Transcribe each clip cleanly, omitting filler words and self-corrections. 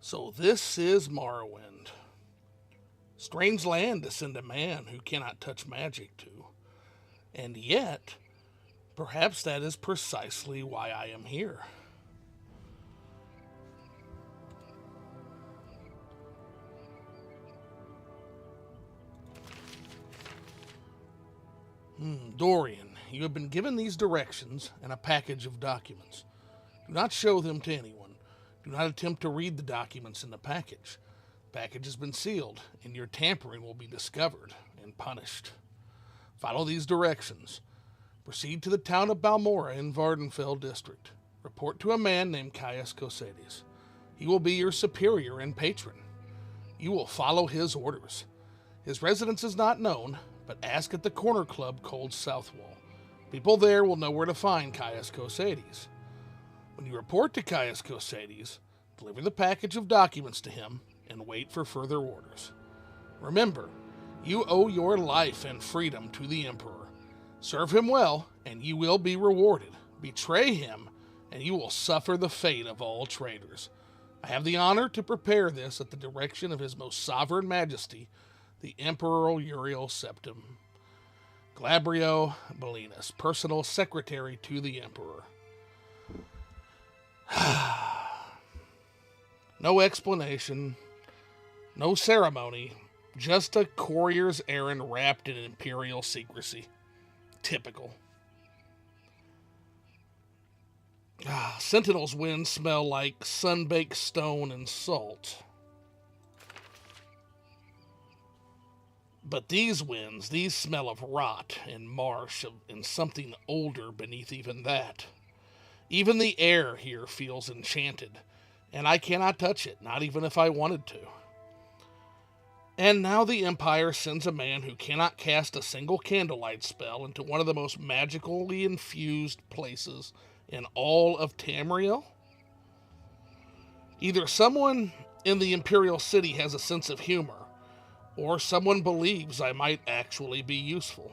So this is Morrowind. Strange land to send a man who cannot touch magic to. And yet, perhaps that is precisely why I am here. Dorian, you have been given these directions and a package of documents. Do not show them to anyone. Do not attempt to read the documents in the package. The package has been sealed, and your tampering will be discovered and punished. Follow these directions. Proceed to the town of Balmora in Vardenfell district. Report to a man named Caius Cosades. He will be your superior and patron. You will follow his orders. His residence is not known, but ask at the corner club called Southwall. People there will know where to find Caius Cosades. When you report to Caius Cosades, deliver the package of documents to him and wait for further orders. Remember, you owe your life and freedom to the Emperor. Serve him well, and you will be rewarded. Betray him, and you will suffer the fate of all traitors. I have the honor to prepare this at the direction of His Most Sovereign Majesty, the Emperor Uriel Septim Glabrio Belinus, personal secretary to the Emperor. No explanation, no ceremony, just a courier's errand wrapped in imperial secrecy. Typical. Sentinel's winds smell like sun-baked stone and salt. But these winds, these smell of rot and marsh and something older beneath even that. Even the air here feels enchanted, and I cannot touch it, not even if I wanted to. And now the Empire sends a man who cannot cast a single candlelight spell into one of the most magically infused places in all of Tamriel? Either someone in the Imperial City has a sense of humor, or someone believes I might actually be useful.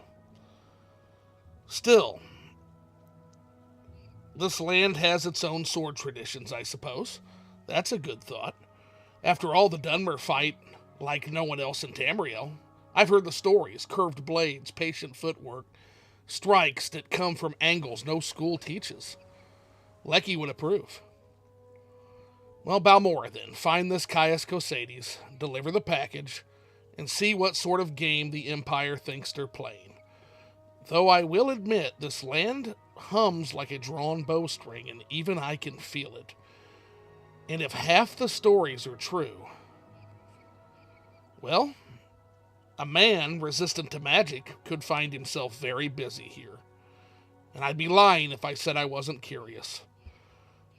Still, this land has its own sword traditions, I suppose. That's a good thought. After all, the Dunmer fight like no one else in Tamriel. I've heard the stories, curved blades, patient footwork, strikes that come from angles no school teaches. Lecky would approve. Well, Balmora then. Find this Caius Cosades, deliver the package, and see what sort of game the Empire thinks they're playing. Though I will admit, this land hums like a drawn bowstring, and even I can feel it. And if half the stories are true, well, a man resistant to magic could find himself very busy here. And I'd be lying if I said I wasn't curious.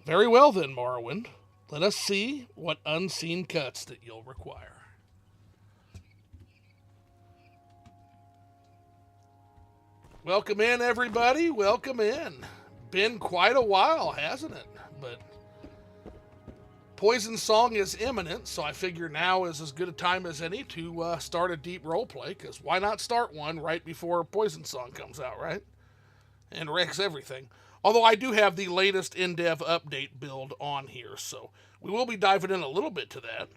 Very well then, Morrowind. Let us see what unseen cuts that you'll require. Welcome in, everybody. Welcome in. Been quite a while, hasn't it? But Poison Song is imminent, so I figure now is as good a time as any to start a deep roleplay, because why not start one right before Poison Song comes out, right? And wrecks everything. Although I do have the latest in-dev update build on here, so we will be diving in a little bit to that.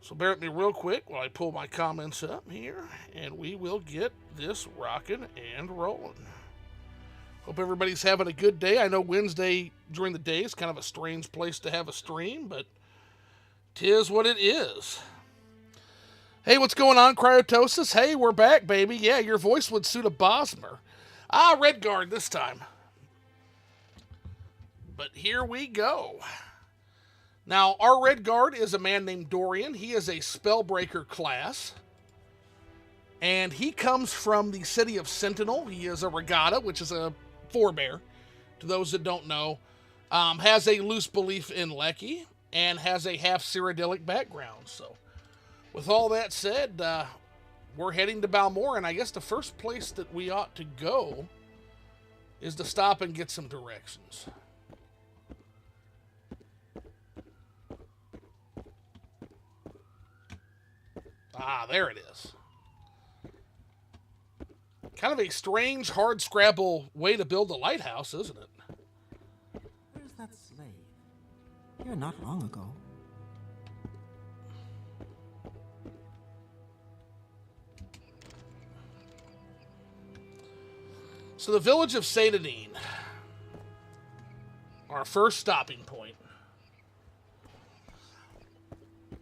So bear with me real quick while I pull my comments up here, and we will get this rocking and rolling. Hope everybody's having a good day. I know Wednesday during the day is kind of a strange place to have a stream, but 'tis what it is. Hey, what's going on, Cryotosis? Hey, we're back, baby. Yeah, your voice would suit a Bosmer. Redguard this time. But here we go. Now, our Redguard is a man named Dorian. He is a Spellbreaker class. And he comes from the city of Sentinel. He is a Regatta, which is a forebear, to those that don't know. Has a loose belief in Lecky, and has a half Cyrodiilic background. So, with all that said, we're heading to Balmora, and I guess the first place that we ought to go is to stop and get some directions. There it is. Kind of a strange, hard-scrabble way to build a lighthouse, isn't it? Where's that slave? Here not long ago. So the village of Satanine, our first stopping point.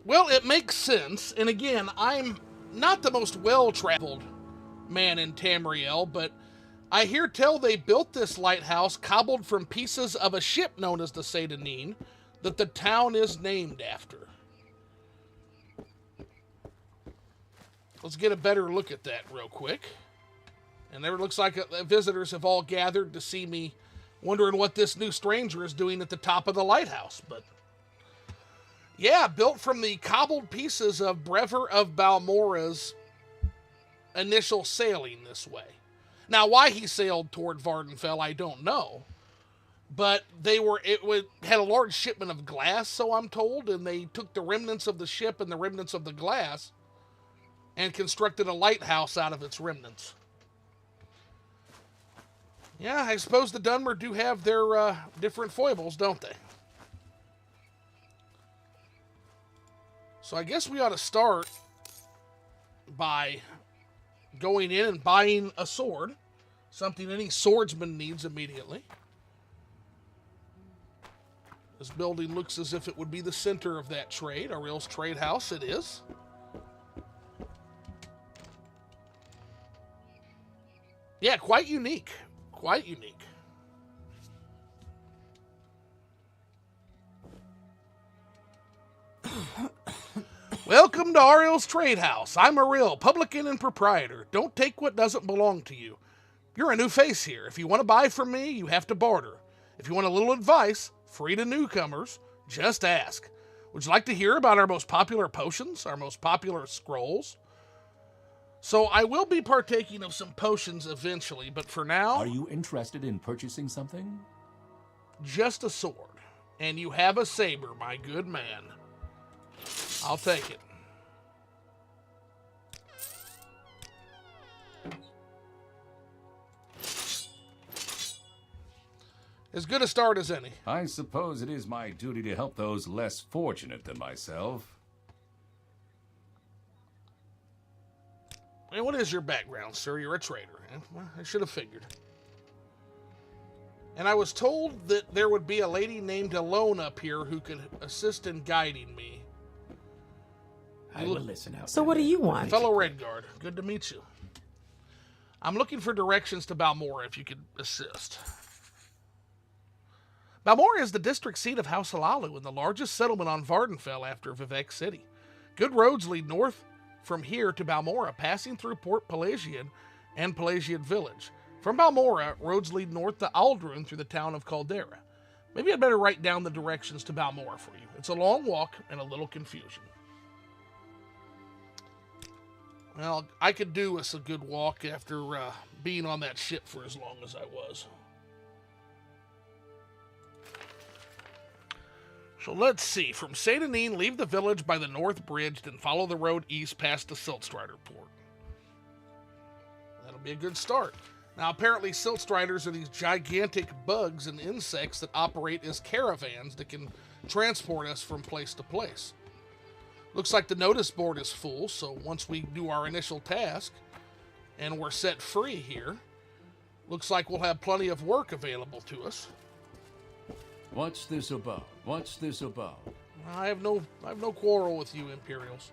Well, it makes sense, and again, I'm not the most well-traveled man in Tamriel, but I hear tell they built this lighthouse cobbled from pieces of a ship known as the Satanine that the town is named after. Let's get a better look at that real quick. And there looks like visitors have all gathered to see me, wondering what this new stranger is doing at the top of the lighthouse. But yeah, built from the cobbled pieces of Brever of Balmora's initial sailing this way. Now, why he sailed toward Vardenfell, I don't know. But had a large shipment of glass, so I'm told, and they took the remnants of the ship and the remnants of the glass and constructed a lighthouse out of its remnants. Yeah, I suppose the Dunmer do have their different foibles, don't they? So I guess we ought to start by going in and buying a sword. Something any swordsman needs immediately. This building looks as if it would be the center of that trade. Ariel's trade house, it is. Yeah, quite unique. Quite unique. Welcome to Ariel's Trade House. I'm Ariel, publican and proprietor. Don't take what doesn't belong to you. You're a new face here. If you want to buy from me, you have to barter. If you want a little advice, free to newcomers, just ask. Would you like to hear about our most popular potions, our most popular scrolls? So I will be partaking of some potions eventually, but for now... Are you interested in purchasing something? Just a sword. And you have a saber, my good man. I'll take it. As good a start as any. I suppose it is my duty to help those less fortunate than myself. And what is your background, sir? You're a trader. Eh? Well, I should have figured. And I was told that there would be a lady named Alone up here who could assist in guiding me. I will listen out. So what do you want? Fellow Redguard, good to meet you. I'm looking for directions to Balmora if you could assist. Balmora is the district seat of House Halalu and the largest settlement on Vardenfell after Vivec City. Good roads lead north from here to Balmora, passing through Port Pelagian and Pelagian Village. From Balmora, roads lead north to Aldrun through the town of Caldera. Maybe I'd better write down the directions to Balmora for you. It's a long walk and a little confusion. Well, I could do us a good walk after being on that ship for as long as I was. So let's see. From Satanine, leave the village by the North Bridge, then follow the road east past the Siltstrider port. That'll be a good start. Now, apparently Siltstriders are these gigantic bugs and insects that operate as caravans that can transport us from place to place. Looks like the notice board is full, so once we do our initial task and we're set free here, looks like we'll have plenty of work available to us. What's this about? What's this about? I have no quarrel with you, Imperials.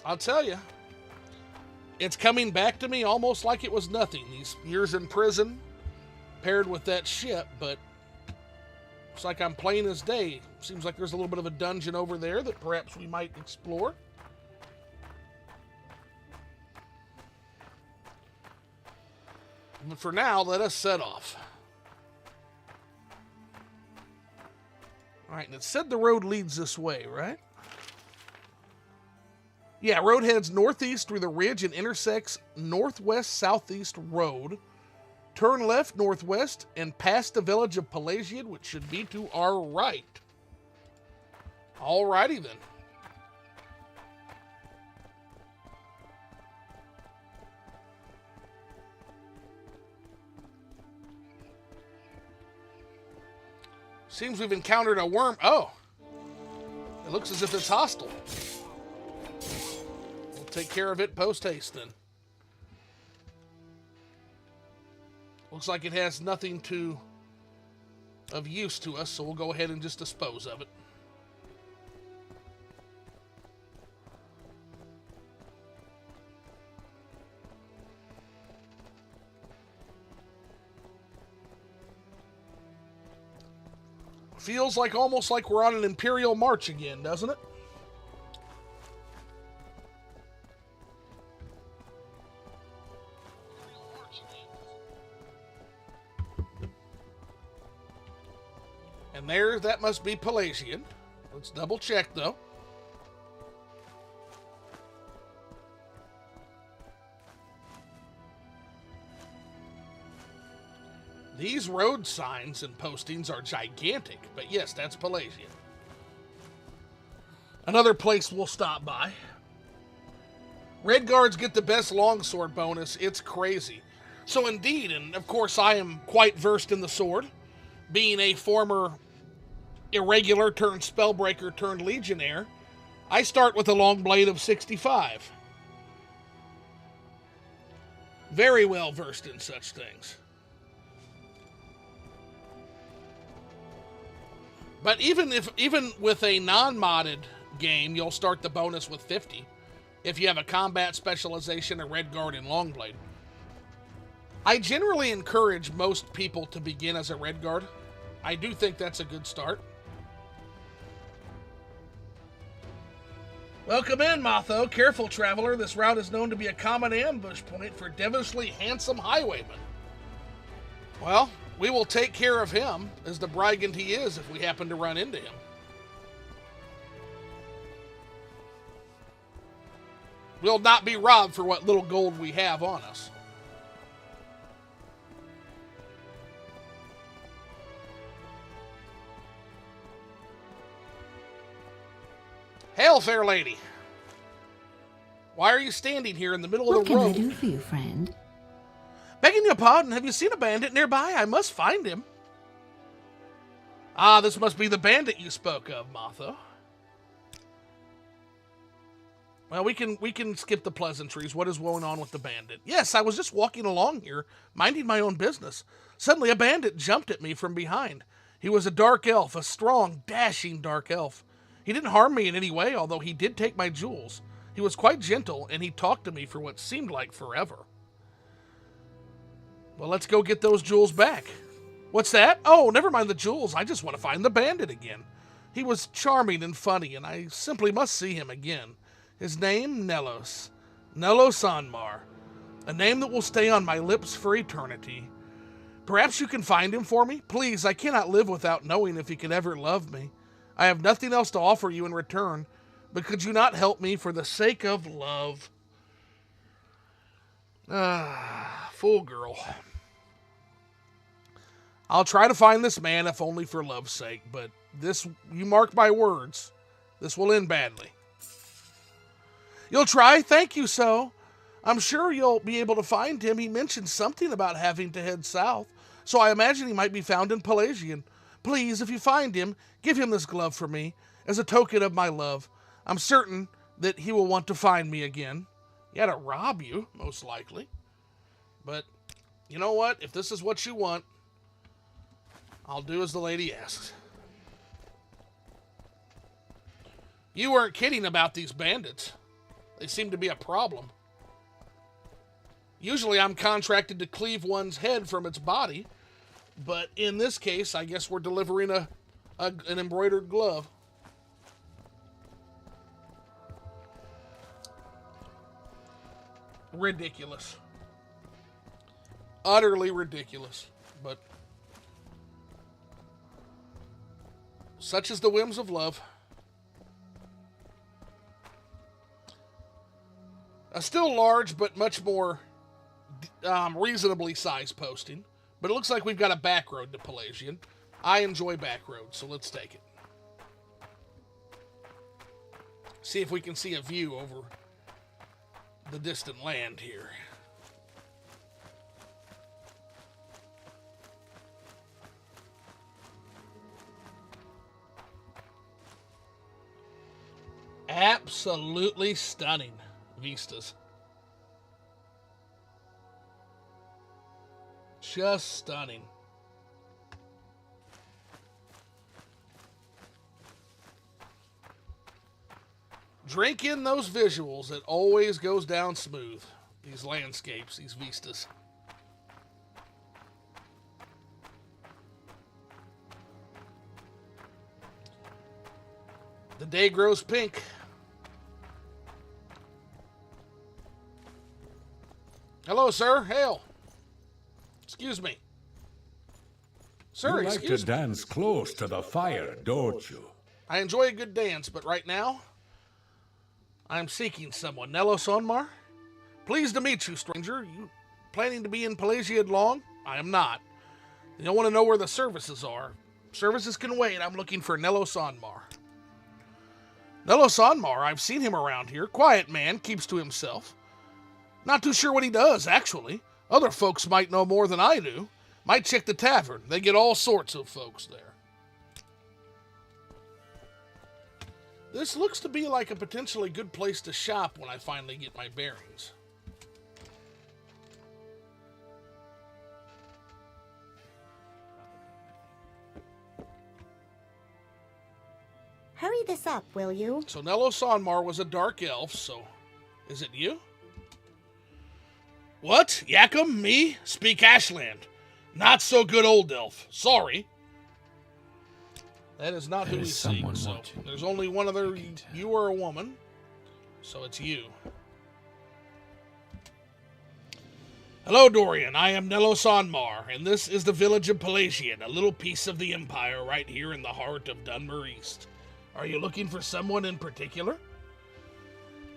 I'll tell you, it's coming back to me almost like it was nothing. These years in prison paired with that ship, but it's like I'm plain as day. Seems like there's a little bit of a dungeon over there that perhaps we might explore. But for now, let us set off. All right, and it said the road leads this way, right? Yeah, road heads northeast through the ridge and intersects northwest-southeast road Turn left northwest and past the village of Pelagian, which should be to our right. Alrighty then. Seems we've encountered a worm. Oh. It looks as if it's hostile. We'll take care of it post-haste then. Looks like it has nothing of use to us, so we'll go ahead and just dispose of it. Feels like almost like we're on an Imperial march again, doesn't it? And there, that must be Pelagian. Let's double check, though. These road signs and postings are gigantic, but yes, that's Pelagian. Another place we'll stop by. Red Guards get the best longsword bonus. It's crazy. So indeed, and of course I am quite versed in the sword, being a former irregular turned spellbreaker turned legionnaire, I start with a long blade of 65. Very well versed in such things. But even with a non-modded game, you'll start the bonus with 50 if you have a combat specialization, a Red Guard, and Longblade. I generally encourage most people to begin as a Red Guard. I do think that's a good start. Welcome in, Motho. Careful, traveler. This route is known to be a common ambush point for devilishly handsome highwaymen. Well, we will take care of him, as the brigand he is, if we happen to run into him. We'll not be robbed for what little gold we have on us. Hail, fair lady. Why are you standing here in the middle of the road? What can I do for you, friend? Begging your pardon, have you seen a bandit nearby? I must find him. Ah, this must be the bandit you spoke of, Motho. Well, we can skip the pleasantries. What is going on with the bandit? Yes, I was just walking along here, minding my own business. Suddenly, a bandit jumped at me from behind. He was a dark elf, a strong, dashing dark elf. He didn't harm me in any way, although he did take my jewels. He was quite gentle, and he talked to me for what seemed like forever. Well, let's go get those jewels back. What's that? Oh, never mind the jewels. I just want to find the bandit again. He was charming and funny, and I simply must see him again. His name, Nelos. Nelos Anmar. A name that will stay on my lips for eternity. Perhaps you can find him for me? Please, I cannot live without knowing if he could ever love me. I have nothing else to offer you in return, but could you not help me for the sake of love? Fool girl. I'll try to find this man, if only for love's sake, but this, you mark my words, this will end badly. You'll try? Thank you, so. I'm sure you'll be able to find him. He mentioned something about having to head south, so I imagine he might be found in Pelagian. Please, if you find him, give him this glove for me, as a token of my love. I'm certain that he will want to find me again. He had to rob you, most likely. But, you know what? If this is what you want, I'll do as the lady asks. You weren't kidding about these bandits. They seem to be a problem. Usually I'm contracted to cleave one's head from its body, but in this case, I guess we're delivering an embroidered glove. Ridiculous. Utterly ridiculous. But such is the whims of love. A still large but much more reasonably sized posting, but it looks like we've got a back road to Pelagian. I enjoy back roads, so let's take it. See if we can see a view over the distant land here. Absolutely stunning vistas. Just stunning. Drink in those visuals. It always goes down smooth. These landscapes, these vistas. The day grows pink. Hello, sir. Hail. Excuse me. Sir, You like to dance close to the fire, don't you? I enjoy a good dance, but right now, I'm seeking someone. Nelos Onmar? Pleased to meet you, stranger. You planning to be in Pelagia long? I am not. You don't want to know where the services are. Services can wait. I'm looking for Nelos Onmar. Nelos Onmar, I've seen him around here. Quiet man, keeps to himself. Not too sure what he does, actually. Other folks might know more than I do. Might check the tavern. They get all sorts of folks there. This looks to be like a potentially good place to shop when I finally get my bearings. Hurry this up, will you? So Nelos Onmar was a dark elf, so is it you? What? Yakum? Me? Speak Ashland. Not so good old elf. Sorry. That is not who we seek, so there's only one other. You are a woman, so it's you. Hello, Dorian. I am Nelos Onmar, and this is the village of Pelagian, a little piece of the Empire right here in the heart of Dunmer East. Are you looking for someone in particular?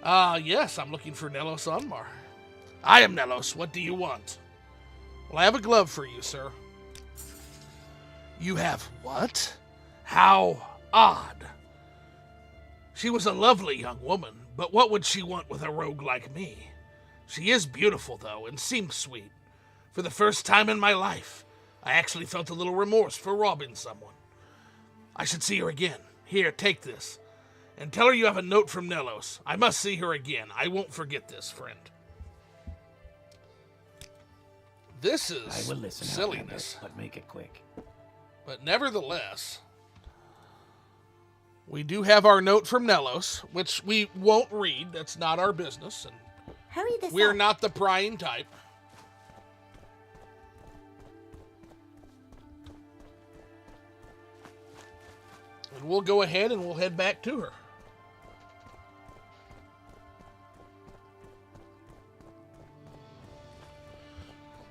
Yes, I'm looking for Nelos Onmar. I am Nelos. What do you want? Well, I have a glove for you, sir. You have what? How odd. She was a lovely young woman, but what would she want with a rogue like me? She is beautiful, though, and seemed sweet. For the first time in my life, I actually felt a little remorse for robbing someone. I should see her again. Here, take this. And tell her you have a note from Nelos. I must see her again. I won't forget this, friend. This is I will listen, silliness. but make it quick. But nevertheless, we do have our note from Nelos, which we won't read. That's not our business. And Hurry this we're up. not the prying type. And we'll go ahead and we'll head back to her.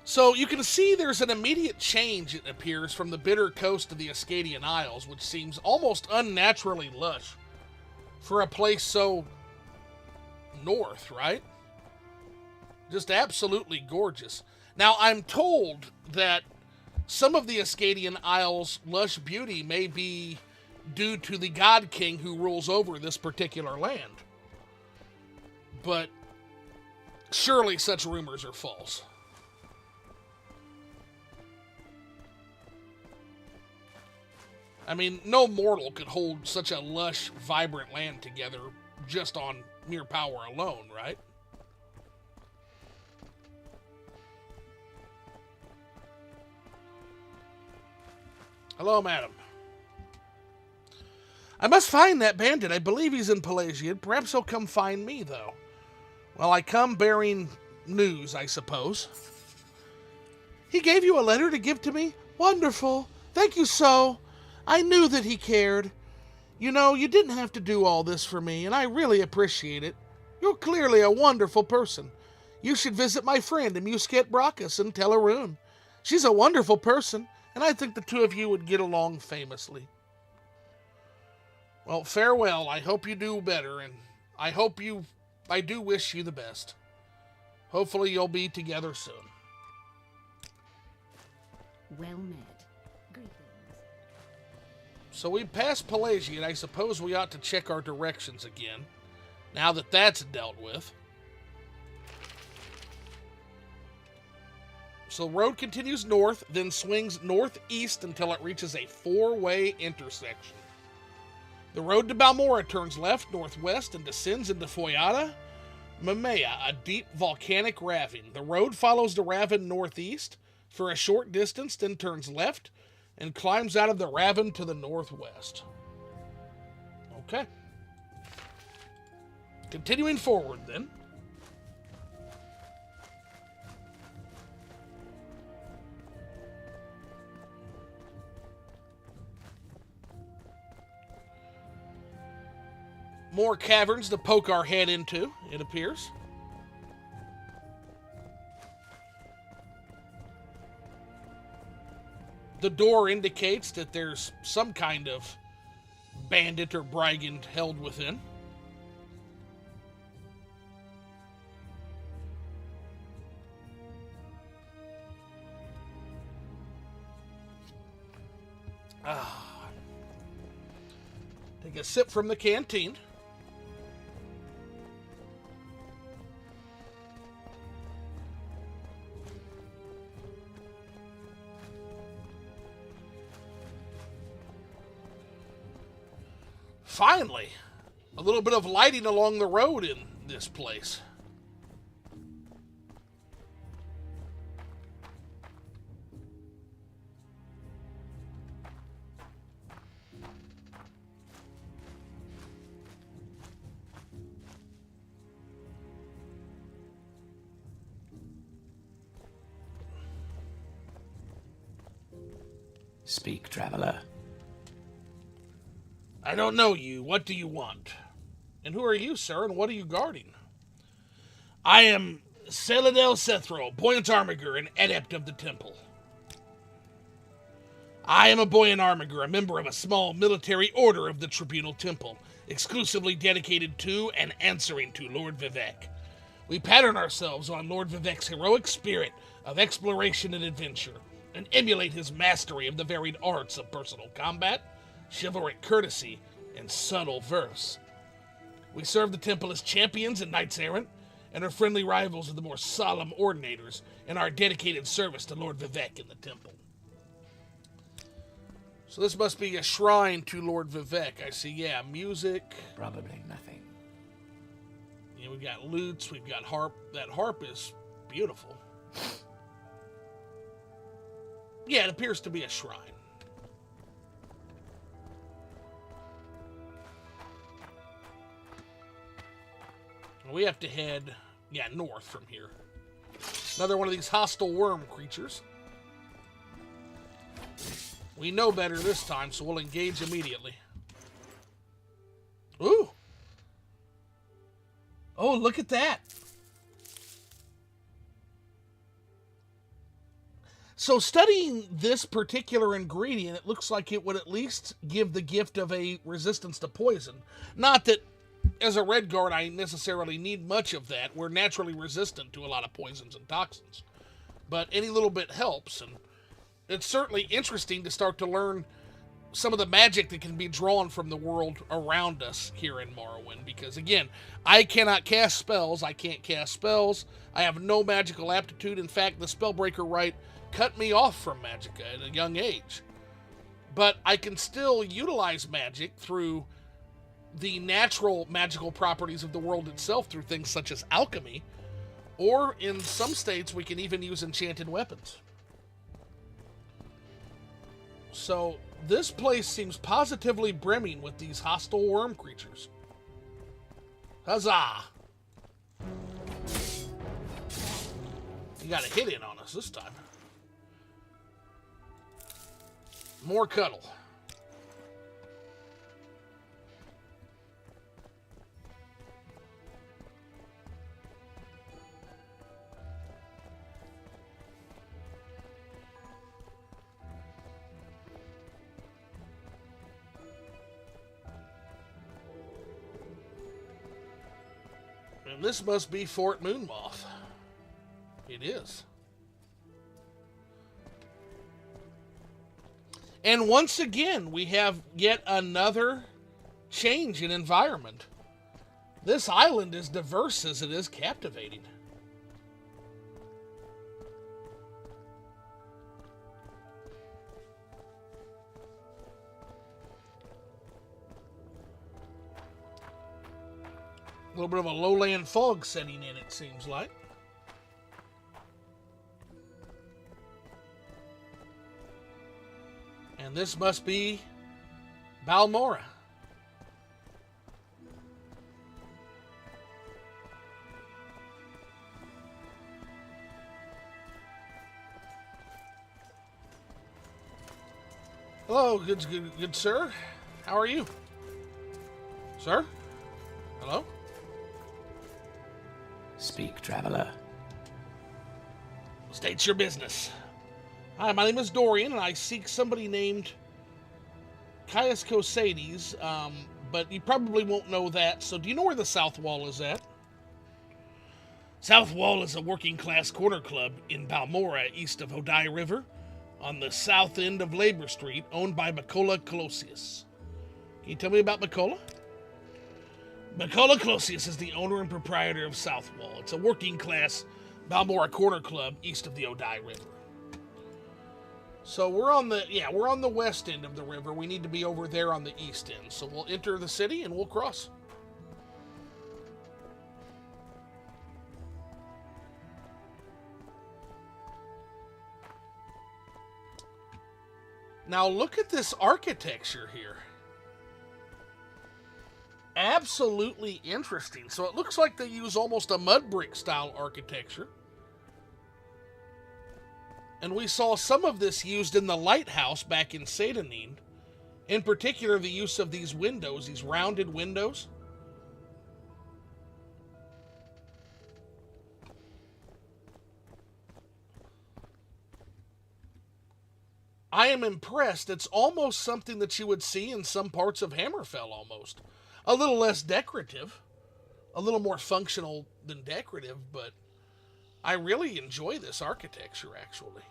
So you can see there's an immediate change, it appears, from the bitter coast of the Ascadian Isles, which seems almost unnaturally lush for a place so north, right? Just absolutely gorgeous. Now, I'm told that some of the Ascadian Isles' lush beauty may be due to the God King who rules over this particular land. But surely such rumors are false. I mean, no mortal could hold such a lush, vibrant land together just on mere power alone, right? Hello, madam. I must find that bandit. I believe he's in Pelagia. Perhaps he'll come find me, though. Well, I come bearing news, I suppose. He gave you a letter to give to me? Wonderful. Thank you so. I knew that he cared. You know, you didn't have to do all this for me, and I really appreciate it. You're clearly a wonderful person. You should visit my friend, Musket Brachus, in Tellarune. She's a wonderful person, and I think the two of you would get along famously. Well, farewell. I hope you do better, and I do wish you the best. Hopefully you'll be together soon. Well met. Greetings. So we passed Pelagia, and I suppose we ought to check our directions again, now that that's dealt with. So the road continues north, then swings northeast until it reaches a four-way intersection. The road to Balmora turns left, northwest, and descends into Foyata Mamea, a deep volcanic ravine. The road follows the ravine northeast for a short distance, then turns left and climbs out of the ravine to the northwest. Okay. Continuing forward, then. More caverns to poke our head into, it appears. The door indicates that there's some kind of bandit or brigand held within. Take a sip from the canteen. Finally, a little bit of lighting along the road in this place. Speak, traveler. I don't know you. What do you want? And who are you, sir, and what are you guarding? I am Celadel Cethro, buoyant armiger and adept of the temple. I am a buoyant armiger, a member of a small military order of the Tribunal Temple, exclusively dedicated to and answering to Lord Vivek. We pattern ourselves on Lord Vivek's heroic spirit of exploration and adventure, and emulate his mastery of the varied arts of personal combat, chivalric courtesy, and subtle verse. We serve the temple as champions and knights errant, and are friendly rivals of the more solemn ordinators in our dedicated service to Lord Vivek in the temple. So this must be a shrine to Lord Vivek. I see, yeah, music. Probably nothing. Yeah, we've got lutes, we've got harp. That harp is beautiful. Yeah, it appears to be a shrine. We have to head, north from here. Another one of these hostile worm creatures. We know better this time, so we'll engage immediately. Ooh! Oh, look at that! So studying this particular ingredient, it looks like it would at least give the gift of a resistance to poison. Not that as a Redguard, I necessarily need much of that. We're naturally resistant to a lot of poisons and toxins. But any little bit helps, and it's certainly interesting to start to learn some of the magic that can be drawn from the world around us here in Morrowind. Because, again, I cannot cast spells. I can't cast spells. I have no magical aptitude. In fact, the Spellbreaker Rite cut me off from magicka at a young age. But I can still utilize magic through the natural magical properties of the world itself through things such as alchemy, or in some states we can even use enchanted weapons. So this place seems positively brimming with these hostile worm creatures. Huzzah! You got a hit in on us this time. More cuddle. And this must be Fort Moonmoth. It is. And once again, we have yet another change in environment. This island is diverse as it is captivating. A little bit of a lowland fog setting in, it seems like. And this must be Balmora. Hello, good sir. How are you? Sir? Hello? Speak, traveler. State your business. Hi, my name is Dorian, and I seek somebody named Caius Cosades, but you probably won't know that, so do you know where the South Wall is at? South Wall is a working-class corner club in Balmora, east of Hodai River, on the south end of Labor Street, owned by Macola Colosius. Can you tell me about Macola? Macola Colosius is the owner and proprietor of South Wall. It's a working-class Balmora corner club east of the Hodai River. So we're on the west end of the river. We need to be over there on the east end. So we'll enter the city and we'll cross. Now look at this architecture here. Absolutely interesting. So it looks like they use almost a mud brick style architecture. And we saw some of this used in the lighthouse back in Satanin. In particular, the use of these windows, these rounded windows. I am impressed. It's almost something that you would see in some parts of Hammerfell almost. A little less decorative. A little more functional than decorative, but I really enjoy this architecture, actually.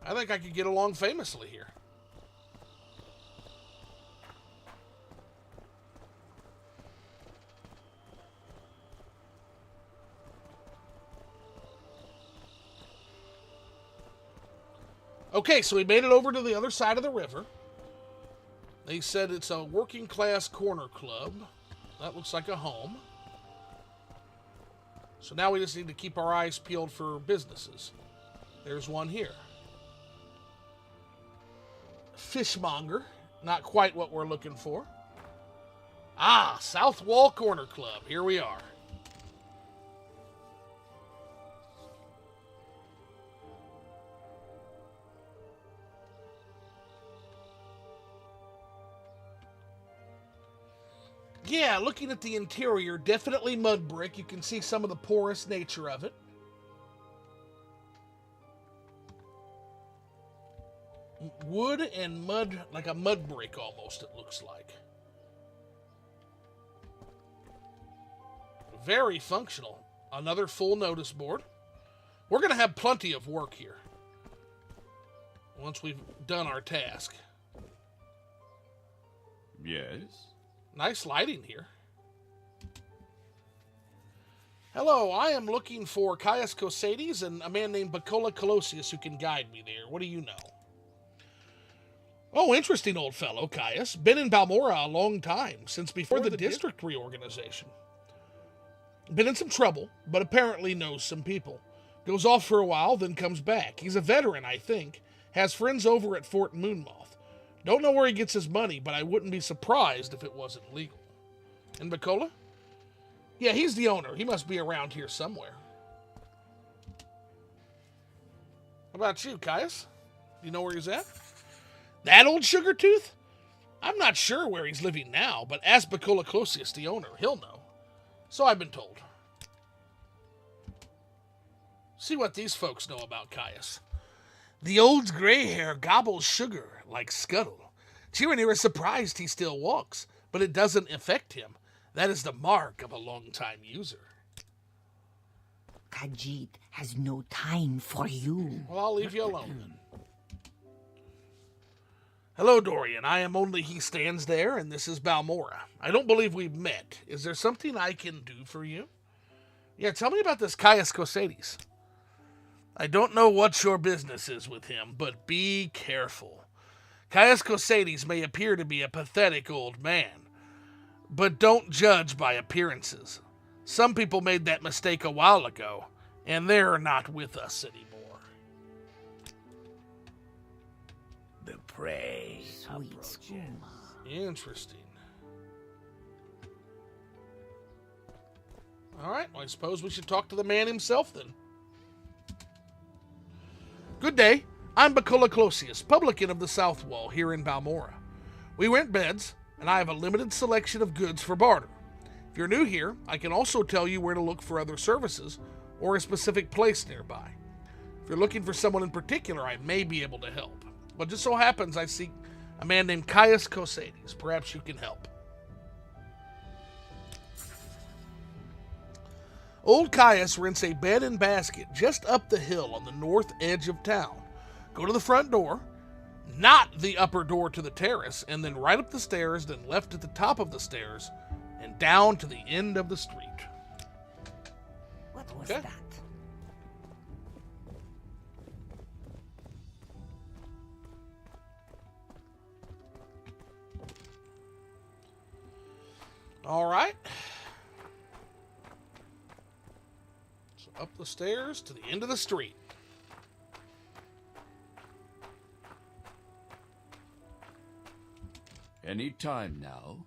I think I could get along famously here. Okay, so we made it over to the other side of the river. They said it's a working class corner club. That looks like a home. So now we just need to keep our eyes peeled for businesses. There's one here. Fishmonger. Not quite what we're looking for. Ah, South Wall Corner Club. Here we are. Yeah, looking at the interior, definitely mud brick. You can see some of the porous nature of it. Wood and mud, like a mud brick almost, it looks like. Very functional. Another full notice board. We're going to have plenty of work here once we've done our task. Yes? Nice lighting here. Hello, I am looking for Caius Cosades and a man named Macola Colosius who can guide me there. What do you know? Oh, interesting old fellow, Caius. Been in Balmora a long time, since before the district reorganization. Been in some trouble, but apparently knows some people. Goes off for a while, then comes back. He's a veteran, I think. Has friends over at Fort Moonmoth. Don't know where he gets his money, but I wouldn't be surprised if it wasn't legal. And Macola? Yeah, he's the owner. He must be around here somewhere. How about you, Caius? Do you know where he's at? That old sugar tooth? I'm not sure where he's living now, but ask Macola Colosius, the owner. He'll know. So I've been told. See what these folks know about Caius. The old gray hair gobbles sugar like Scuttle. Tyranny is surprised he still walks, but it doesn't affect him. That is the mark of a long-time user. Khajiit has no time for you. Well, I'll leave you alone then. Hello, Dorian. I am only He Stands There, and this is Balmora. I don't believe we've met. Is there something I can do for you? Yeah, tell me about this Caius Cosades. I don't know what your business is with him, but be careful. Caius Cosades may appear to be a pathetic old man, but don't judge by appearances. Some people made that mistake a while ago, and they're not with us anymore. The prey Sweet approaches. skooma. Interesting. All right, well, I suppose we should talk to the man himself then. Good day. I'm Bacola Closius, publican of the South Wall here in Balmora. We rent beds, and I have a limited selection of goods for barter. If you're new here, I can also tell you where to look for other services or a specific place nearby. If you're looking for someone in particular, I may be able to help. But just so happens I seek a man named Caius Cosades. Perhaps you can help. Old Caius rents a bed and basket just up the hill on the north edge of town. Go to the front door, not the upper door to the terrace, and then right up the stairs, then left at the top of the stairs, and down to the end of the street. What was Okay. that? All right. So up the stairs to the end of the street. Any time now.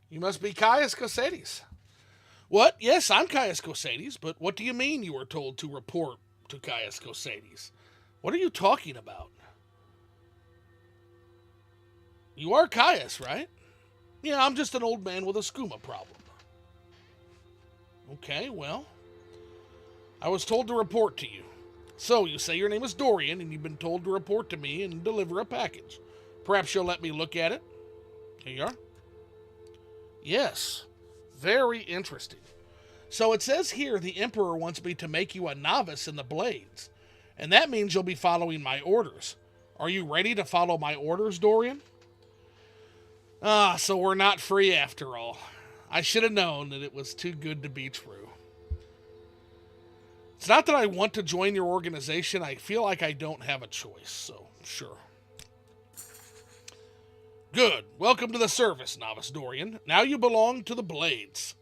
You must be Caius Cosades. What? Yes, I'm Caius Cosades, but what do you mean you were told to report to Caius Cosades? What are you talking about? You are Caius, right? Yeah, I'm just an old man with a skooma problem. Okay, well, I was told to report to you. So, you say your name is Dorian, and you've been told to report to me and deliver a package. Perhaps you'll let me look at it? Here you are. Yes, very interesting. So it says here the Emperor wants me to make you a novice in the blades, and that means you'll be following my orders. Are you ready to follow my orders, Dorian? Ah, so we're not free after all. I should have known that it was too good to be true. It's not that I want to join your organization. I feel like I don't have a choice, so sure. Good. Welcome to the service, Novice Dorian. Now you belong to the Blades.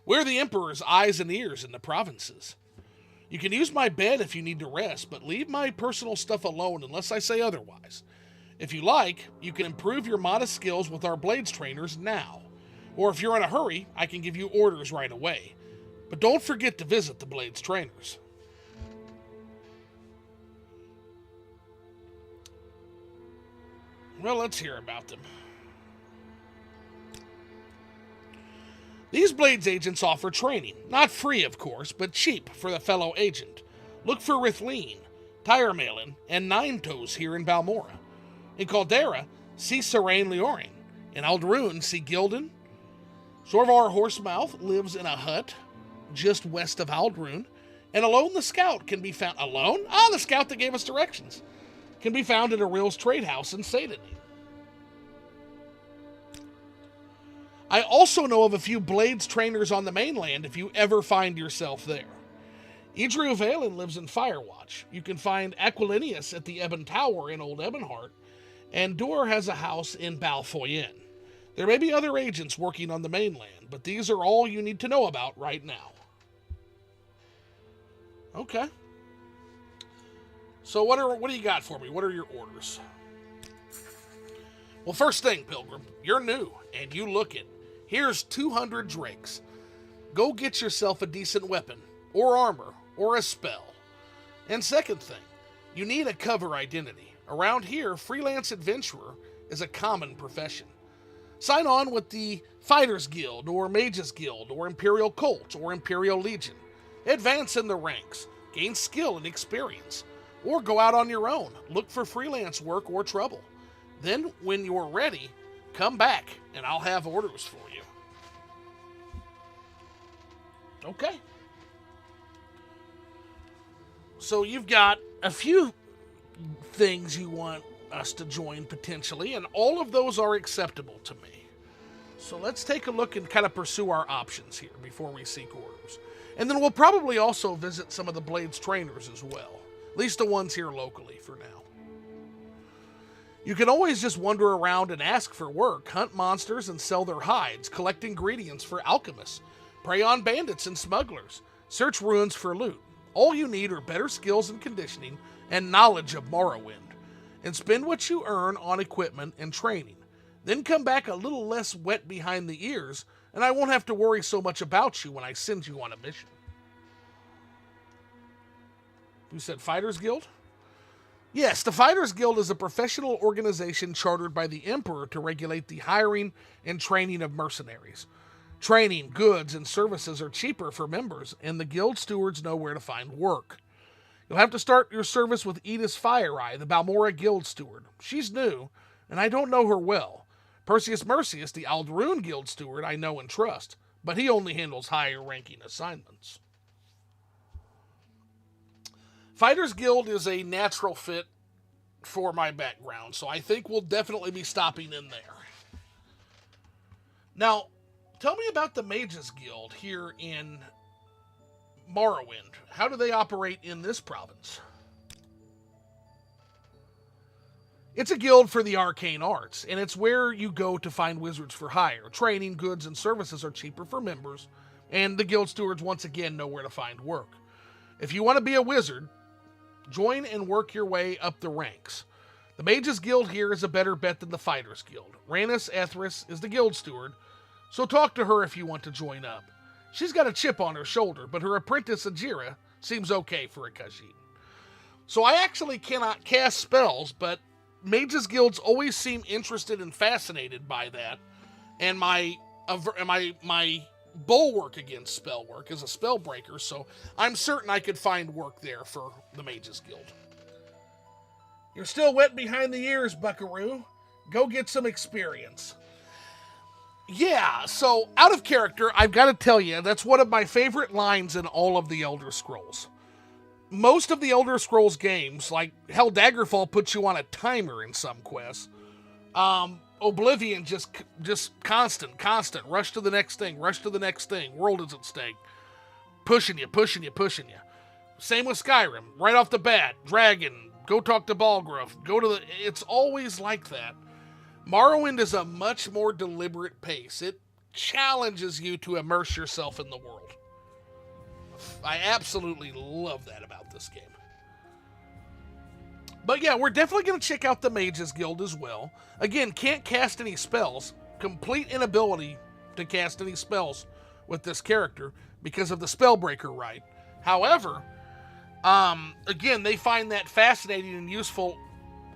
We're the Emperor's eyes and ears in the provinces. You can use my bed if you need to rest, but leave my personal stuff alone unless I say otherwise. If you like, you can improve your modest skills with our Blades trainers now. Or if you're in a hurry, I can give you orders right away. But don't forget to visit the Blades trainers. Well, let's hear about them. These Blades agents offer training. Not free, of course, but cheap for the fellow agent. Look for Rithleen, Tyremalin, and Nine Toes here in Balmora. In Caldera, see Serene Leorin. In Aldrune, see Gildan. Sorvar Horsemouth lives in a hut just west of Aldrune. And Alone the Scout can be found... Alone? Ah, the scout that gave us directions. Can be found at a Ril's Trade House in Sadany. I also know of a few Blades trainers on the mainland if you ever find yourself there. Idru Valen lives in Firewatch. You can find Aquilinius at the Ebon Tower in Old Ebonheart, and Dur has a house in Balfoyen. There may be other agents working on the mainland, but these are all you need to know about right now. Okay. So what do you got for me? What are your orders? Well, first thing, Pilgrim, you're new, and you look it. Here's 200 drakes. Go get yourself a decent weapon, or armor, or a spell. And second thing, you need a cover identity. Around here, freelance adventurer is a common profession. Sign on with the Fighters Guild, or Mages Guild, or Imperial Cult, or Imperial Legion. Advance in the ranks, gain skill and experience, or go out on your own, look for freelance work or trouble. Then, when you're ready, come back, and I'll have orders for you. Okay. So you've got a few things you want us to join potentially, and all of those are acceptable to me. So let's take a look and kind of pursue our options here before we seek orders. And then we'll probably also visit some of the Blades trainers as well. At least the ones here locally for now. You can always just wander around and ask for work, hunt monsters and sell their hides, collect ingredients for alchemists, prey on bandits and smugglers, search ruins for loot. All you need are better skills and conditioning and knowledge of Morrowind, and spend what you earn on equipment and training. Then come back a little less wet behind the ears, and I won't have to worry so much about you when I send you on a mission. You said Fighters Guild? Yes, the Fighters Guild is a professional organization chartered by the Emperor to regulate the hiring and training of mercenaries. Training, goods, and services are cheaper for members, and the guild stewards know where to find work. You'll have to start your service with Edith Fireeye, the Balmora guild steward. She's new, and I don't know her well. Perseus Mercius, the Aldaroon guild steward, I know and trust, but he only handles higher-ranking assignments. Fighters Guild is a natural fit for my background, so I think we'll definitely be stopping in there. Now, tell me about the Mages Guild here in Morrowind. How do they operate in this province? It's a guild for the arcane arts, and it's where you go to find wizards for hire. Training, goods, and services are cheaper for members, and the guild stewards once again know where to find work. If you want to be a wizard, join and work your way up the ranks. The Mages Guild here is a better bet than the Fighters Guild. Rhanis Ethris is the guild steward, so talk to her if you want to join up. She's got a chip on her shoulder, but her apprentice Ajira seems okay for a Khajiit. So I actually cannot cast spells, but Mages Guilds always seem interested and fascinated by that. And my bulwark against spell work is a spell breaker, so I'm certain I could find work there for the Mages Guild. You're still wet behind the ears, buckaroo. Go get some experience. Yeah, so out of character, I've got to tell you, that's one of my favorite lines in all of the Elder Scrolls. Most of the Elder Scrolls games, like hell, Daggerfall puts you on a timer in some quests. Oblivion just constant, rush to the next thing, world is at stake. Pushing you. Same with Skyrim, right off the bat, dragon, go talk to Balgruuf, it's always like that. Morrowind is a much more deliberate pace. It challenges you to immerse yourself in the world. I absolutely love that about this game. But yeah, we're definitely going to check out the Mages Guild as well. Again, can't cast any spells. Complete inability to cast any spells with this character because of the Spellbreaker right. However, again, they find that fascinating and useful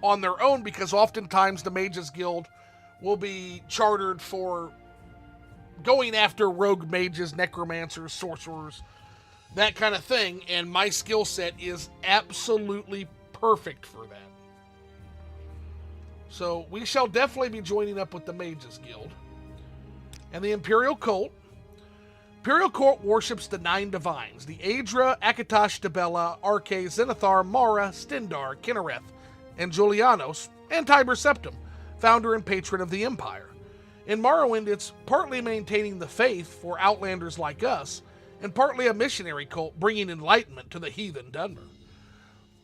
on their own because oftentimes the Mages Guild will be chartered for going after rogue mages, necromancers, sorcerers, that kind of thing, and my skill set is absolutely perfect for that. So we shall definitely be joining up with the Mages Guild. And the Imperial Cult. Imperial Cult worships the 9 divines, the Aedra, Akatosh, Dibella, Arche, Zenithar, Mara, Stendar, Kinnereth, and Julianos, and Tiber Septim, founder and patron of the Empire. In Morrowind, it's partly maintaining the faith for outlanders like us, and partly a missionary cult bringing enlightenment to the heathen Dunmer.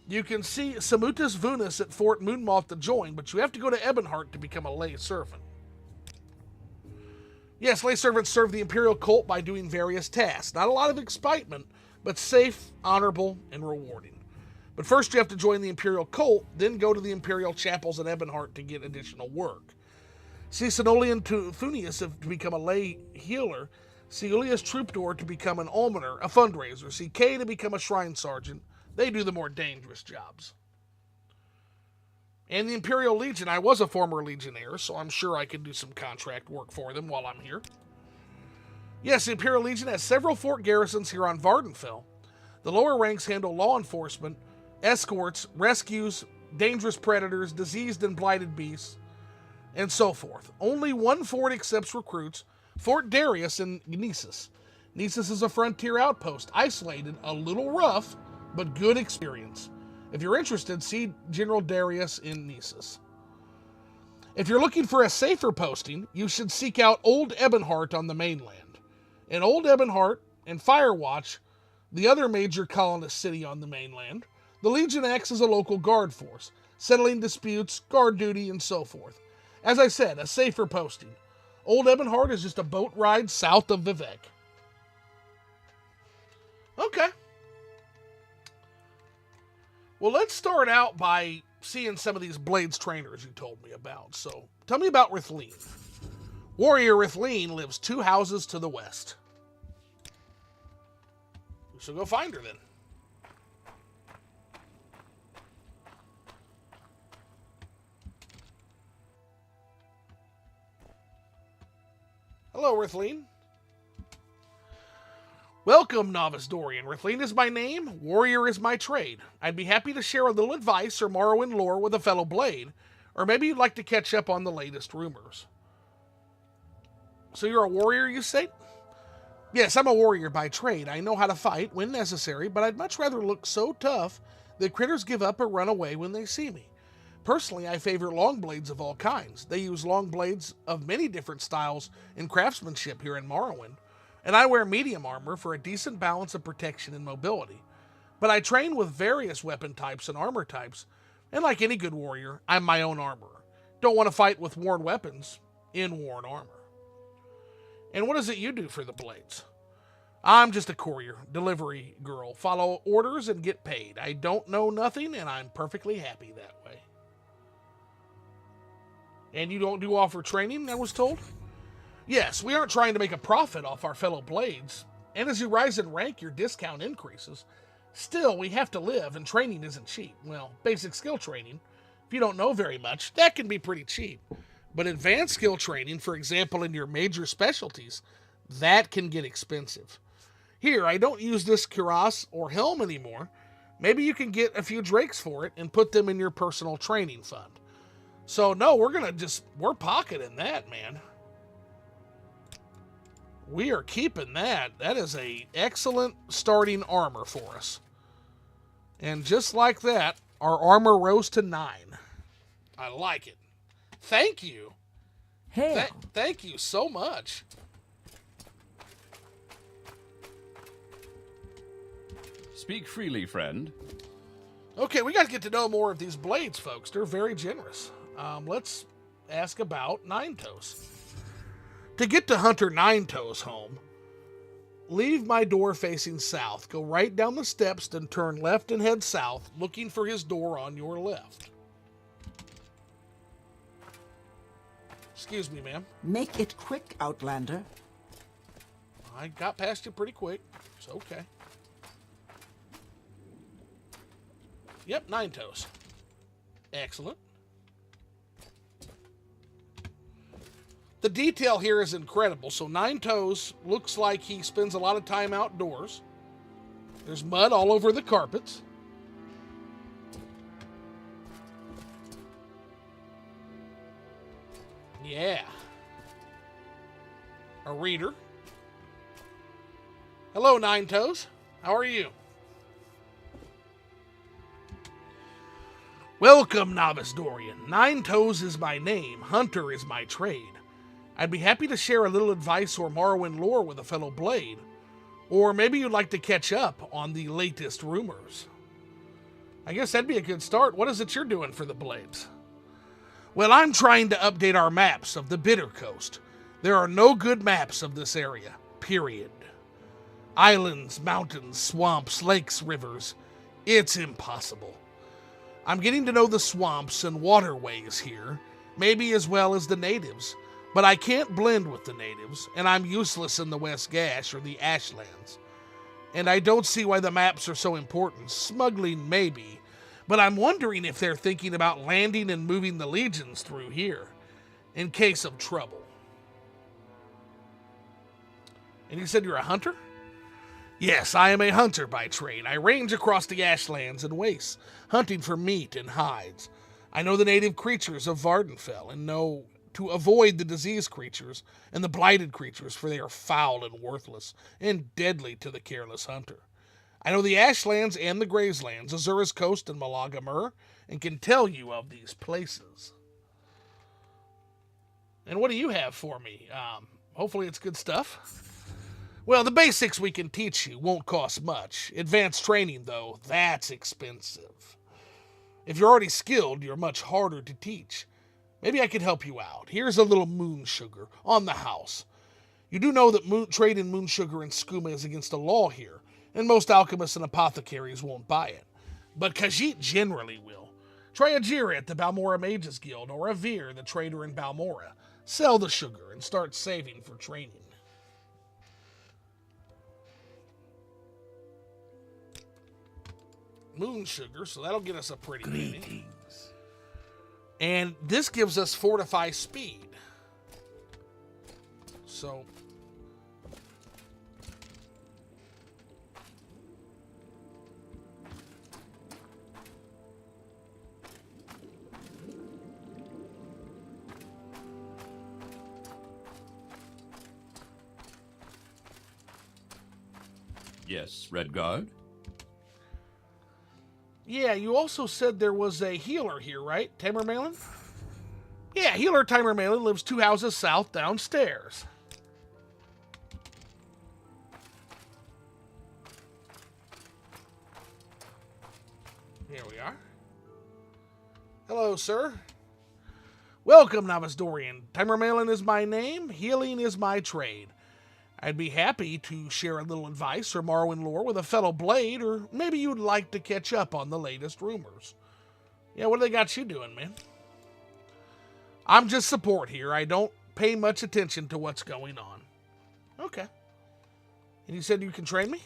You can see Samutus Vunas at Fort Moonmoth to join, but you have to go to Ebonheart to become a lay servant. Yes, lay servants serve the Imperial Cult by doing various tasks. Not a lot of excitement, but safe, honorable, and rewarding. But first you have to join the Imperial Cult, then go to the Imperial Chapels at Ebonheart to get additional work. See Senolian Funius to become a lay healer. See Ulius Troubadour to become an almoner, a fundraiser. See Kay to become a shrine sergeant. They do the more dangerous jobs. And the Imperial Legion. I was a former legionnaire, so I'm sure I can do some contract work for them while I'm here. Yes, the Imperial Legion has several fort garrisons here on Vardenfell. The lower ranks handle law enforcement, escorts, rescues, dangerous predators, diseased and blighted beasts, and so forth. Only one fort accepts recruits, Fort Darius in Gnesis. Nessus is a frontier outpost, isolated, a little rough, but good experience. If you're interested, see General Darius in Nessus. If you're looking for a safer posting, you should seek out Old Ebonheart on the mainland. In Old Ebonheart and Firewatch, the other major colonist city on the mainland, the Legion acts as a local guard force, settling disputes, guard duty, and so forth. As I said, a safer posting. Old Ebonheart is just a boat ride south of Vivek. Okay. Well, let's start out by seeing some of these Blades trainers you told me about. So, tell me about Rithleen. Warrior Rithleen lives 2 houses to the west. We shall go find her then. Hello, Rithleen. Welcome, Novice Dorian. Rithleen is my name, Warrior is my trade. I'd be happy to share a little advice or Morrowind lore with a fellow Blade, or maybe you'd like to catch up on the latest rumors. So you're a warrior, you say? Yes, I'm a warrior by trade. I know how to fight when necessary, but I'd much rather look so tough that critters give up or run away when they see me. Personally, I favor long blades of all kinds. They use long blades of many different styles in craftsmanship here in Morrowind, and I wear medium armor for a decent balance of protection and mobility. But I train with various weapon types and armor types, and like any good warrior, I'm my own armorer. Don't want to fight with worn weapons in worn armor. And what is it you do for the Blades? I'm just a courier, delivery girl. Follow orders and get paid. I don't know nothing, and I'm perfectly happy that way. And you don't do offer training, I was told? Yes, we aren't trying to make a profit off our fellow Blades, and as you rise in rank, your discount increases. Still, we have to live, and training isn't cheap. Well, basic skill training, if you don't know very much, that can be pretty cheap. But advanced skill training, for example, in your major specialties, that can get expensive. Here, I don't use this cuirass or helm anymore. Maybe you can get a few drakes for it and put them in your personal training fund. So, no, we're pocketing that, man. We are keeping that. That is a excellent starting armor for us. And just like that, our armor rose to 9. I like it. Thank you. Hell, Thank you so much. Speak freely, friend. Okay, we got to get to know more of these Blades, folks. They're very generous. Let's ask about Nine Toes. To get to Hunter Nine Toes' home, leave my door facing south. Go right down the steps, then turn left and head south, looking for his door on your left. Excuse me, ma'am. make it quick, Outlander. I got past you pretty quick. It's okay. Yep, Nine Toes. Excellent. The detail here is incredible. So Nine Toes looks like he spends a lot of time outdoors. There's mud all over the carpets. Yeah. A reader. Hello, Nine Toes. How are you? Welcome, Novice Dorian. Nine Toes is my name. Hunter is my trade. I'd be happy to share a little advice or Morrowind lore with a fellow Blade. Or maybe you'd like to catch up on the latest rumors. I guess that'd be a good start. What is it you're doing for the Blades? Well, I'm trying to update our maps of the Bitter Coast. There are no good maps of this area, period. Islands, mountains, swamps, lakes, rivers. It's impossible. I'm getting to know the swamps and waterways here, maybe as well as the natives, but I can't blend with the natives, and I'm useless in the West Gash or the Ashlands. And I don't see why the maps are so important. Smuggling, maybe, but I'm wondering if they're thinking about landing and moving the legions through here, in case of trouble. And you said you're a hunter? Yes, I am a hunter by trade. I range across the ashlands and wastes, hunting for meat and hides. I know the native creatures of Vardenfell and know to avoid the diseased creatures and the blighted creatures, for they are foul and worthless, and deadly to the careless hunter. I know the Ashlands and the Grayslands, Azura's Coast and Malaga Mur, and can tell you of these places. And what do you have for me? Hopefully it's good stuff. Well, the basics we can teach you won't cost much. Advanced training, though, that's expensive. If you're already skilled, you're much harder to teach. Maybe I could help you out. Here's a little moon sugar on the house. You do know that trade in moon sugar and skooma is against the law here, and most alchemists and apothecaries won't buy it. But Khajiit generally will. Try a Jira at the Balmora Mages Guild, or a Veer, the trader in Balmora. Sell the sugar and start saving for training. Moon sugar, so that'll get us a pretty penny. And this gives us fortify speed. So yes, Redguard? yeah, you also said there was a healer here, right? Tamer Malin? Yeah, healer Tamer Malin lives 2 houses south downstairs. Here we are. Hello, sir. Welcome, Novice Dorian. Tamer Malin is my name. Healing is my trade. I'd be happy to share a little advice or Morrowind lore with a fellow blade, or maybe you'd like to catch up on the latest rumors. Yeah, what do they got you doing, man? I'm just support here. I don't pay much attention to what's going on. Okay. And you said you can train me?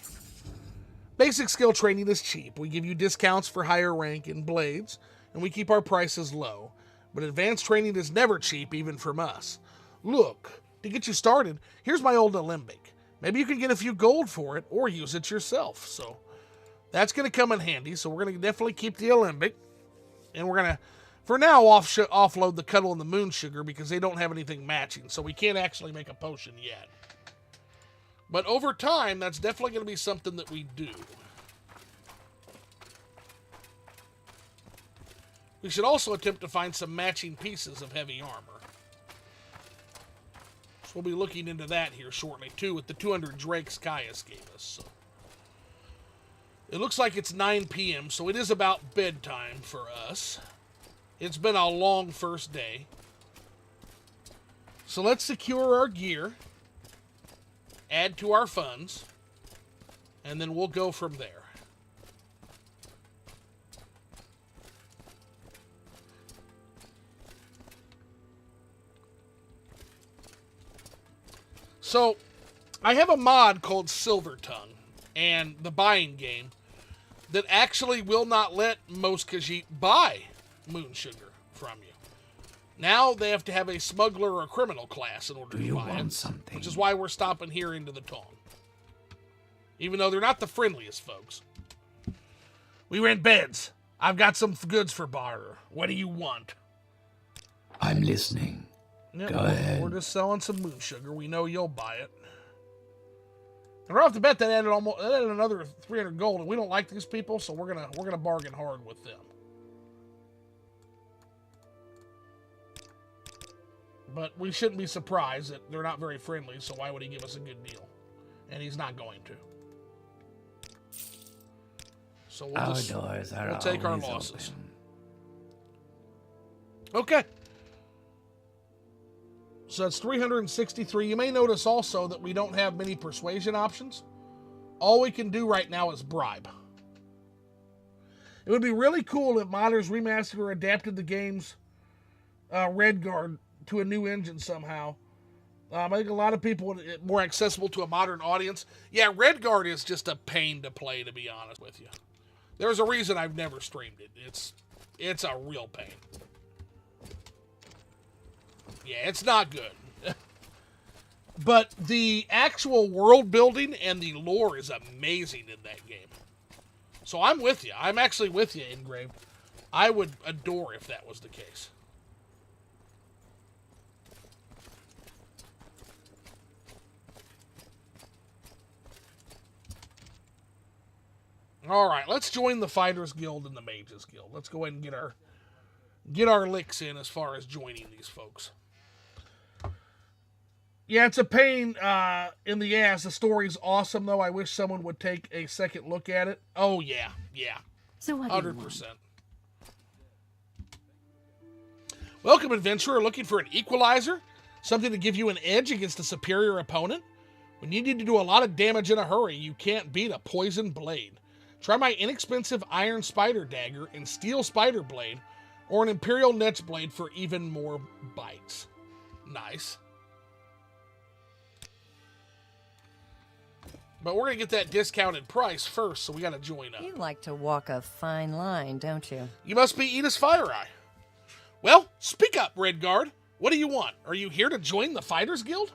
Basic skill training is cheap. We give you discounts for higher rank in blades, and we keep our prices low. But advanced training is never cheap, even from us. Look, to get you started, here's my old Alembic. Maybe you can get a few gold for it, or use it yourself. So that's going to come in handy, so we're going to definitely keep the Alembic. And we're going to, for now, offload the Cuddle and the Moon Sugar, because they don't have anything matching, so we can't actually make a potion yet. But over time, that's definitely going to be something that we do. We should also attempt to find some matching pieces of heavy armor. So we'll be looking into that here shortly, too, with the 200 drakes Caius gave us. So it looks like it's 9 p.m., so it is about bedtime for us. It's been a long first day. So let's secure our gear, add to our funds, and then we'll go from there. So, I have a mod called Silver Tongue, and the buying game, that actually will not let most Khajiit buy moon sugar from you. Now they have to have a smuggler or a criminal class in order to buy it, which is why we're stopping here into the town. Even though they're not the friendliest folks. We rent beds. I've got some goods for barter. What do you want? I'm listening. Yep, Go ahead. We're just selling some moon sugar. We know you'll buy it. And right off the bat, that added another 300 gold, and we don't like these people, so we're gonna bargain hard with them. But we shouldn't be surprised that they're not very friendly, so why would he give us a good deal? And he's not going to. So we'll take our losses. Open. Okay. So that's 363. You may notice also that we don't have many persuasion options. All we can do right now is bribe. It would be really cool if modders remastered or adapted the game's Redguard to a new engine somehow. I think a lot of people would it more accessible to a modern audience. Yeah, Redguard is just a pain to play, to be honest with you. There's a reason I've never streamed it. It's a real pain. Yeah, it's not good. But the actual world building and the lore is amazing in that game. So I'm with you. I'm actually with you, Engraved. I would adore if that was the case. All right, let's join the Fighters Guild and the Mages Guild. Let's go ahead and get our licks in as far as joining these folks. Yeah, it's a pain in the ass. The story's awesome, though. I wish someone would take a second look at it. Oh, yeah. So what 100%. Welcome, adventurer. Looking for an equalizer? Something to give you an edge against a superior opponent? When you need to do a lot of damage in a hurry, you can't beat a poison blade. Try my inexpensive iron spider dagger and steel spider blade, or an imperial netch blade for even more bites. Nice. But we're going to get that discounted price first, so we got to join up. You like to walk a fine line, don't you? You must be Edith's Fire Eye. Well, speak up, Redguard. What do you want? Are you here to join the Fighters Guild?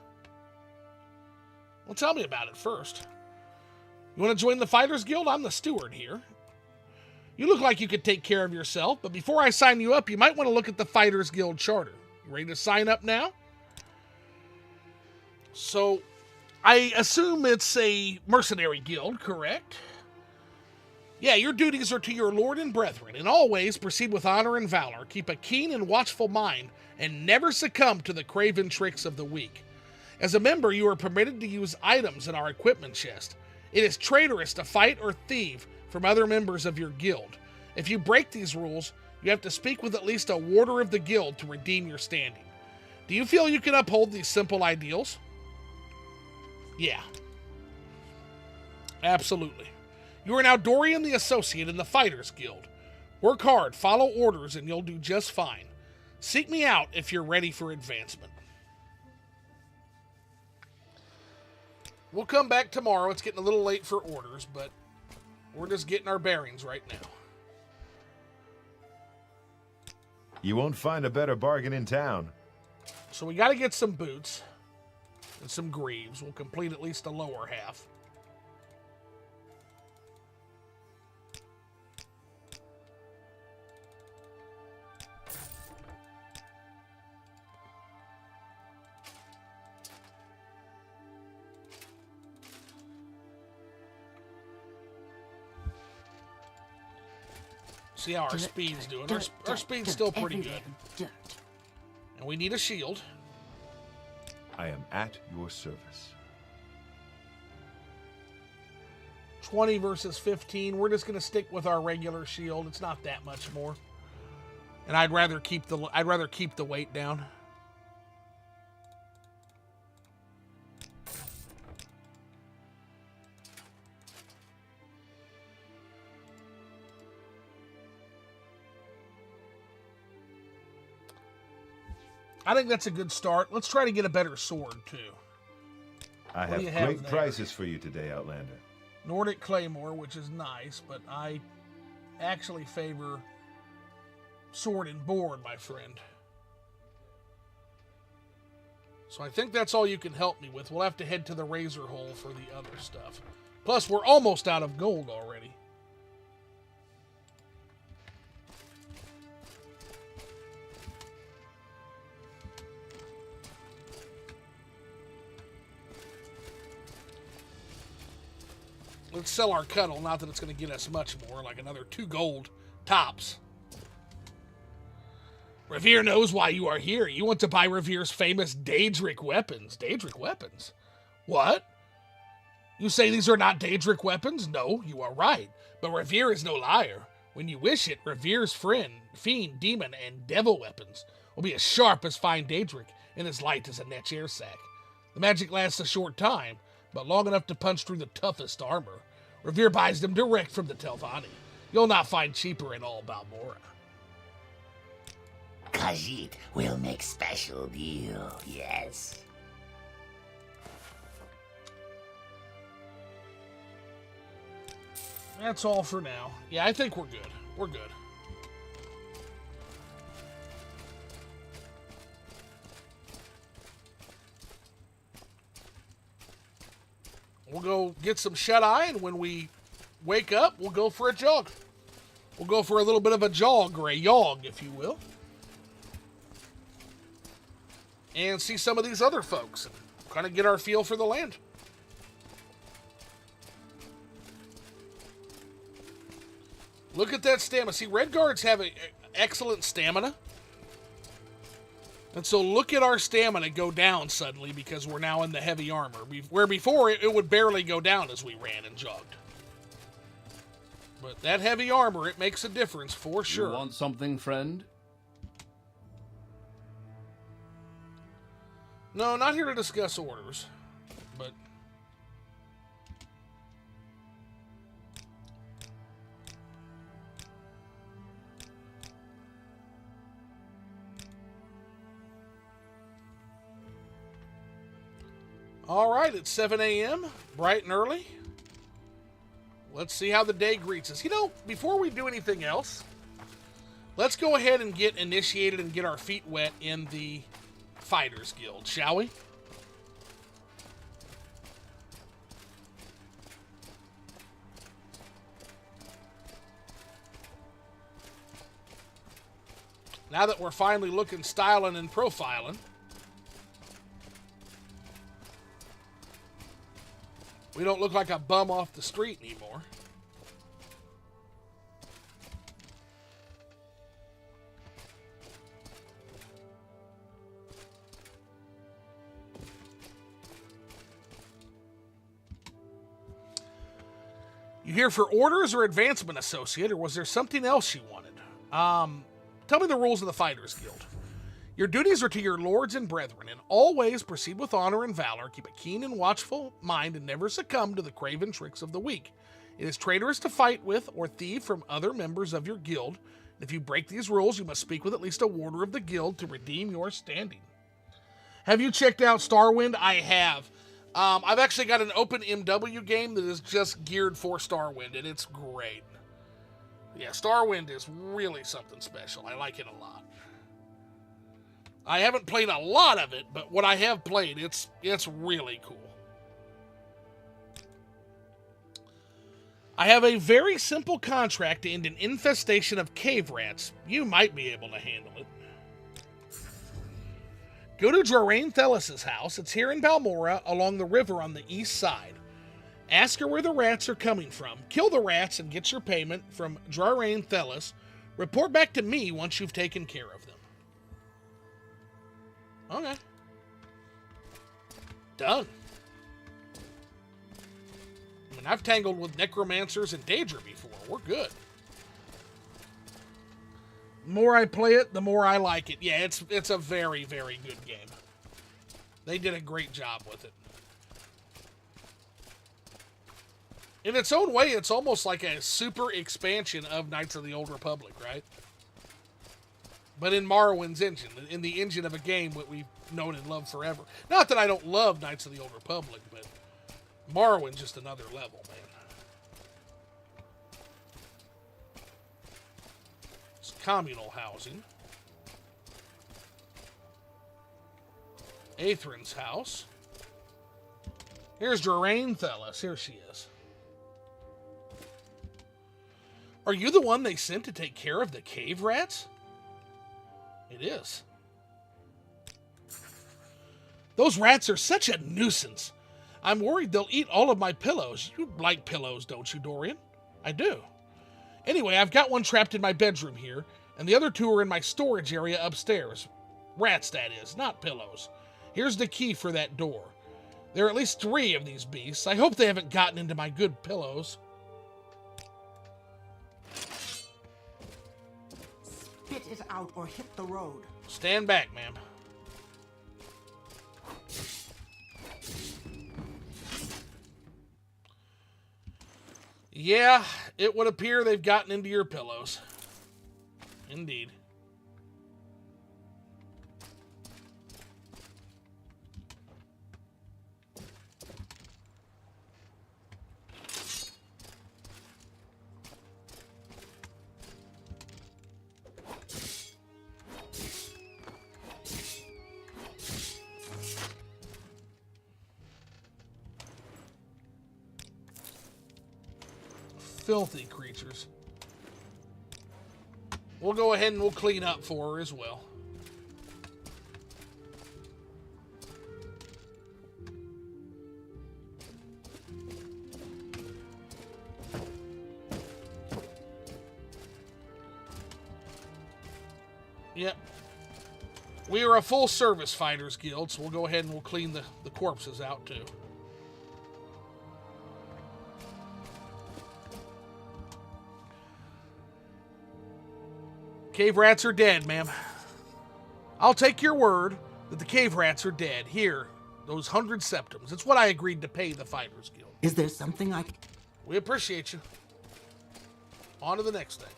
Well, tell me about it first. You want to join the Fighters Guild? I'm the steward here. You look like you could take care of yourself, but before I sign you up, you might want to look at the Fighters Guild charter. You ready to sign up now? So, I assume it's a mercenary guild, correct? Yeah, your duties are to your lord and brethren, and always proceed with honor and valor. Keep a keen and watchful mind, and never succumb to the craven tricks of the weak. As a member, you are permitted to use items in our equipment chest. It is traitorous to fight or thieve from other members of your guild. If you break these rules, you have to speak with at least a warder of the guild to redeem your standing. Do you feel you can uphold these simple ideals? Yeah. Absolutely. You are now Dorian the Associate in the Fighters Guild. Work hard, follow orders, and you'll do just fine. Seek me out if you're ready for advancement. We'll come back tomorrow. It's getting a little late for orders, but we're just getting our bearings right now. You won't find a better bargain in town. So we got to get some boots and some greaves. We'll complete at least the lower half. See how our speed's doing. Our speed's still pretty good. And we need a shield. I am at your service. 20 versus 15. We're just gonna stick with our regular shield. It's not that much more. And I'd rather keep the weight down. I think that's a good start. Let's try to get a better sword, too. I have great prices for you today, Outlander. Nordic Claymore, which is nice, but I actually favor sword and board, my friend. So I think that's all you can help me with. We'll have to head to the Razor Hole for the other stuff. Plus, we're almost out of gold already. Let's sell our cuddle, not that it's going to get us much more, like another 2 gold tops. Revere knows why you are here. You want to buy Revere's famous Daedric weapons. Daedric weapons? What? You say these are not Daedric weapons? No, you are right. But Revere is no liar. When you wish it, Revere's fiend, demon, and devil weapons will be as sharp as fine Daedric and as light as a netch air sack. The magic lasts a short time, but long enough to punch through the toughest armor. Revere buys them direct from the Telvanni. You'll not find cheaper in all Balmora. Khajiit will make special deal, yes. That's all for now. Yeah, I think we're good. We're good. We'll go get some shut-eye, and when we wake up, we'll go for a jog. We'll go for a little bit of a jog, or a yog, if you will. And see some of these other folks, and kind of get our feel for the land. Look at that stamina. See, Red Guards have excellent stamina. And so look at our stamina go down suddenly because we're now in the heavy armor. Where before it would barely go down as we ran and jogged. But that heavy armor, it makes a difference for sure. You want something, friend? No, not here to discuss orders. But... all right, it's 7 a.m., bright and early. Let's see how the day greets us. You know, before we do anything else, let's go ahead and get initiated and get our feet wet in the Fighters Guild, shall we? Now that we're finally looking, styling, and profiling, we don't look like a bum off the street anymore. You here for orders or advancement, associate, or was there something else you wanted? Tell me the rules of the Fighters Guild. Your duties are to your lords and brethren, and always proceed with honor and valor, keep a keen and watchful mind, and never succumb to the craven tricks of the weak. It is traitorous to fight with or thieve from other members of your guild. If you break these rules, you must speak with at least a warder of the guild to redeem your standing. Have you checked out Starwind? I have. I've actually got an open MW game that is just geared for Starwind, and it's great. Yeah, Starwind is really something special. I like it a lot. I haven't played a lot of it, but what I have played, it's really cool. I have a very simple contract to end an infestation of cave rats. You might be able to handle it. Go to Drarain Thelis' house. It's here in Balmora, along the river on the east side. Ask her where the rats are coming from. Kill the rats and get your payment from Drarain Thelis. Report back to me once you've taken care of them. Okay. Done. I mean, I've tangled with necromancers and Daedra before. We're good. The more I play it, the more I like it. Yeah, it's a very, very good game. They did a great job with it. In its own way, it's almost like a super expansion of Knights of the Old Republic, right? But in Morrowind's engine, in the engine of a game that we've known and loved forever. Not that I don't love Knights of the Old Republic, but Morrowind's just another level, man. It's communal housing. Aetherin's house. Here's Drarain Thelis. Here she is. Are you the one they sent to take care of the cave rats? It is. Those rats are such a nuisance. I'm worried they'll eat all of my pillows. You like pillows, don't you, Dorian? I do. Anyway, I've got one trapped in my bedroom here, and the other two are in my storage area upstairs. Rats, that is, not pillows. Here's the key for that door. There are at least 3 of these beasts. I hope they haven't gotten into my good pillows. Spit it out or hit the road. Stand back, ma'am. Yeah, it would appear they've gotten into your pillows. Indeed. Filthy creatures. We'll go ahead and we'll clean up for her as well. Yep. We are a full-service fighters guild, so we'll go ahead and we'll clean the corpses out, too. Cave rats are dead, ma'am. I'll take your word that the cave rats are dead. Here, those 100 septums. It's what I agreed to pay the fighters guild. Is there something I can... We appreciate you. On to the next thing.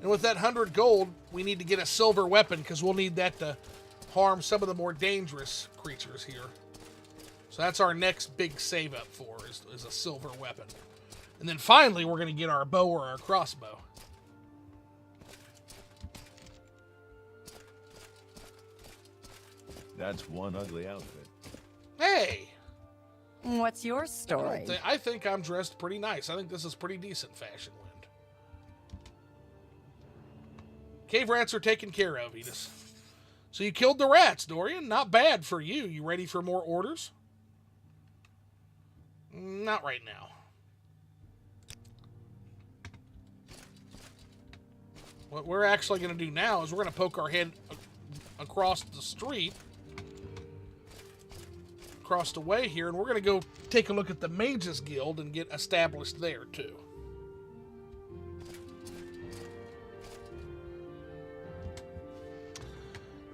And with that 100 gold, we need to get a silver weapon because we'll need that to harm some of the more dangerous creatures here. So that's our next big save up for, is a silver weapon. And then finally, we're going to get our bow or our crossbow. That's one ugly outfit. Hey! What's your story? I think I'm dressed pretty nice. I think this is pretty decent fashion, Wind. Cave rats are taken care of, Edith. So you killed the rats, Dorian. Not bad for you. You ready for more orders? Not right now. What we're actually going to do now is we're going to poke our head across the street, across the way here, and we're going to go take a look at the Mages Guild and get established there, too.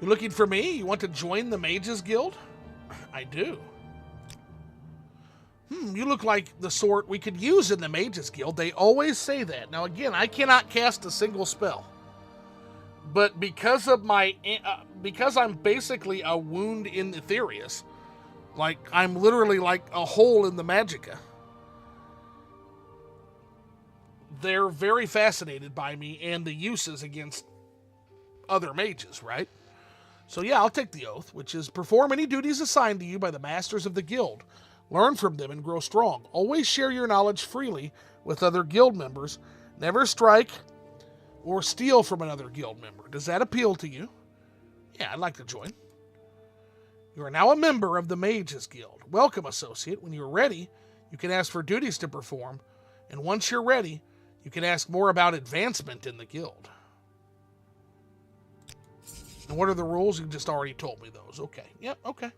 You looking for me? You want to join the Mages Guild? I do. You look like the sort we could use in the Mages Guild. They always say that. Now, again, I cannot cast a single spell. But because of my... because I'm basically a wound in Aetherius, like, I'm literally like a hole in the Magicka, they're very fascinated by me and the uses against other mages, right? So yeah, I'll take the oath, which is perform any duties assigned to you by the masters of the guild. Learn from them and grow strong. Always share your knowledge freely with other guild members. Never strike or steal from another guild member. Does that appeal to you? Yeah, I'd like to join. You are now a member of the Mages Guild. Welcome, associate. When you're ready, you can ask for duties to perform. And once you're ready, you can ask more about advancement in the guild. And what are the rules? You just already told me those. Okay. Yep, okay.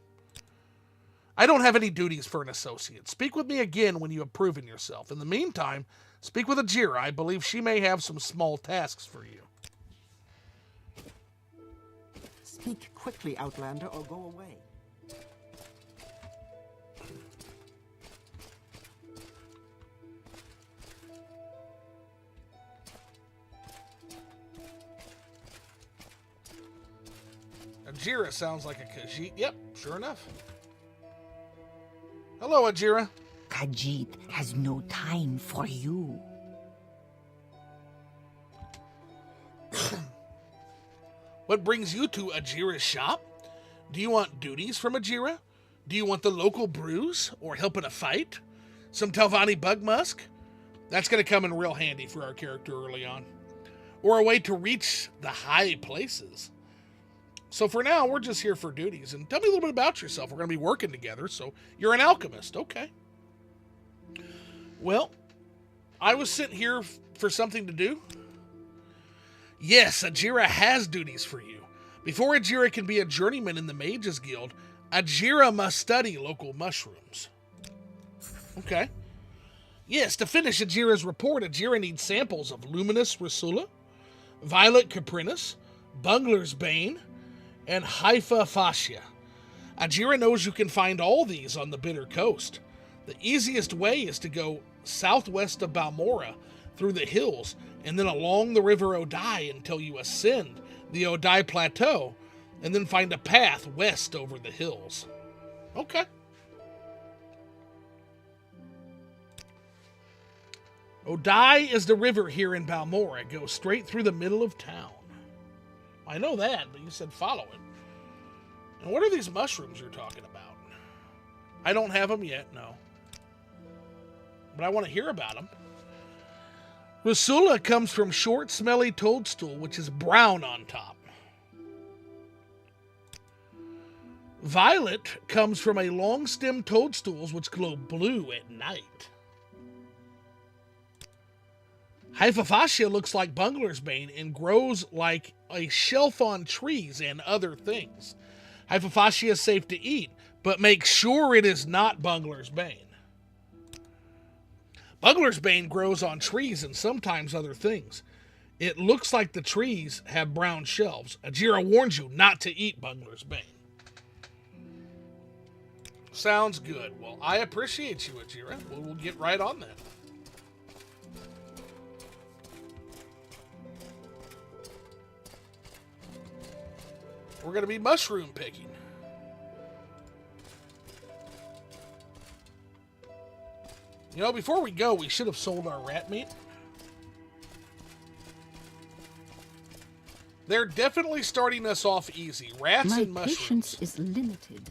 I don't have any duties for an associate. Speak with me again when you have proven yourself. In the meantime, speak with Ajira. I believe she may have some small tasks for you. Speak quickly, Outlander, or go away. Ajira sounds like a Khajiit. Yep, sure enough. Hello, Ajira. Khajiit has no time for you. What brings you to Ajira's shop? Do you want duties from Ajira? Do you want the local brews or help in a fight? Some Telvanni bug musk? That's going to come in real handy for our character early on. Or a way to reach the high places. So for now, we're just here for duties. And tell me a little bit about yourself. We're going to be working together, so you're an alchemist. Okay. Well, I was sent here for something to do. Yes, Ajira has duties for you. Before Ajira can be a journeyman in the Mages Guild, Ajira must study local mushrooms. Okay. Yes, to finish Ajira's report, Ajira needs samples of Luminous Rasula, Violet Caprinus, Bungler's Bane, and Haifa Fascia. Ajira knows you can find all these on the Bitter Coast. The easiest way is to go southwest of Balmora through the hills and then along the river Odai until you ascend the Odai Plateau and then find a path west over the hills. Okay. Odai is the river here in Balmora. It goes straight through the middle of town. I know that, but you said follow it. And what are these mushrooms you're talking about? I don't have them yet, no. But I want to hear about them. Rasula comes from short, smelly toadstool, which is brown on top. Violet comes from a long-stemmed toadstools which glow blue at night. Hypophagia looks like Bungler's Bane and grows like a shelf on trees and other things. Hypophagia is safe to eat, but make sure it is not Bungler's Bane. Bungler's Bane grows on trees and sometimes other things. It looks like the trees have brown shelves. Ajira warns you not to eat Bungler's Bane. Sounds good. Well, I appreciate you, Ajira. We'll get right on that. We're going to be mushroom picking. You know, before we go, we should have sold our rat meat. They're definitely starting us off easy. Rats and mushrooms. My patience is limited.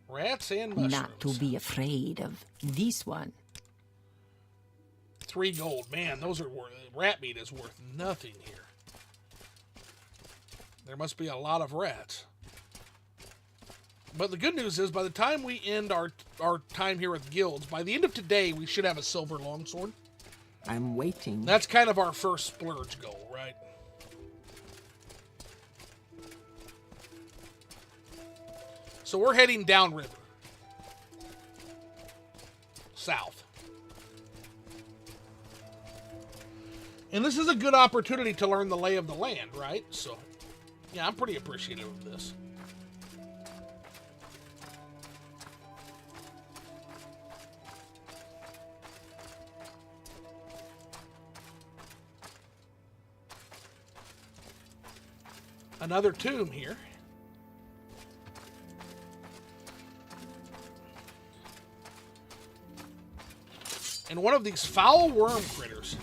Rats and mushrooms. Not to be afraid of this one. 3 gold. Man, those are worth... Rat meat is worth nothing here. There must be a lot of rats. But the good news is, by the time we end our time here with guilds, by the end of today, we should have a silver longsword. I'm waiting. That's kind of our first splurge goal, right? So we're heading downriver. South. And this is a good opportunity to learn the lay of the land, right? So... yeah, I'm pretty appreciative of this. Another tomb here. And one of these foul worm critters.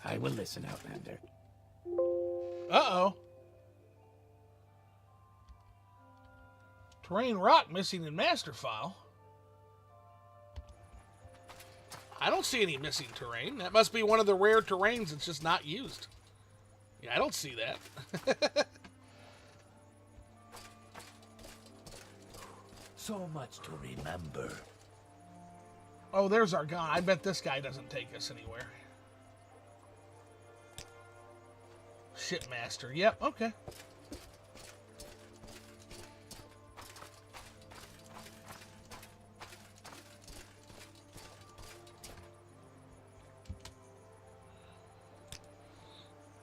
I will listen, Outlander. Uh-oh. Terrain rock missing in master file. I don't see any missing terrain. That must be one of the rare terrains that's just not used. Yeah, I don't see that. So much to remember. Oh, there's our gun. I bet this guy doesn't take us anywhere. Shipmaster. Yep, okay.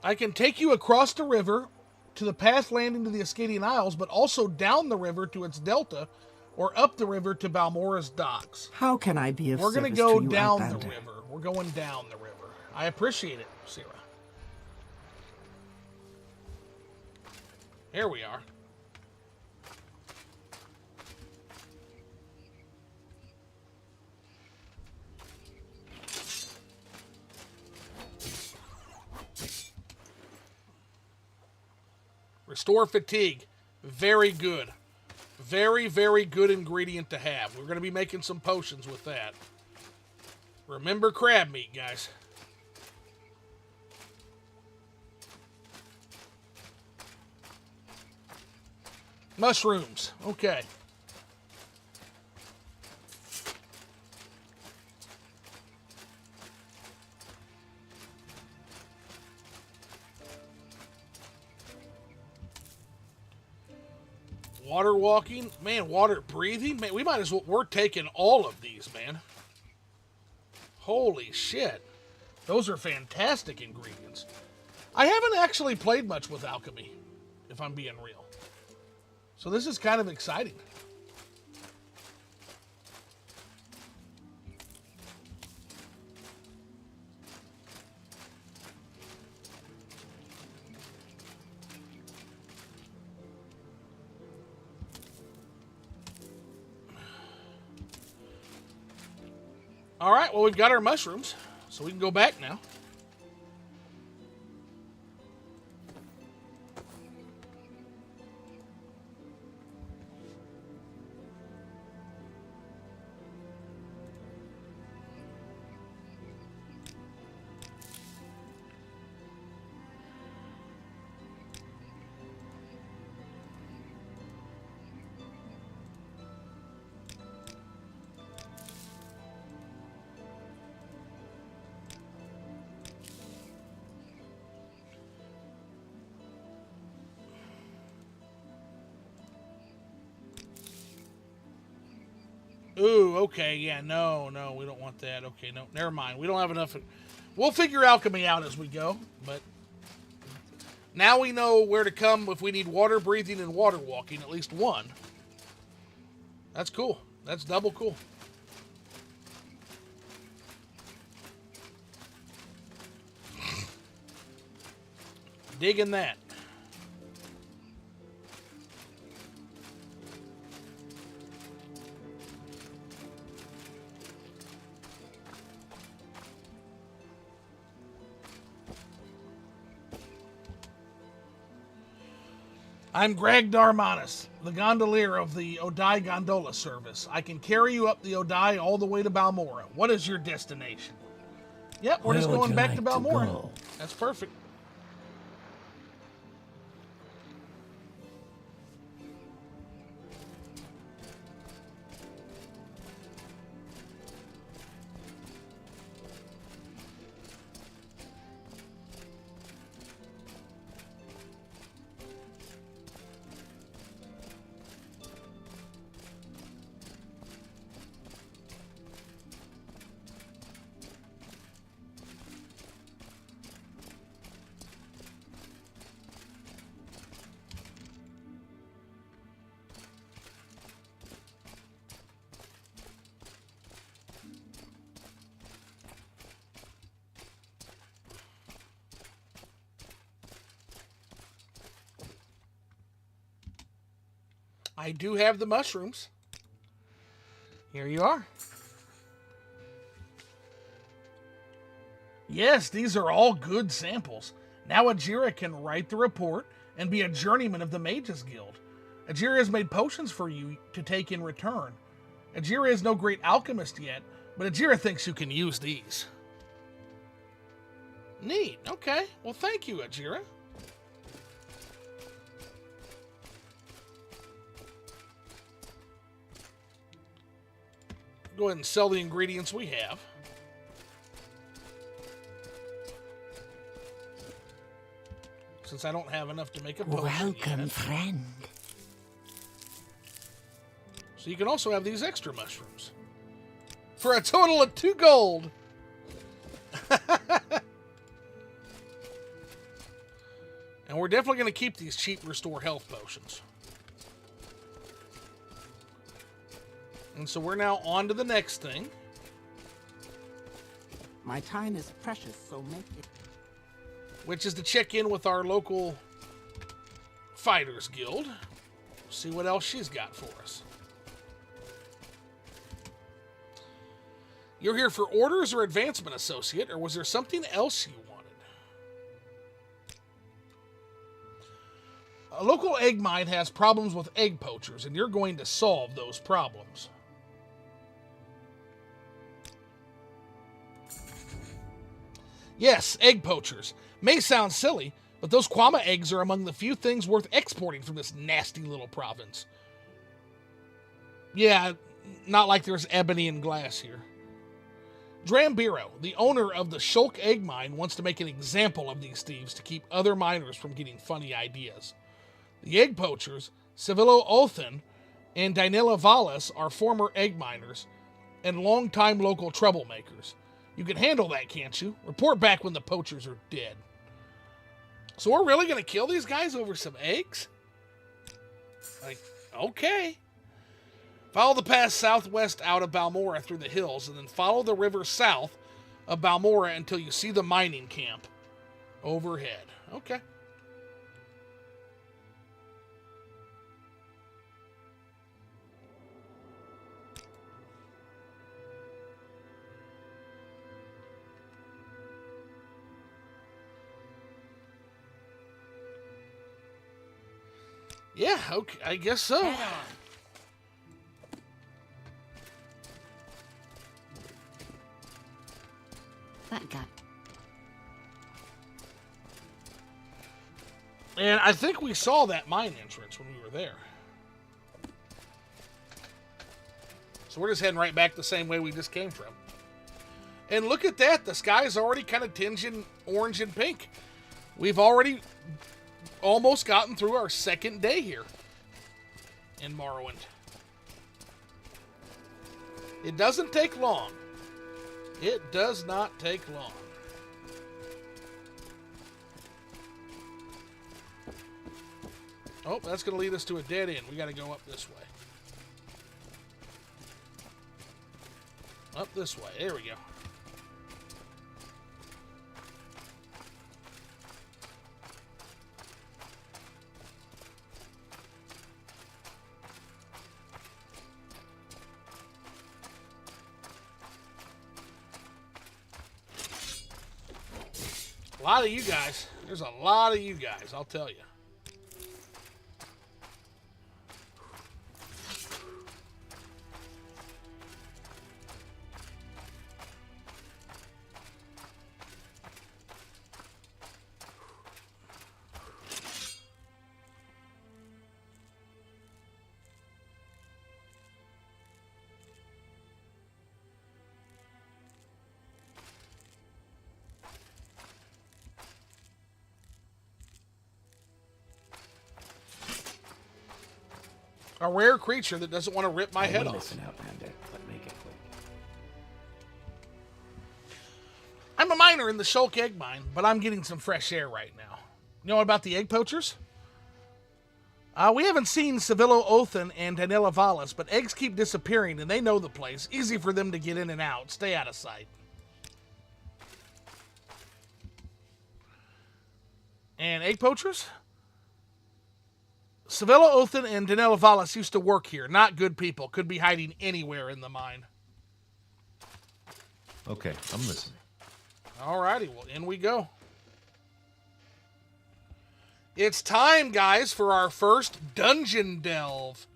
I can take you across the river to the path landing to the Ascadian Isles, but also down the river to its delta, or up the river to Balmora's docks. How can I be of We're service going to go to you, down Outlander? the river. We're going down the river. I appreciate it, Sierra. Here we are. Restore fatigue. Very good. Very, very good ingredient to have. We're going to be making some potions with that. Remember crab meat, guys. Mushrooms. Okay. Water walking. Man, water breathing. Man, we might as well... we're taking all of these, man. Holy shit. Those are fantastic ingredients. I haven't actually played much with alchemy, if I'm being real. So this is kind of exciting. All right, well, we've got our mushrooms, so we can go back now. Ooh, okay, yeah, no, we don't want that. Okay, no, never mind. We don't have enough. We'll figure alchemy out as we go, but now we know where to come if we need water breathing and water walking, at least one. That's cool. That's double cool. Digging that. I'm Greg Darmanis, the gondolier of the Odai Gondola Service. I can carry you up the Odai all the way to Balmora. What is your destination? Yep, we're just going back to Balmora. That's perfect. I do have the mushrooms. Here you are. Yes, these are all good samples. Now Ajira can write the report and be a journeyman of the Mages Guild. Ajira has made potions for you to take in return. Ajira is no great alchemist yet, but Ajira thinks you can use these. Neat. Okay. Well, thank you, Ajira. Go ahead and sell the ingredients we have. Since I don't have enough to make a potion Welcome, yet. friend. So you can also have these extra mushrooms. For a total of 2 gold. And we're definitely going to keep these cheap restore health potions. And so we're now on to the next thing. My time is precious, so make it. Which is to check in with our local Fighters Guild. See what else she's got for us. You're here for orders or advancement, associate, or was there something else you wanted? A local egg mine has problems with egg poachers, and you're going to solve those problems. Yes, egg poachers. May sound silly, but those Kwama eggs are among the few things worth exporting from this nasty little province. Yeah, not like there's ebony and glass here. Drambiro, the owner of the Shulk egg mine, wants to make an example of these thieves to keep other miners from getting funny ideas. The egg poachers, Civillo Othin and Dinella Valles, are former egg miners and longtime local troublemakers. You can handle that, can't you? Report back when the poachers are dead. So we're really going to kill these guys over some eggs? Like, Okay. Follow the path southwest out of Balmora through the hills, and then follow the river south of Balmora until you see the mining camp overhead. Okay. Yeah, okay, I guess so. That guy. And I think we saw that mine entrance when we were there. So we're just heading right back the same way we just came from. And look at that. The sky's already kind of tinging orange and pink. We've already almost gotten through our second day here in Morrowind. It doesn't take long. It does not take long. Oh, that's going to lead us to a dead end. We got to go up this way. Up this way. There we go. A lot of you guys. There's a lot of you guys, I'll tell you. A rare creature that doesn't want to rip my head off. Listen, Outlander, but make it quick. I'm a miner in the Shulk egg mine, but I'm getting some fresh air right now. You know about the egg poachers? We haven't seen Civillo Othan and Danila Vallis, but eggs keep disappearing and they know the place. Easy for them to get in and out. Stay out of sight. And egg poachers? Civillo Othan and Danila Vallis used to work here. Not good people. Could be hiding anywhere in the mine. Okay, I'm listening. Alrighty, well, in we go. It's time, guys, for our first dungeon delve.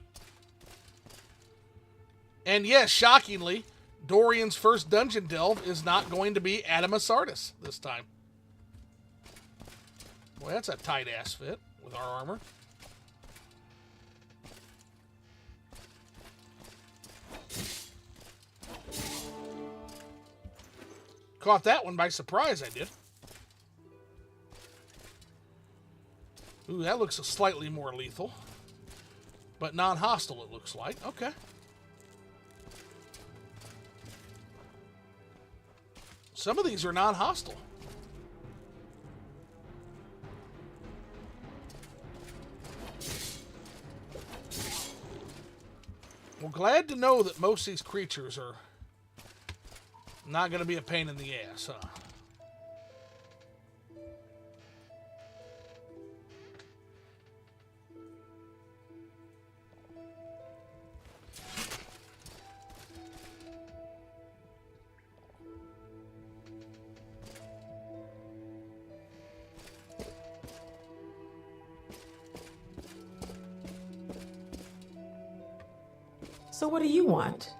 And yes, shockingly, Dorian's first dungeon delve is not going to be Adamus Artis this time. Boy, that's a tight-ass fit with our armor. Caught that one by surprise, I did. Ooh, that looks slightly more lethal. But non-hostile, it looks like. Okay. Some of these are non-hostile. Well, glad to know that most of these creatures are not going to be a pain in the ass, huh? So what do you want?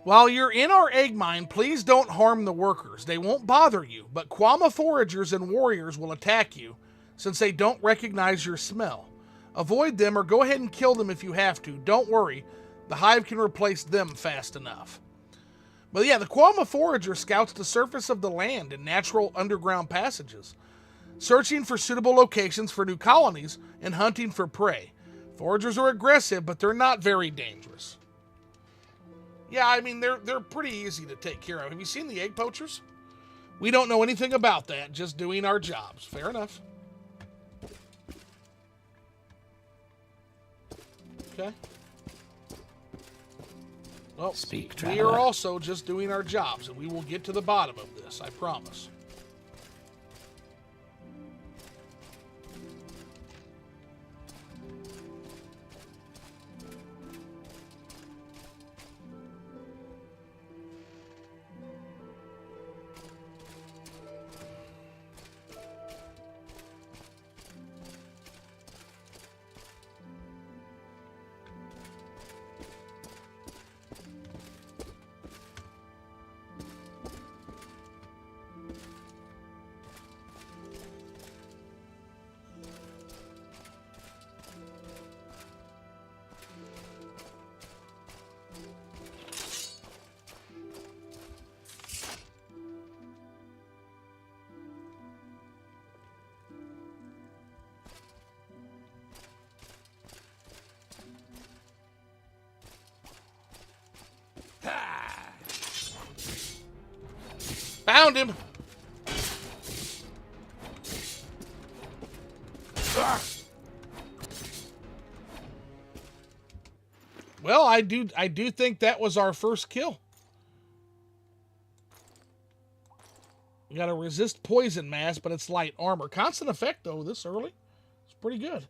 While you're in our egg mine, please don't harm the workers. They won't bother you, but Quama foragers and warriors will attack you since they don't recognize your smell. Avoid them or go ahead and kill them if you have to. Don't worry, the hive can replace them fast enough. But yeah, the Quama forager scouts the surface of the land in natural underground passages, searching for suitable locations for new colonies and hunting for prey. Foragers are aggressive, but they're not very dangerous. Yeah, I mean, they're pretty easy to take care of. Have you seen the egg poachers? We don't know anything about that, just doing our jobs. Fair enough. Okay. Well, Speak, we traveler. are also just doing our jobs, and we will get to the bottom of this, I promise. Found him! Well, I do think that was our first kill. We got to resist poison mass, but it's light armor. Constant effect, though, this early. It's pretty good.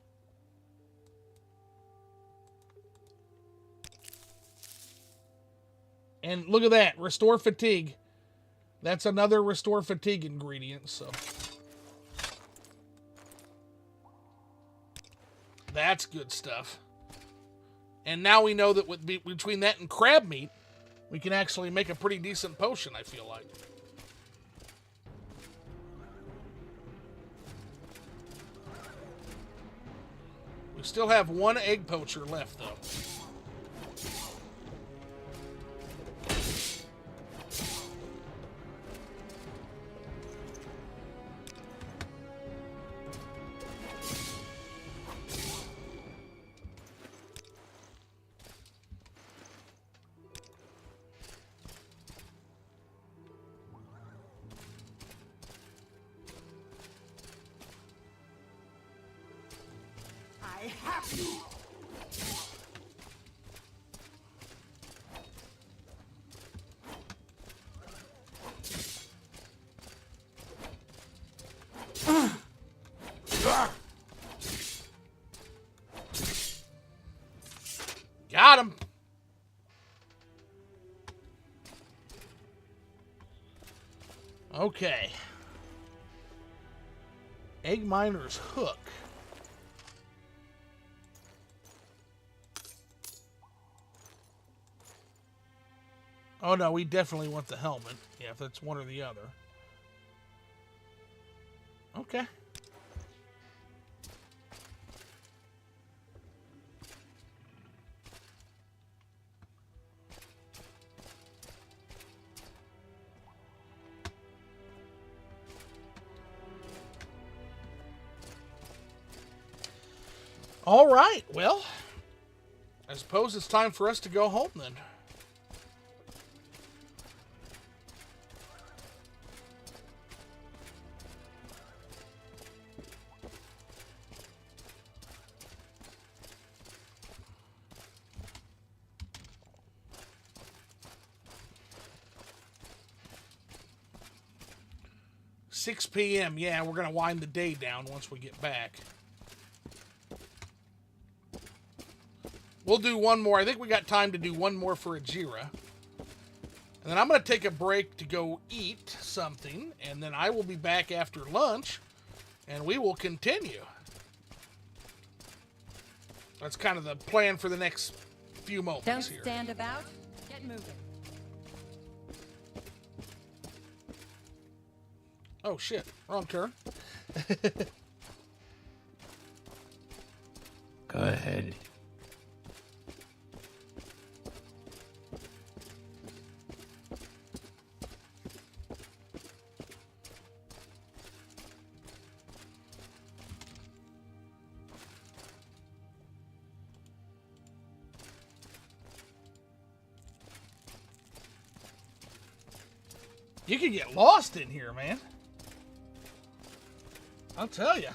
And look at that. Restore fatigue. That's another restore fatigue ingredient, so. That's good stuff. And now we know that between that and crab meat, we can actually make a pretty decent potion, I feel like. We still have one egg poacher left, though. I have you! Got him! Okay. Egg miner's hook. Oh no, we definitely want the helmet. Yeah, if it's one or the other. Okay. All right, well, I suppose it's time for us to go home then. $6 p.m. Yeah, we're going to wind the day down once we get back. We'll do one more. I think we got time to do one more for Ajira. And then I'm going to take a break to go eat something. And then I will be back after lunch. And we will continue. That's kind of the plan for the next few moments Don't here. stand about. Get moving. Oh, shit. Wrong turn. Go ahead. You could get lost in here, man. I'll tell you.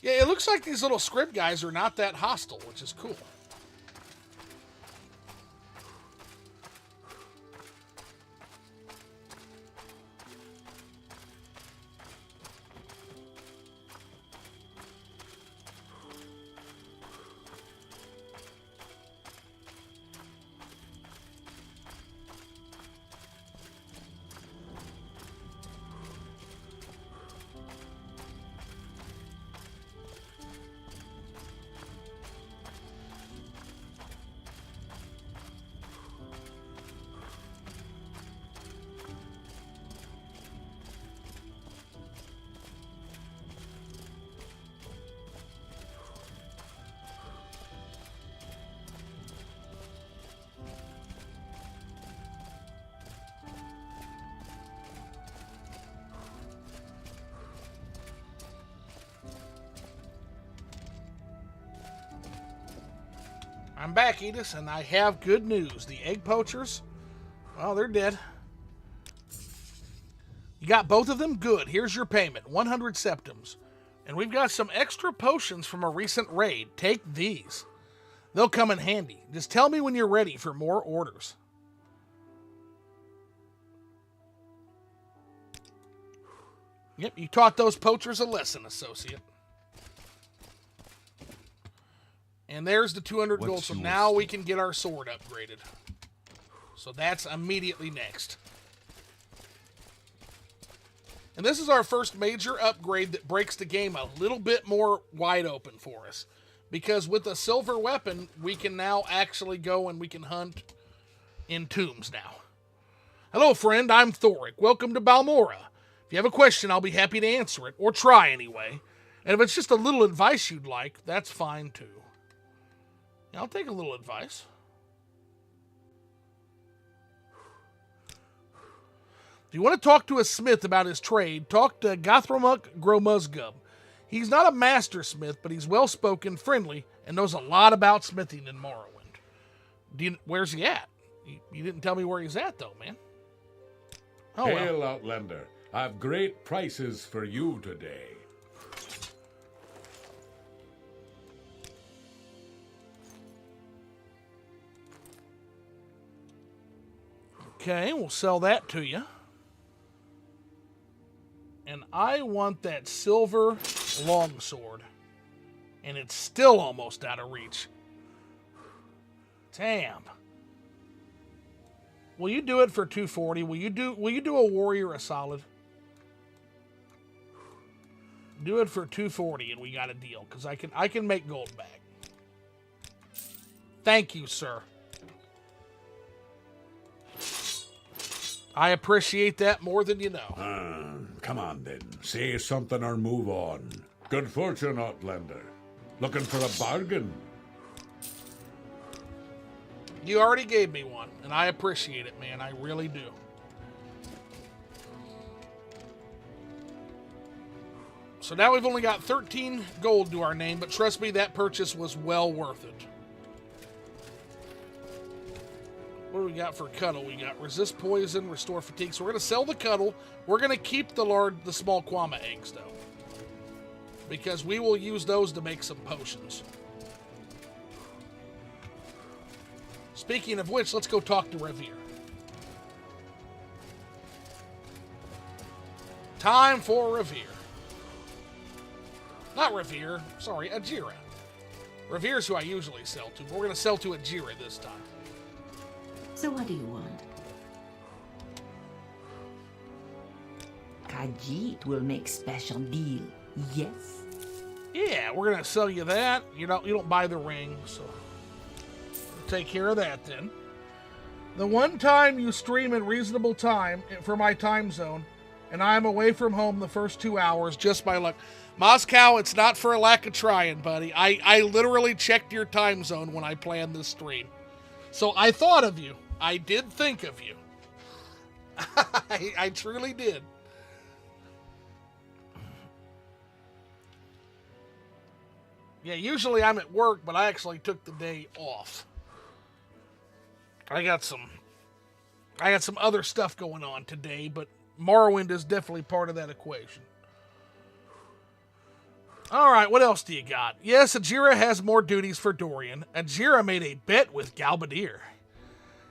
Yeah, it looks like these little script guys are not that hostile, which is cool. I'm back, Edith, and I have good news. The egg poachers, well, they're dead. You got both of them? Good. Here's your payment, 100 septims. And we've got some extra potions from a recent raid. Take these. They'll come in handy. Just tell me when you're ready for more orders. Yep, you taught those poachers a lesson, associate. And there's the 200 gold, so now we can get our sword upgraded. So that's immediately next. And this is our first major upgrade that breaks the game a little bit more wide open for us. Because with a silver weapon, we can now actually go and we can hunt in tombs now. Hello, friend. I'm Thoric. Welcome to Balmora. If you have a question, I'll be happy to answer it, or try anyway. And if it's just a little advice you'd like, that's fine too. I'll take a little advice. If you want to talk to a smith about his trade, talk to Gothromuk Gromuzgub. He's not a master smith, but he's well-spoken, friendly, and knows a lot about smithing in Morrowind. Where's he at? You didn't tell me where he's at, though, man. Oh, Hail, Outlander. I've great prices for you today. Okay, we'll sell that to you. And I want that silver longsword. And it's still almost out of reach. Damn. Will you do it for 240? Will you do a warrior a solid? Do it for 240 and we got a deal, because I can make gold back. Thank you, sir. I appreciate that more than you know. Come on then. Say something or move on. Good fortune, Outlander. Looking for a bargain? You already gave me one, and I appreciate it, man. I really do. So now we've only got 13 gold to our name, but trust me, that purchase was well worth it. What do we got for cuddle? We got resist poison, restore fatigue. So we're going to sell the cuddle. We're going to keep the small Kwama eggs, though, because we will use those to make some potions. Speaking of which, let's go talk to Revere. Time for Revere. Not Revere. Sorry, Ajira. Revere's who I usually sell to, but we're going to sell to Ajira this time. So what do you want? Khajiit will make special deal. Yes? Yeah, we're going to sell you that. You don't buy the ring, so we'll take care of that then. The one time you stream in reasonable time for my time zone, and I am away from home the first 2 hours just by luck. Moscow, it's not for a lack of trying, buddy. I literally checked your time zone when I planned this stream. So I thought of you. I did think of you. I truly did. Yeah, usually I'm at work, but I actually took the day off. I got some other stuff going on today, but Morrowind is definitely part of that equation. All right, what else do you got? Yes, Ajira has more duties for Dorian. Ajira made a bet with Galbadir.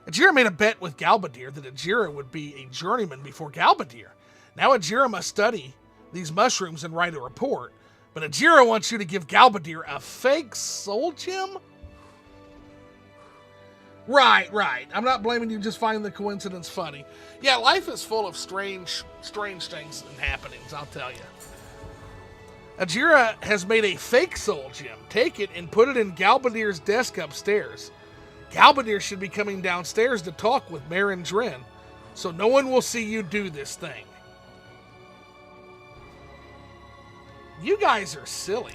Ajira made a bet with Galbadir that Ajira would be a journeyman before Galbadir. Now Ajira must study these mushrooms and write a report. But Ajira wants you to give Galbadir a fake soul gem? Right. I'm not blaming you, just find the coincidence funny. Yeah, life is full of strange things and happenings, I'll tell you. Ajira has made a fake soul gem. Take it and put it in Galbadir's desk upstairs. Galbadir should be coming downstairs to talk with Marin Dren, so no one will see you do this thing. You guys are silly.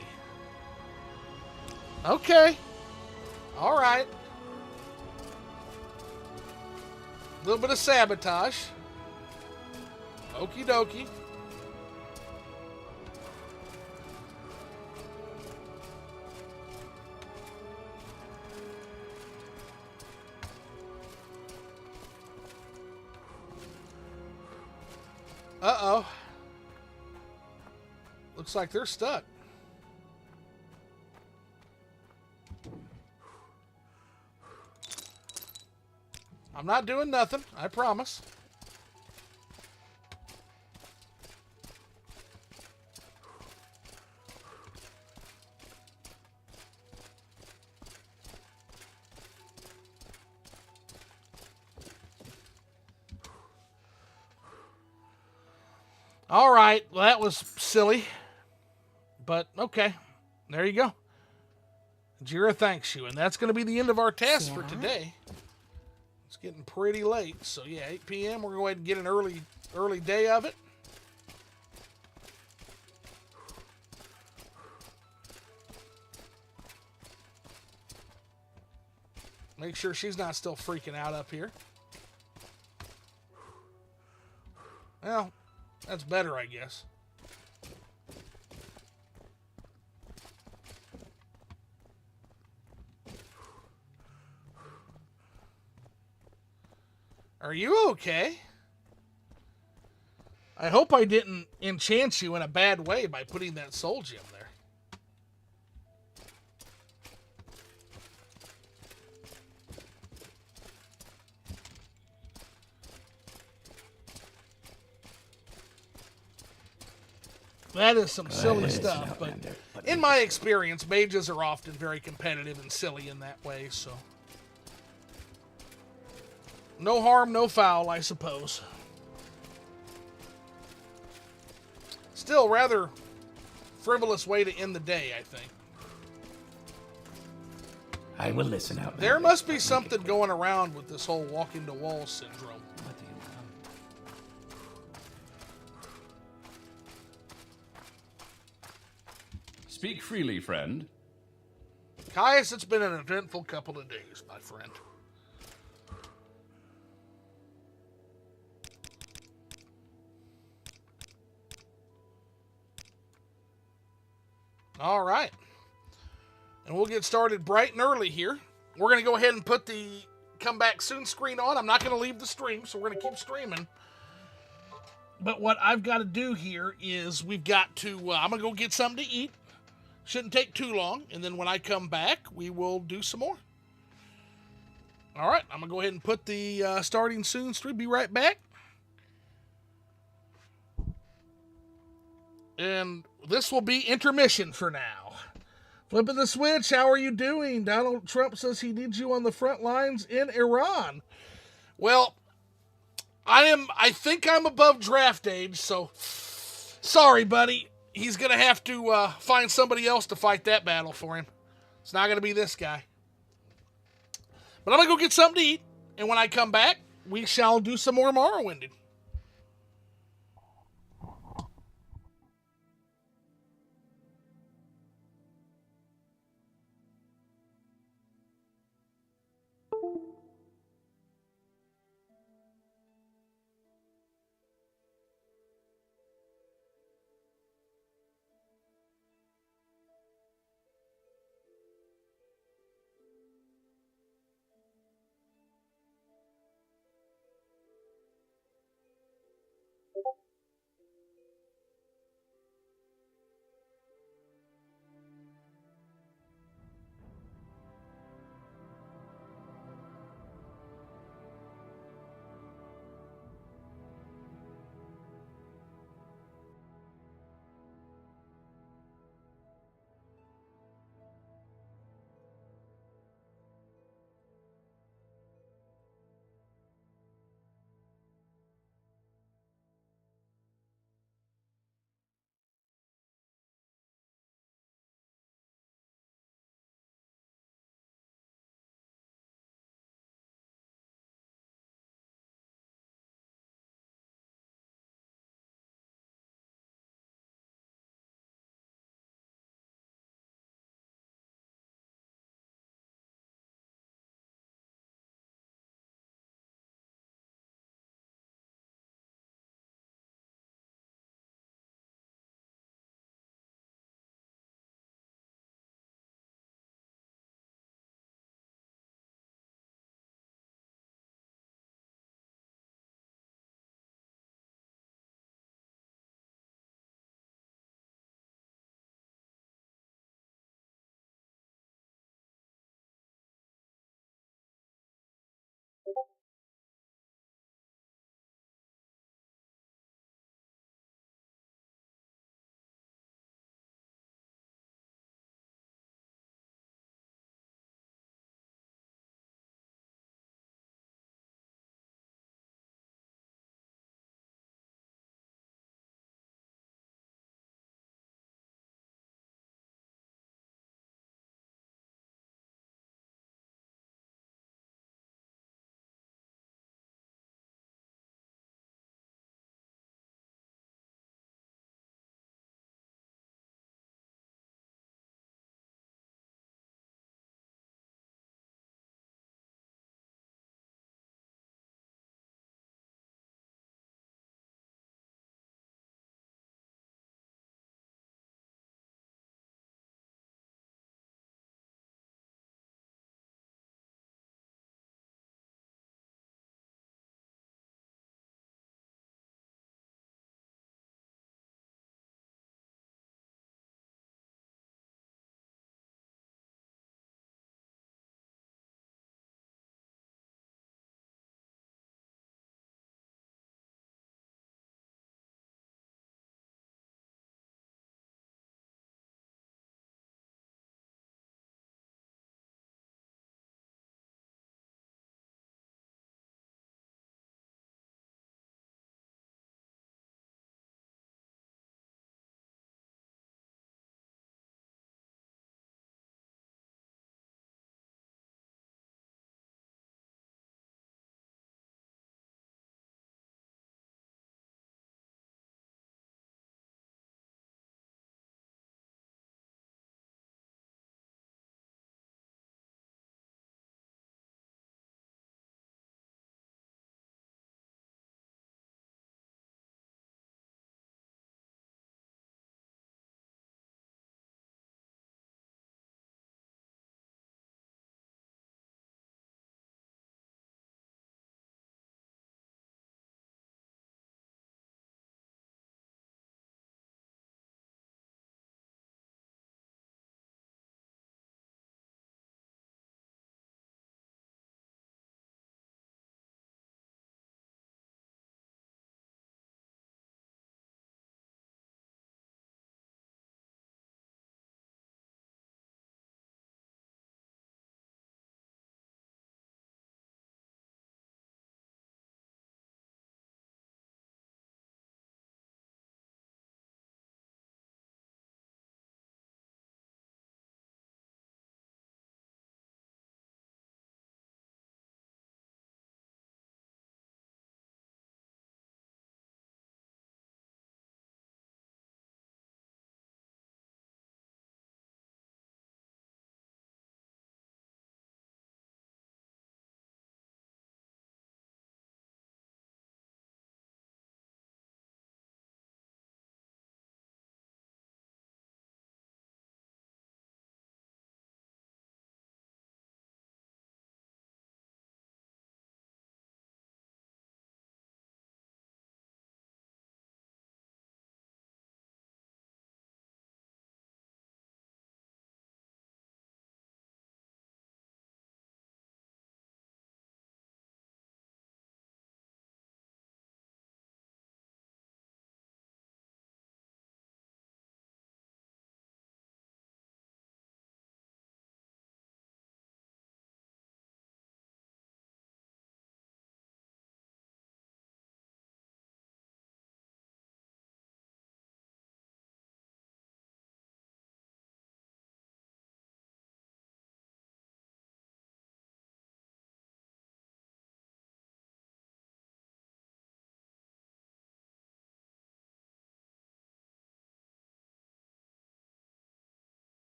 Okay. All right. A little bit of sabotage. Okie dokie. Uh-oh. Looks like they're stuck. I'm not doing nothing, I promise. All right, well, that was silly. But, okay, there you go. Jira thanks you, and that's going to be the end of our task for today. It's getting pretty late, so yeah, 8 p.m. We're going to go ahead and get an early day of it. Make sure she's not still freaking out up here. Well, that's better, I guess. Are you okay? I hope I didn't enchant you in a bad way by putting that soul gem there. That is some silly stuff, but in my experience, mages are often very competitive and silly in that way, so... No harm, no foul, I suppose. Still, rather frivolous way to end the day, I think. I will listen out. There must be something going around with this whole walking to walls syndrome. What do you want? Speak freely, friend. Caius, it's been an eventful couple of days, my friend. All right. And we'll get started bright and early here. We're going to go ahead and put the come back soon screen on. I'm not going to leave the stream, so we're going to keep streaming. But what I've got to do here is we've got to, I'm going to go get something to eat. Shouldn't take too long. And then when I come back, we will do some more. All right. I'm going to go ahead and put the starting soon stream. Be right back. And this will be intermission for now. Flipping the switch, how are you doing? Donald Trump says he needs you on the front lines in Iran. Well, I think I'm above draft age, so sorry, buddy. He's going to have to find somebody else to fight that battle for him. It's not going to be this guy. But I'm going to go get something to eat, and when I come back, we shall do some more Morrowinding.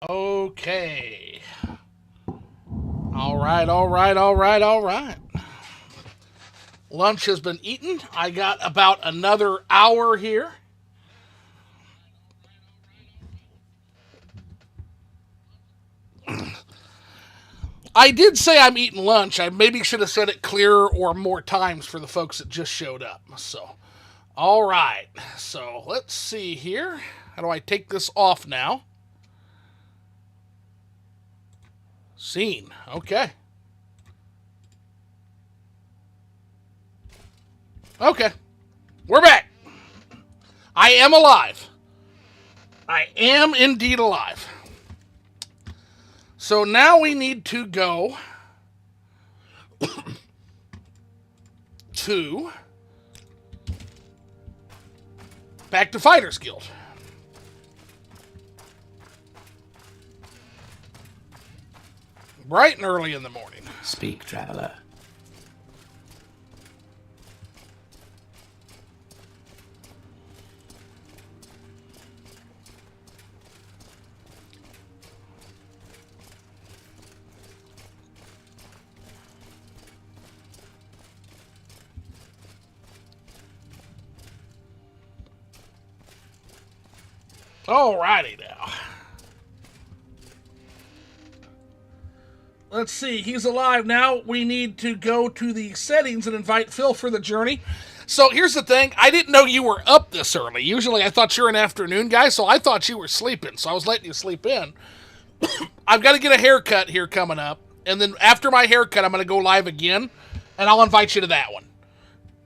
Okay. All right. Lunch has been eaten. I got about another hour here. I did say I'm eating lunch. I maybe should have said it clearer or more times for the folks that just showed up. So, all right. So, let's see here. How do I take this off now? Scene. Okay. Okay. We're back. I am alive. I am indeed alive. So now we need to go to back to Fighters Guild. Bright and early in the morning. Speak, traveler. Alrighty now. Let's see. He's alive now. We need to go to the settings and invite Phil for the journey. So here's the thing. I didn't know you were up this early. Usually I thought you're an afternoon guy, so I thought you were sleeping. So I was letting you sleep in. I've got to get a haircut here coming up. And then after my haircut, I'm going to go live again. And I'll invite you to that one.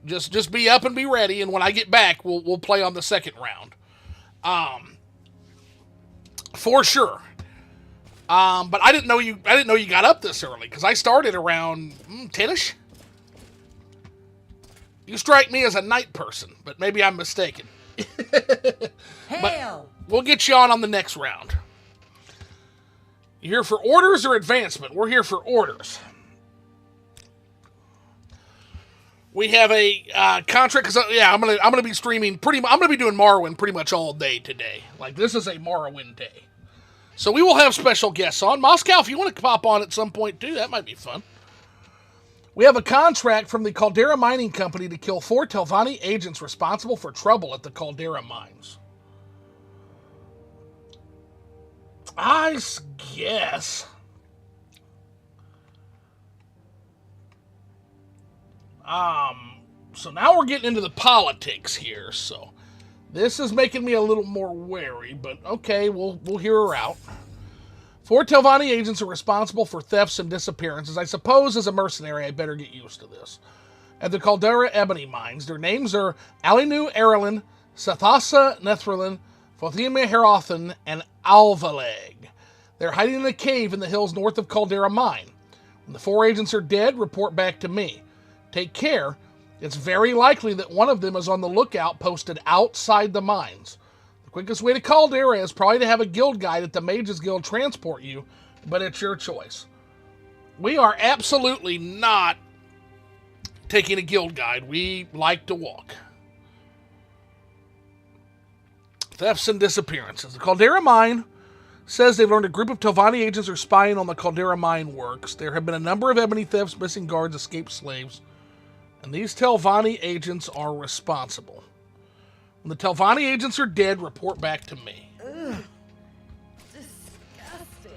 Just be up and be ready. And when I get back, we'll play on the second round. For sure. But I didn't know you got up this early because I started around 10ish. You strike me as a night person, but maybe I'm mistaken. But we'll get you on the next round. You here for orders or advancement? We're here for orders. We have a contract because I'm gonna be streaming I'm gonna be doing Morrowind pretty much all day today. Like this is a Morrowind day, so we will have special guests on. Moscow, if you want to pop on at some point too, that might be fun. We have a contract from the Caldera Mining Company to kill 4 Telvanni agents responsible for trouble at the Caldera mines. I guess. So now we're getting into the politics here, so this is making me a little more wary, but okay, we'll hear her out. 4 Telvanni agents are responsible for thefts and disappearances. I suppose as a mercenary, I better get used to this. At the Caldera Ebony Mines, their names are Alinu Erlin, Sathasa Nethrlin, Fothima Herothan, and Alvaleg. They're hiding in a cave in the hills north of Caldera Mine. When the 4 agents are dead, report back to me. Take care. It's very likely that one of them is on the lookout posted outside the mines. The quickest way to Caldera is probably to have a guild guide at the Mages Guild transport you, but it's your choice. We are absolutely not taking a guild guide. We like to walk. Thefts and disappearances. The Caldera Mine says they've learned a group of Telvanni agents are spying on the Caldera Mine works. There have been a number of ebony thefts, missing guards, escaped slaves, and these Telvanni agents are responsible. When the Telvanni agents are dead, report back to me. Ugh. Disgusting.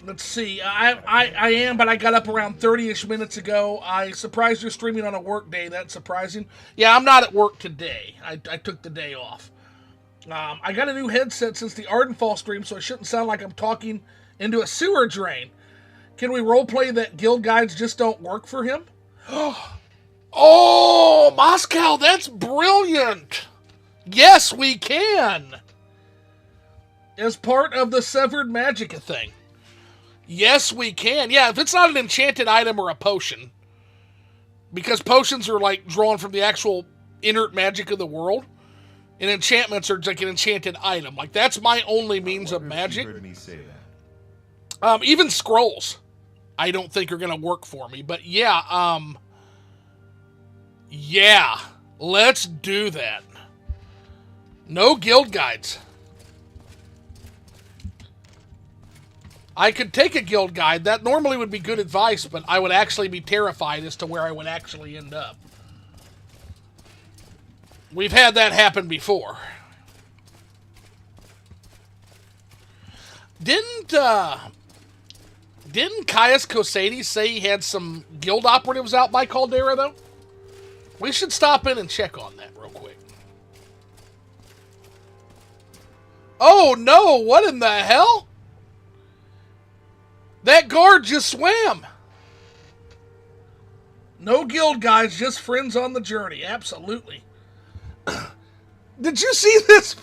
Let's see. I am, but I got up around 30-ish minutes ago. I surprised you're streaming on a work day. That's surprising. Yeah, I'm not at work today. I took the day off. I got a new headset since the Ardenfall stream, so it shouldn't sound like I'm talking into a sewer drain. Can we roleplay that guild guides just don't work for him? Oh, Moscow, that's brilliant. Yes, we can. As part of the Severed Magicka thing. Yes, we can. Yeah, if it's not an enchanted item or a potion, because potions are like drawn from the actual inert magic of the world, and enchantments are like an enchanted item. Like, that's my only means of magic. You heard me say that. Even scrolls, I don't think are going to work for me. But yeah, yeah, let's do that. No guild guides. I could take a guild guide. That normally would be good advice, but I would actually be terrified as to where I would actually end up. We've had that happen before. Didn't Caius Cosades say he had some guild operatives out by Caldera, though? We should stop in and check on that real quick. Oh, no! What in the hell? That guard just swam! No guild guys, just friends on the journey. Absolutely. Did you see this?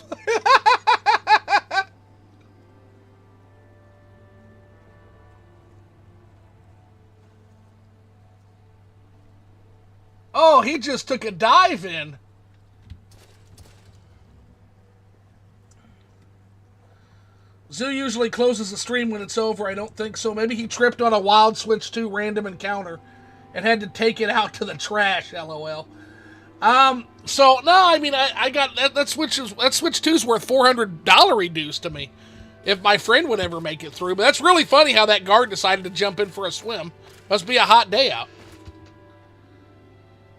Oh, he just took a dive in. Zoo usually closes the stream when it's over. I don't think so. Maybe he tripped on a Wild Switch 2 random encounter and had to take it out to the trash, LOL. So, no, I mean, I got... That Switch 2's worth $400 reduced to me if my friend would ever make it through. But that's really funny how that guard decided to jump in for a swim. Must be a hot day out.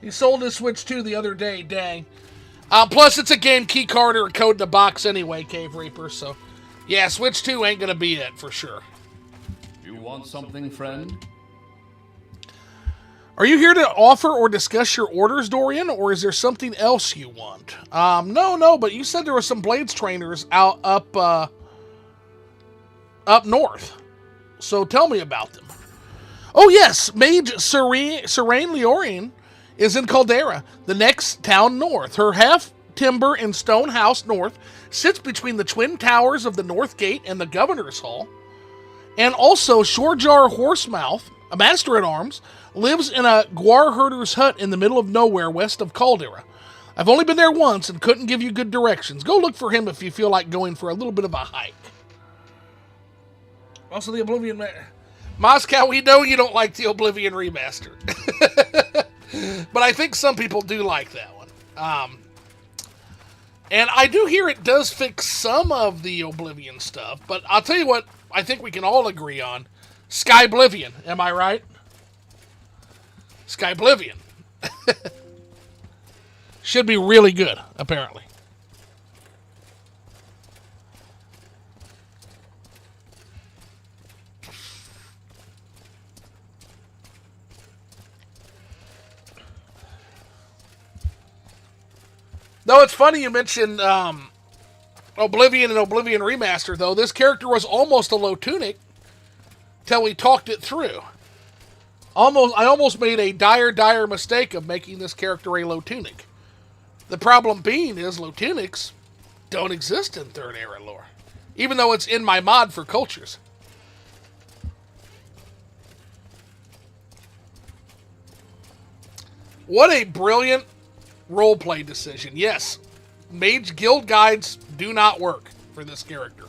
He sold his Switch 2 the other day, dang. Plus, it's a game key card or a code in the box anyway, Cave Reaper, so... Yeah, Switch 2 ain't gonna be it, for sure. You want something, friend? Are you here to offer or discuss your orders, Dorian, or is there something else you want? No, but you said there were some Blades trainers out up north. So tell me about them. Oh yes, Mage Serene Leorian is in Caldera, the next town north. Her half-timber and stone house north sits between the twin towers of the North Gate and the Governor's Hall. And also, Shorejar Horsemouth, a master-at-arms, lives in a guar herder's hut in the middle of nowhere west of Caldera. I've only been there once and couldn't give you good directions. Go look for him if you feel like going for a little bit of a hike. Also, the Oblivion... Moscow, we know you don't like the Oblivion remaster. But I think some people do like that one. And I do hear it does fix some of the Oblivion stuff, but I'll tell you what I think we can all agree on. Skyblivion, am I right? Skyblivion. Should be really good, apparently. No, it's funny you mentioned Oblivion and Oblivion Remaster, though. This character was almost a low tunic till we talked it through. I almost made a dire mistake of making this character a low tunic. The problem being is low tunics don't exist in Third Era lore, even though it's in my mod for cultures. What a brilliant roleplay decision. Yes, mage guild guides do not work for this character.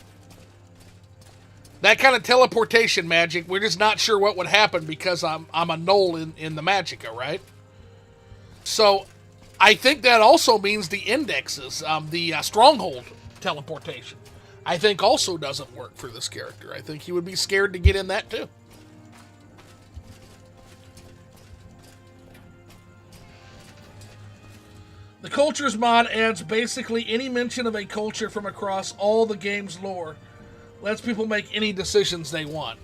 That kind of teleportation magic, we're just not sure what would happen because I'm a null in the Magicka, right? So, I think that also means the indexes, the stronghold teleportation, I think also doesn't work for this character. I think he would be scared to get in that too. The Cultures mod adds basically any mention of a culture from across all the game's lore. Lets people make any decisions they want.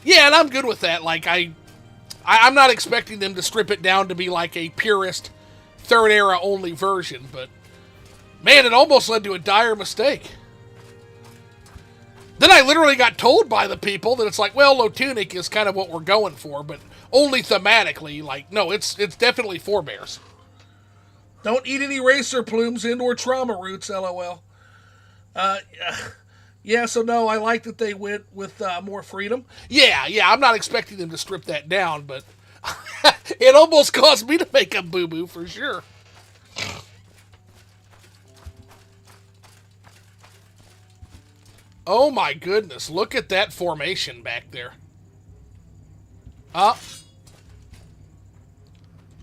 Yeah, and I'm good with that. Like, I'm not expecting them to strip it down to be like a purist Third Era only version, but man, it almost led to a dire mistake. Then I literally got told by the people that it's like, well, low tunic is kind of what we're going for, but only thematically. Like, no, it's definitely forebears. Don't eat any racer plumes and/or trauma roots, lol. Yeah, so no, I like that they went with more freedom. Yeah, I'm not expecting them to strip that down, but it almost caused me to make a boo-boo for sure. Oh my goodness, look at that formation back there.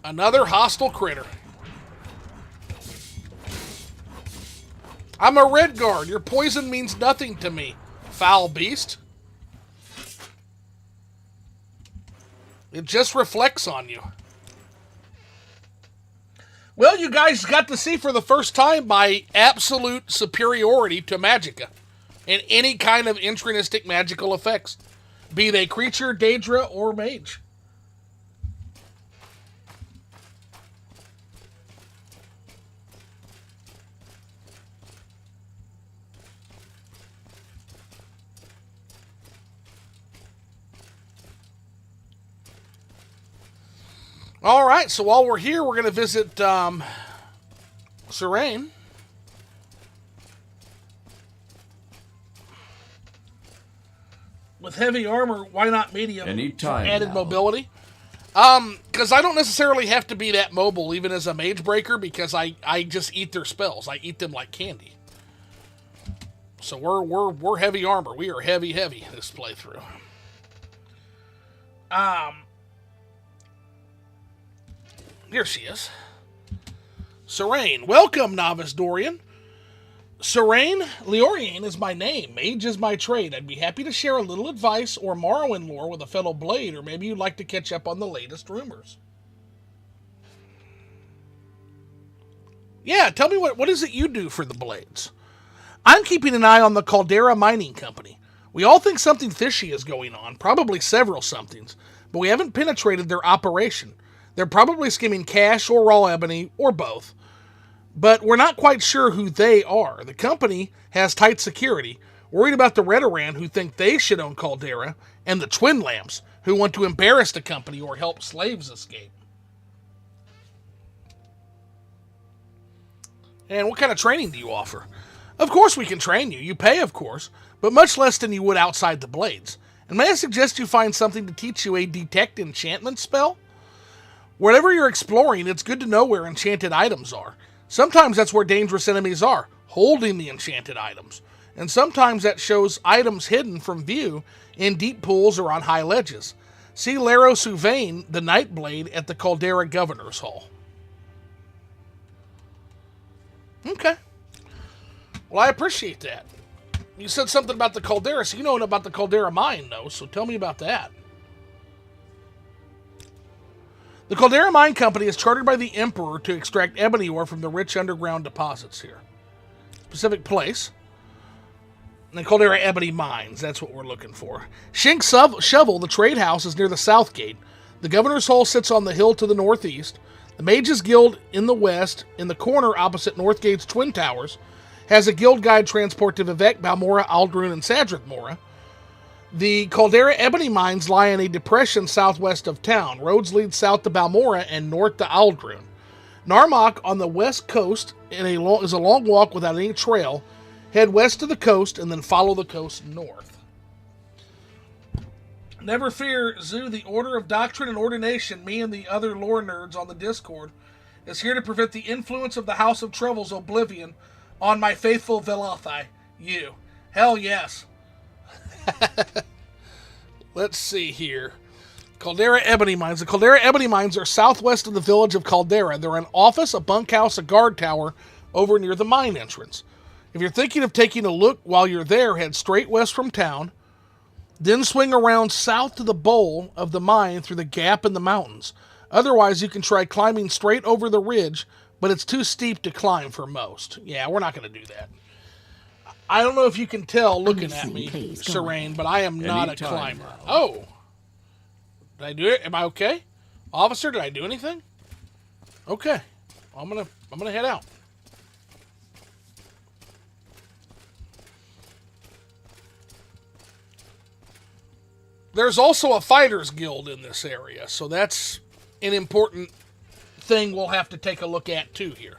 Another hostile critter. I'm a red guard. Your poison means nothing to me, foul beast. It just reflects on you. Well, you guys got to see for the first time my absolute superiority to Magicka in any kind of intrinistic magical effects, be they creature, Daedra, or mage. All right, so while we're here, we're going to visit Serene. With heavy armor, why not medium? Anytime. Added mobility. Because I don't necessarily have to be that mobile, even as a mage breaker, because I just eat their spells. I eat them like candy. So we're heavy armor. We are heavy this playthrough. Here she is. Serene. Welcome, Novice Dorian. Serene Leorian is my name. Mage is my trade. I'd be happy to share a little advice or Morrowind lore with a fellow Blade, or maybe you'd like to catch up on the latest rumors. Yeah, tell me what is it you do for the Blades? I'm keeping an eye on the Caldera Mining Company. We all think something fishy is going on, probably several somethings, but we haven't penetrated their operation. They're probably skimming cash or raw ebony, or both. But we're not quite sure who they are. The company has tight security, worried about the Redoran who think they should own Caldera, and the Twin Lamps who want to embarrass the company or help slaves escape. And what kind of training do you offer? Of course we can train you. You pay, of course, but much less than you would outside the Blades. And may I suggest you find something to teach you a detect enchantment spell? Wherever you're exploring, it's good to know where enchanted items are. Sometimes that's where dangerous enemies are, holding the enchanted items. And sometimes that shows items hidden from view in deep pools or on high ledges. See Laro Suvain, the Nightblade, at the Caldera Governor's Hall. Okay. Well, I appreciate that. You said something about the Caldera, so you know about the Caldera mine, though, so tell me about that. The Caldera Mine Company is chartered by the Emperor to extract ebony ore from the rich underground deposits here. Specific place. And the Caldera Ebony Mines, that's what we're looking for. Shink Shovel, the trade house, is near the south gate. The Governor's Hall sits on the hill to the northeast. The Mages Guild in the west, in the corner opposite Northgate's Twin Towers, has a guild guide transport to Vivek, Balmora, Aldrun, and Sadrith Mora. The Caldera Ebony Mines lie in a depression southwest of town. Roads lead south to Balmora and north to Aldrun. Narmak on the west coast is a long walk without any trail. Head west to the coast and then follow the coast north. Never fear, Zoo. The Order of Doctrine and Ordination, me and the other lore nerds on the Discord, is here to prevent the influence of the House of Trouble's oblivion on my faithful Velothi, you. Hell yes. Let's see here. Caldera Ebony Mines. The Caldera Ebony Mines are southwest of the village of Caldera. They're an office, a bunkhouse, a guard tower over near the mine entrance. If you're thinking of taking a look while you're there, head straight west from town, then swing around south to the bowl of the mine through the gap in the mountains. Otherwise, you can try climbing straight over the ridge, but it's too steep to climb for most. Yeah, we're not going to do that. I don't know if you can tell looking at me, Serene, but I am not a climber. Now. Oh. Did I do it? Am I okay? Officer, did I do anything? Okay. I'm gonna head out. There's also a fighters guild in this area, so that's an important thing we'll have to take a look at too here.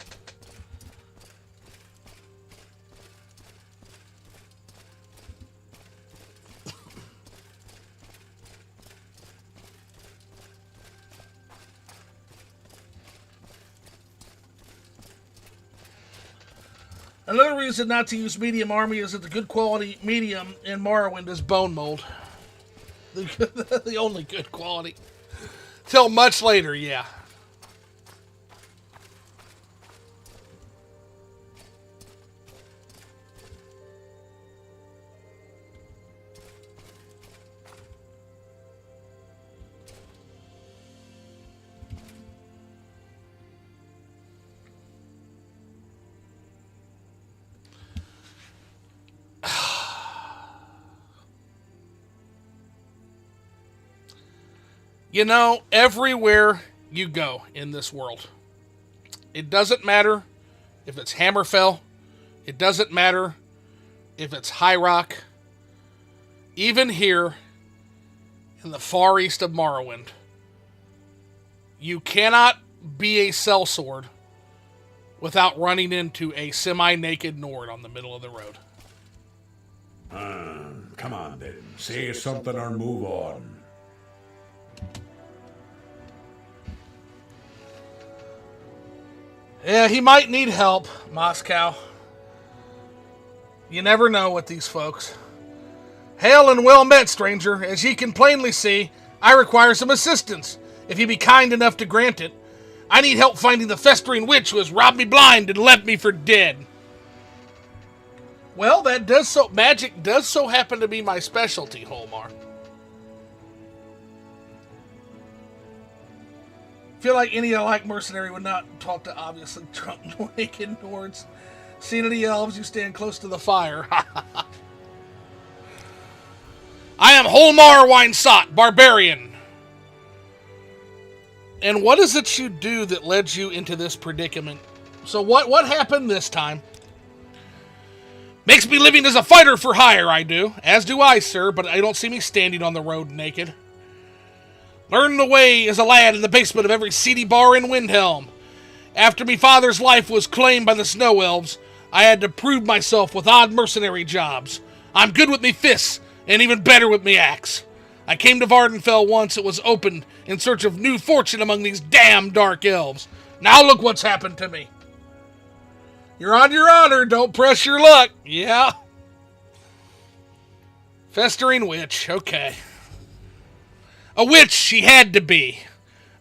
Another reason not to use medium army is that the good quality medium in Morrowind is bone mold. The only good quality. Till much later, yeah. You know, everywhere you go in this world, it doesn't matter if it's Hammerfell, it doesn't matter if it's High Rock, even here in the far east of Morrowind, you cannot be a sellsword without running into a semi-naked Nord on the middle of the road. Come on then, say something or move on. Yeah, he might need help, Moscow. You never know with these folks. Hail and well met, stranger. As ye can plainly see, I require some assistance, if ye be kind enough to grant it. I need help finding the festering witch who has robbed me blind and left me for dead. Well, magic does so happen to be my specialty, Holmar. Feel like any mercenary would not talk to obviously drunk, naked Nords. Seen any elves, you stand close to the fire. I am Holmar Winesot, barbarian. And what is it you do that led you into this predicament? So what happened this time? Makes me living as a fighter for hire, I do. As do I, sir, but I don't see me standing on the road naked. Learned the way as a lad in the basement of every seedy bar in Windhelm. After me father's life was claimed by the snow elves, I had to prove myself with odd mercenary jobs. I'm good with me fists, and even better with me axe. I came to Vardenfell once it was opened in search of new fortune among these damn dark elves. Now look what's happened to me. You're on your honor, don't press your luck. Yeah. Festering witch, okay. A witch she had to be.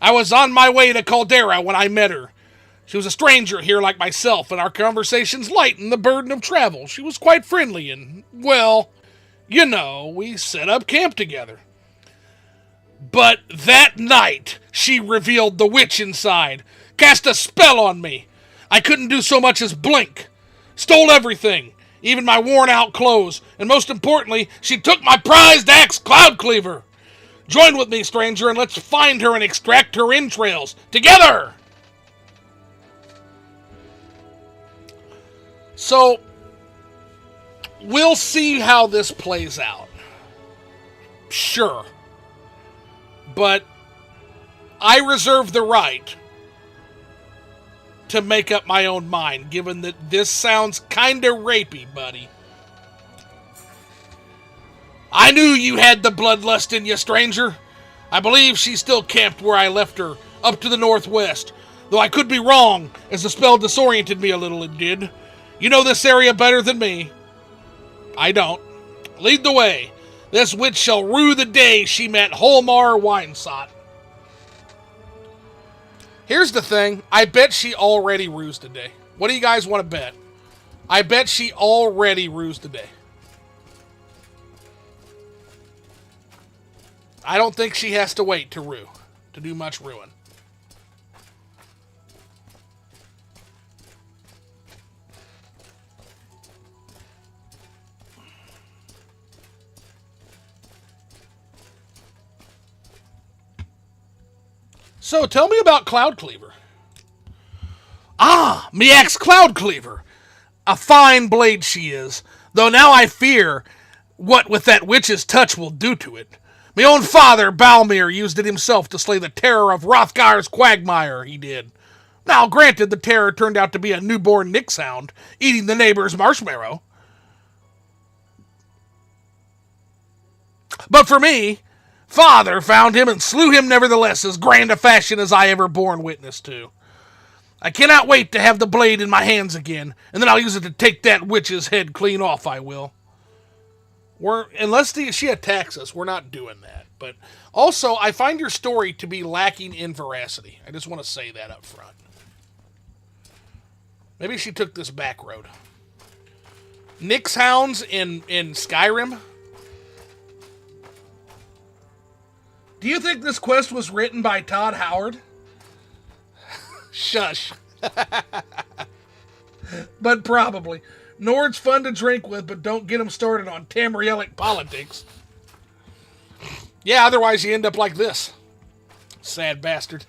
I was on my way to Caldera when I met her. She was a stranger here like myself, and our conversations lightened the burden of travel. She was quite friendly, and, well, you know, we set up camp together. But that night, she revealed the witch inside, cast a spell on me. I couldn't do so much as blink. Stole everything, even my worn-out clothes, and most importantly, she took my prized axe, Cloudcleaver. Join with me, stranger, and let's find her and extract her entrails. Together! So, we'll see how this plays out. Sure. But I reserve the right to make up my own mind, given that this sounds kinda rapey, buddy. I knew you had the bloodlust in you, stranger. I believe she's still camped where I left her, up to the northwest. Though I could be wrong, as the spell disoriented me a little, it did. You know this area better than me. I don't. Lead the way. This witch shall rue the day she met Holmar Winesot. Here's the thing. I bet she already rues today. What do you guys want to bet? I bet she already rues today. I don't think she has to wait to rue, to do much ruin. So, tell me about Cloudcleaver. Ah, me axe Cloudcleaver. A fine blade she is, though now I fear what with that witch's touch will do to it. My own father, Balmir, used it himself to slay the terror of Hrothgar's quagmire, he did. Now, granted, the terror turned out to be a newborn nixhound, eating the neighbor's marshmallow. But for me, father found him and slew him nevertheless, as grand a fashion as I ever borne witness to. I cannot wait to have the blade in my hands again, and then I'll use it to take that witch's head clean off, I will. Unless she attacks us, we're not doing that. But also, I find your story to be lacking in veracity. I just want to say that up front. Maybe she took this back road. Nyx hounds in Skyrim? Do you think this quest was written by Todd Howard? Shush. But probably. Nord's fun to drink with, but don't get him started on Tamrielic politics. Yeah, otherwise you end up like this. Sad bastard.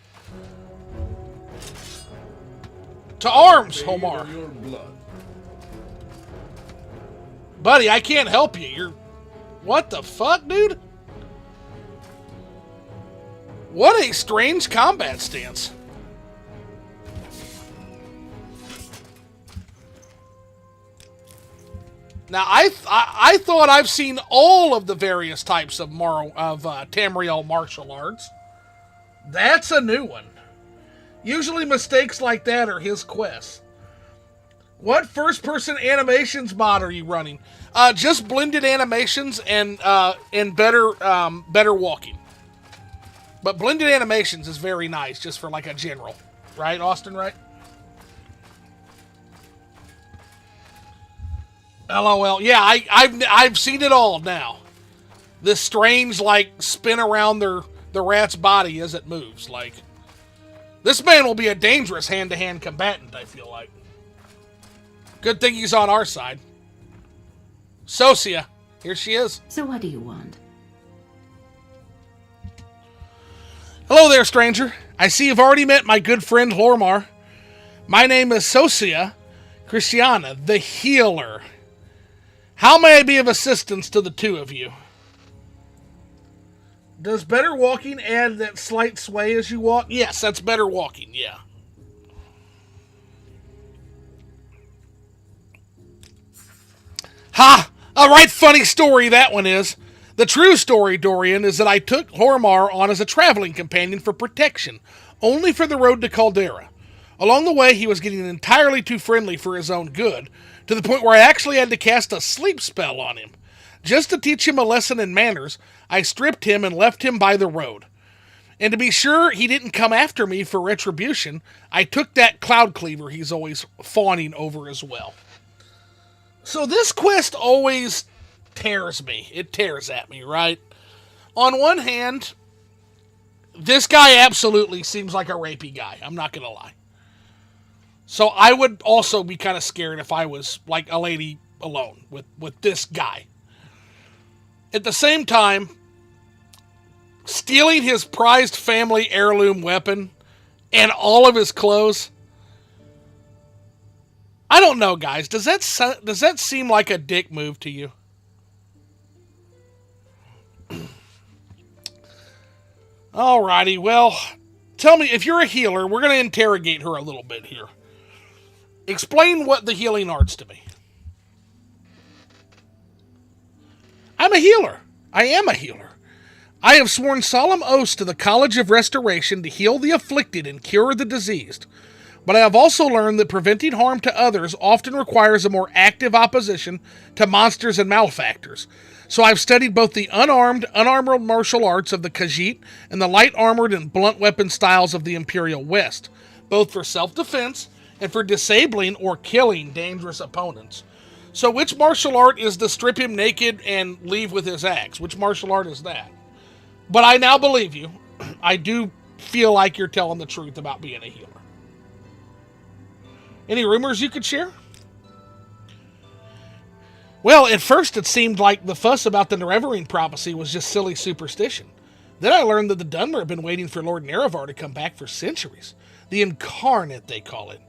To arms, Homar. Your blood. Buddy, I can't help you. You're... What the fuck, dude? What a strange combat stance. Now, I thought I've seen all of the various types of Tamriel martial arts. That's a new one. Usually mistakes like that are his quests. What first-person animations mod are you running? Just blended animations and better walking. But blended animations is very nice, just for like a general. Right, Austin, right? LOL. Yeah, I've seen it all now. This strange, like, spin around the rat's body as it moves. Like, this man will be a dangerous hand-to-hand combatant, I feel like. Good thing he's on our side. Sosia, here she is. So what do you want? Hello there, stranger. I see you've already met my good friend Lormar. My name is Sosia Christiana, the healer. How may I be of assistance to the two of you? Does better walking add that slight sway as you walk? Yes, that's better walking, yeah. Ha! A right funny story that one is. The true story, Dorian, is that I took Hormar on as a traveling companion for protection, only for the road to Caldera. Along the way, he was getting entirely too friendly for his own good, to the point where I actually had to cast a sleep spell on him. Just to teach him a lesson in manners, I stripped him and left him by the road. And to be sure he didn't come after me for retribution, I took that cloud cleaver he's always fawning over as well. So this quest always tears me. It tears at me, right? On one hand, this guy absolutely seems like a rapey guy. I'm not going to lie. So I would also be kind of scared if I was like a lady alone with this guy. At the same time, stealing his prized family heirloom weapon and all of his clothes, I don't know, guys. Does that seem like a dick move to you? Alrighty, well, tell me, if you're a healer, we're going to interrogate her a little bit here. Explain what the healing art's to me. I'm a healer. I am a healer. I have sworn solemn oaths to the College of Restoration to heal the afflicted and cure the diseased. But I have also learned that preventing harm to others often requires a more active opposition to monsters and malefactors. So I've studied both the unarmored martial arts of the Khajiit and the light-armored and blunt weapon styles of the Imperial West, both for self-defense and for disabling or killing dangerous opponents. So which martial art is to strip him naked and leave with his axe? Which martial art is that? But I now believe you. I do feel like you're telling the truth about being a healer. Any rumors you could share? Well, at first it seemed like the fuss about the Nerevarine prophecy was just silly superstition. Then I learned that the Dunmer have been waiting for Lord Nerevar to come back for centuries. The Incarnate, they call it.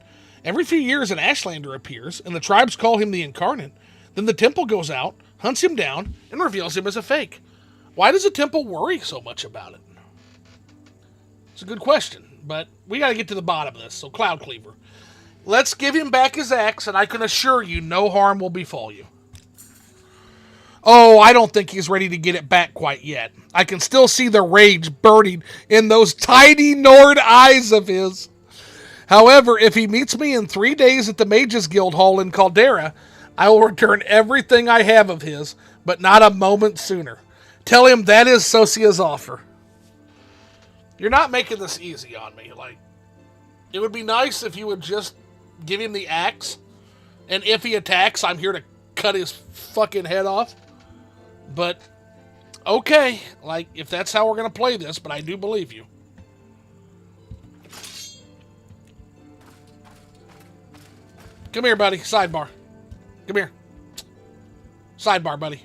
Every few years an Ashlander appears, and the tribes call him the Incarnate. Then the temple goes out, hunts him down, and reveals him as a fake. Why does the temple worry so much about it? It's a good question, but we gotta get to the bottom of this, so Cloud Cleaver. Let's give him back his axe, and I can assure you no harm will befall you. Oh, I don't think he's ready to get it back quite yet. I can still see the rage burning in those tiny Nord eyes of his. However, if he meets me in 3 days at the Mages Guild Hall in Caldera, I will return everything I have of his, but not a moment sooner. Tell him that is Sosia's offer. You're not making this easy on me. Like, it would be nice if you would just give him the axe, and if he attacks, I'm here to cut his fucking head off. But, okay, like, if that's how we're going to play this, but I do believe you. Come here, buddy. Sidebar. Come here. Sidebar, buddy.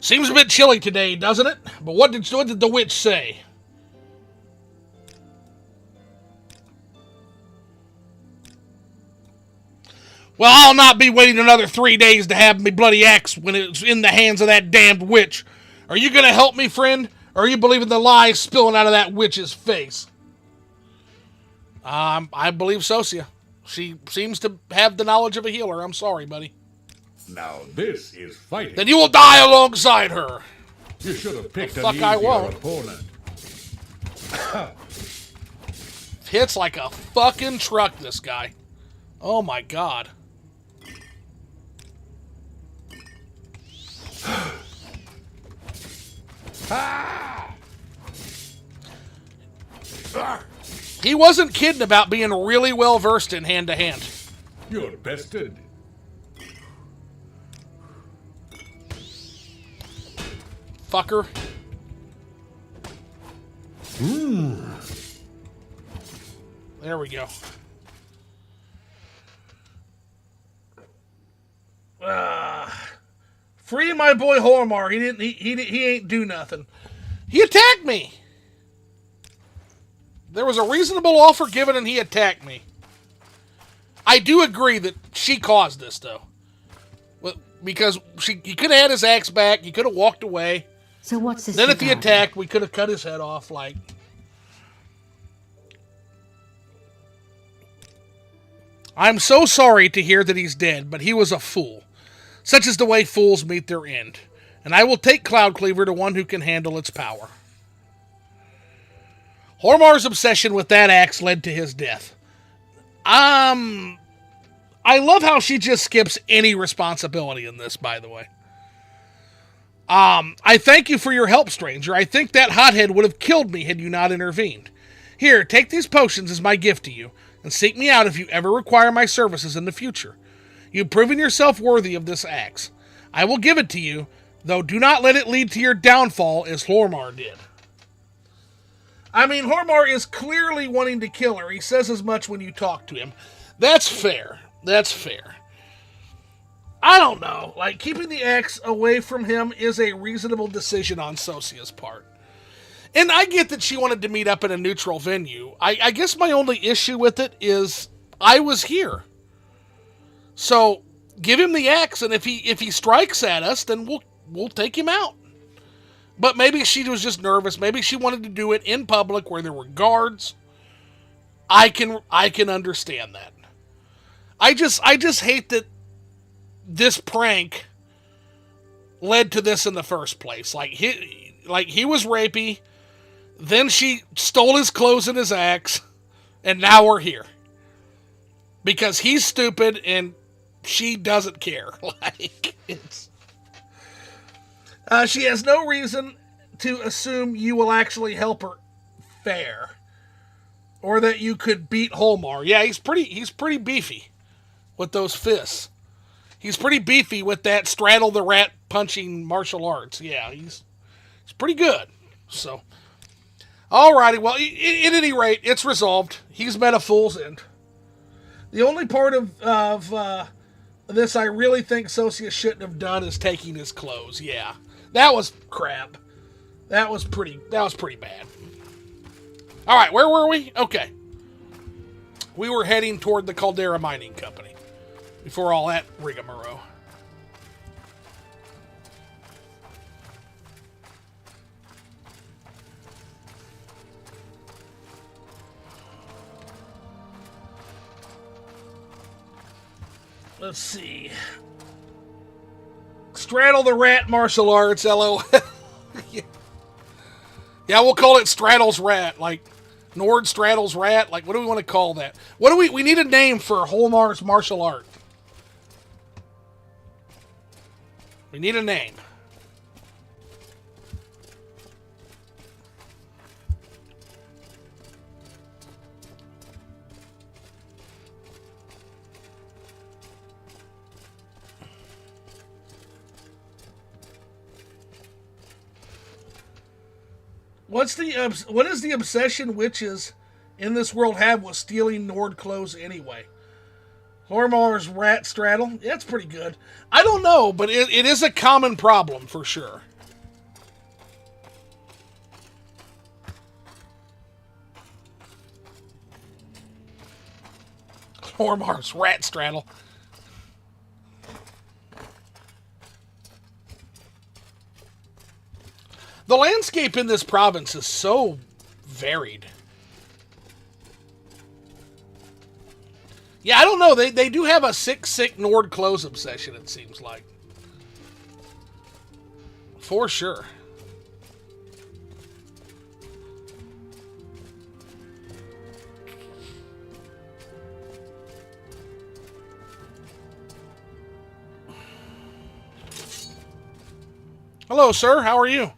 Seems a bit chilly today, doesn't it? But what did the witch say? Well, I'll not be waiting another 3 days to have me bloody axe when it's in the hands of that damned witch. Are you going to help me, friend? Or are you believing the lies spilling out of that witch's face? I believe Sosia. She seems to have the knowledge of a healer. I'm sorry, buddy. Now this is fighting. Then you will die alongside her. You should have picked an fuck I easier won't. opponent. Hits like a fucking truck, this guy. Oh my god. He wasn't kidding about being really well versed in hand-to-hand. You're bested. Fucker. There we go. Free my boy Hormar. He ain't do nothing. He attacked me. There was a reasonable offer given and he attacked me. I do agree that she caused this though. Because he could have had his axe back, he could have walked away. So what's this? Then if he attacked, we could have cut his head off like. I'm so sorry to hear that he's dead, but he was a fool. Such is the way fools meet their end. And I will take Cloud Cleaver to one who can handle its power. Hormar's obsession with that axe led to his death. I love how she just skips any responsibility in this, by the way. I thank you for your help, stranger. I think that hothead would have killed me had you not intervened. Here, take these potions as my gift to you, and seek me out if you ever require my services in the future. You've proven yourself worthy of this axe. I will give it to you, though do not let it lead to your downfall as Hormar did. I mean, Hormar is clearly wanting to kill her. He says as much when you talk to him. That's fair. That's fair. I don't know. Like, keeping the axe away from him is a reasonable decision on Sosia's part. And I get that she wanted to meet up in a neutral venue. I guess my only issue with it is I was here. So, give him the axe, and if he strikes at us, then we'll take him out. But maybe she was just nervous. Maybe she wanted to do it in public where there were guards. I can understand that. I just hate that this prank led to this in the first place. Like he was rapey, then she stole his clothes and his axe, and now we're here. Because he's stupid and she doesn't care. Like, it's... she has no reason to assume you will actually help her fair. Or that you could beat Hormar. Yeah, he's pretty beefy with those fists. He's pretty beefy with that straddle the rat punching martial arts. Yeah, he's pretty good. So, alrighty, well, at any rate, it's resolved. He's met a fool's end. The only part of this I really think Sosia shouldn't have done is taking his clothes. Yeah, that was crap. That was pretty bad. All right, where were we? Okay. We were heading toward the Caldera Mining Company before all that rigmarole. Let's see. Straddle the rat martial arts, LOL. Yeah, we'll call it Straddle's Rat. Like, Nord Straddle's Rat. Like, what do we want to call that? What do we need a name for Hormar's martial art. We need a name. What is the obsession witches in this world have with stealing Nord clothes anyway? Hormar's rat straddle? Yeah, that's pretty good. I don't know, but it is a common problem for sure. Ormar's rat straddle. The landscape in this province is so varied. Yeah, I don't know. They do have a sick Nord clothes obsession, it seems like. For sure. Hello, sir. How are you?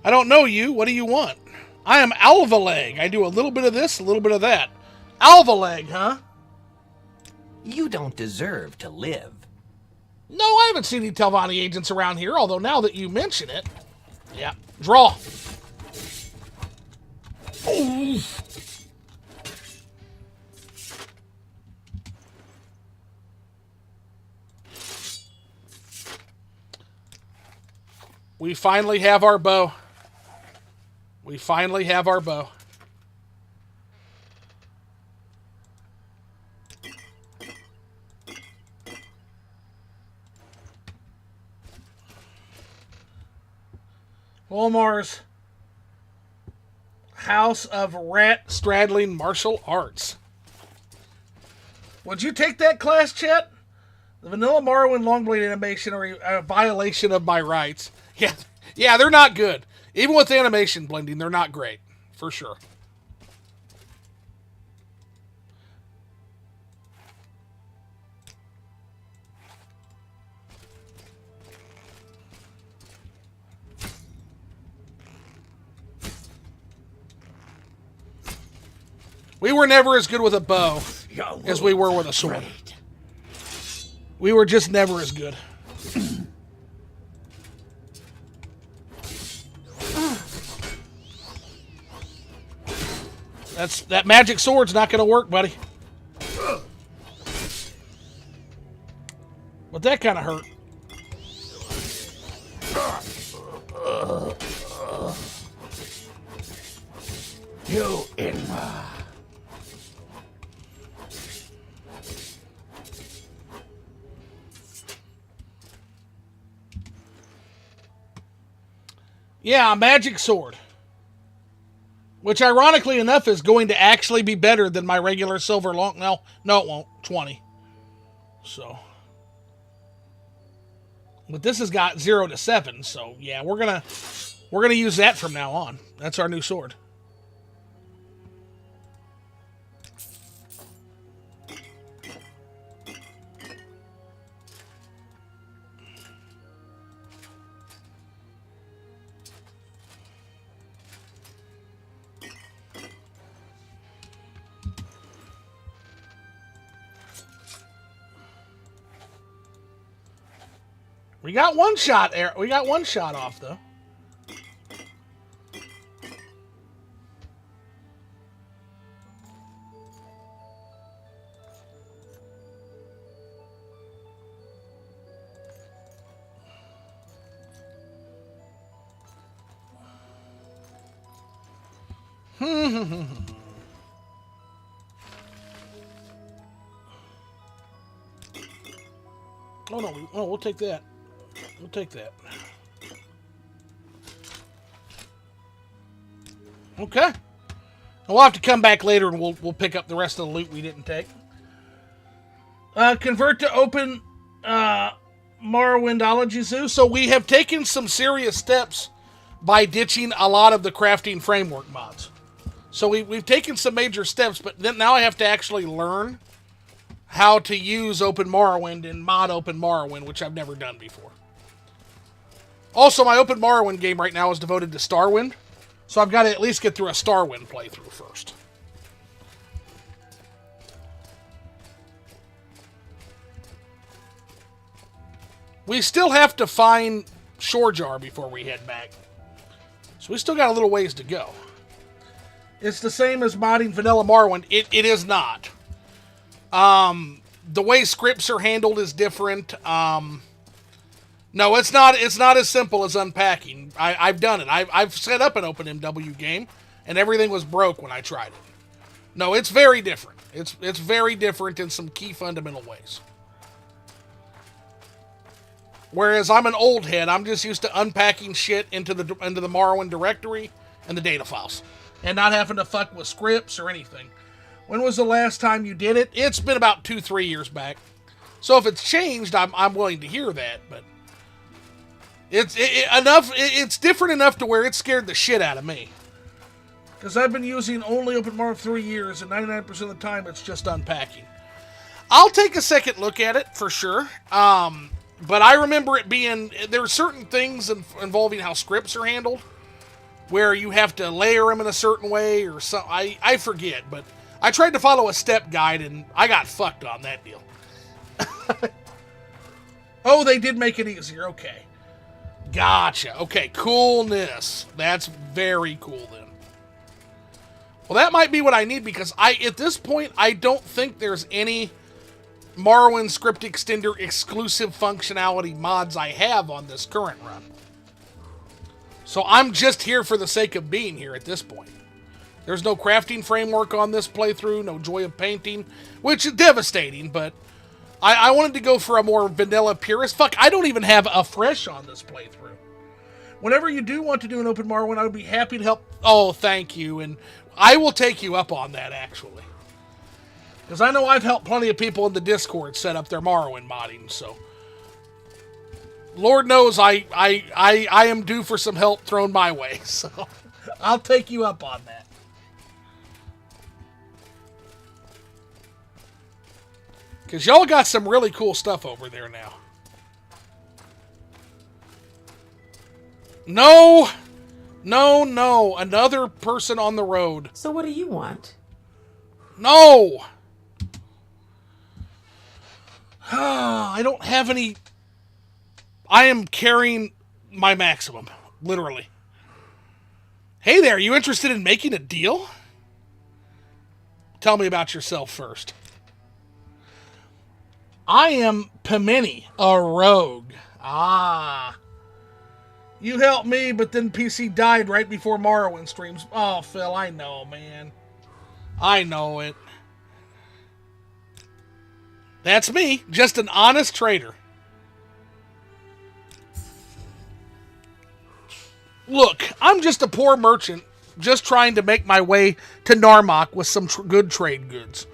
I don't know you. What do you want? I am Alvaleg. I do a little bit of this, a little bit of that. Alvaleg, huh? You don't deserve to live. No, I haven't seen any Telvanni agents around here, although now that you mention it... Yeah. Draw. Ooh. We finally have our bow. We finally have our bow. Olmar's House of Rat Straddling Martial Arts. Would you take that class, Chet? The vanilla Morrowind Longblade animation are a violation of my rights. Yeah, they're not good. Even with animation blending, they're not great. For sure. We were never as good with a bow as we were with a sword. We were just never as good. That magic sword's not going to work, buddy. But that kind of hurt. You in. Yeah, a magic sword. Which, ironically enough, is going to actually be better than my regular silver long... No, it won't. 20. So. But this has got 0 to 7, so yeah, we're gonna use that from now on. That's our new sword. We got one shot there. We got one shot off though. Oh no, we'll take that. We'll take that. Okay. We'll have to come back later and we'll pick up the rest of the loot we didn't take. Convert to open Morrowindology Zoo. So we have taken some serious steps by ditching a lot of the crafting framework mods. So we've taken some major steps, but then now I have to actually learn how to use Open Morrowind and mod Open Morrowind, which I've never done before. Also, my Open Morrowind game right now is devoted to Starwind, so I've got to at least get through a Starwind playthrough first. We still have to find Shorejar before we head back. So we still got a little ways to go. It's the same as modding Vanilla Morrowind. It is not. The way scripts are handled is different. No, it's not as simple as unpacking. I've done it. I've set up an OpenMW game, and everything was broke when I tried it. No, it's very different. It's very different in some key fundamental ways. Whereas I'm an old head, I'm just used to unpacking shit into the Morrowind directory and the data files, and not having to fuck with scripts or anything. When was the last time you did it? It's been about 2-3 years back. So if it's changed, I'm willing to hear that, but it's different enough to where it scared the shit out of me. Because I've been using only OpenMorrow 3 years, and 99% of the time it's just unpacking. I'll take a second look at it for sure. But I remember it being, there are certain things involving how scripts are handled, where you have to layer them in a certain way or something. I forget, but I tried to follow a step guide and I got fucked on that deal. Oh, they did make it easier. Okay. Gotcha. Okay, coolness. That's very cool then. Well, that might be what I need because at this point, I don't think there's any Morrowind script extender exclusive functionality mods I have on this current run. So I'm just here for the sake of being here at this point. There's no crafting framework on this playthrough, no joy of painting, which is devastating, but I wanted to go for a more vanilla purist. Fuck, I don't even have a fresh on this playthrough. Whenever you do want to do an open Morrowind, I would be happy to help. Oh, thank you, and I will take you up on that, actually. Because I know I've helped plenty of people in the Discord set up their Morrowind modding, so Lord knows I am due for some help thrown my way, so I'll take you up on that. Because y'all got some really cool stuff over there now. No! No, no. Another person on the road. So what do you want? No! I don't have any... I am carrying my maximum. Literally. Hey there, you interested in making a deal? Tell me about yourself first. I am Pimeni, a rogue. Ah. You helped me, but then PC died right before Morrowind streams. Oh, Phil, I know, man. I know it. That's me, just an honest trader. Look, I'm just a poor merchant, just trying to make my way to Narmak with some good trade goods.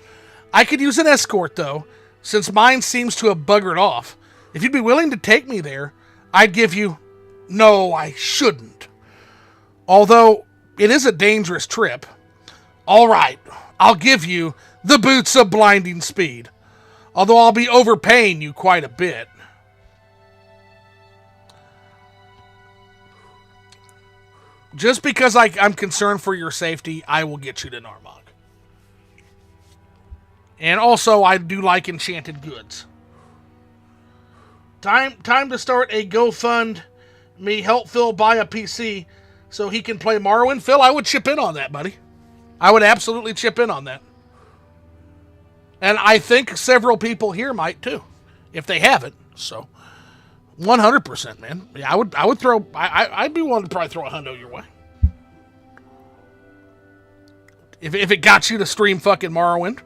I could use an escort, though, since mine seems to have buggered off. If you'd be willing to take me there, I'd give you... No, I shouldn't. Although, it is a dangerous trip. All right, I'll give you the boots of blinding speed. Although I'll be overpaying you quite a bit. Just because I'm concerned for your safety, I will get you to Narmak. And also, I do like enchanted goods. Time to start a GoFund me help Phil buy a PC so he can play Morrowind. Phil, I would chip in on that, buddy. I would absolutely chip in on that. And I think several people here might too, if they haven't. So, 100%, man. Yeah, I would throw. I'd be willing to probably throw a hundo your way. If it got you to stream fucking Morrowind.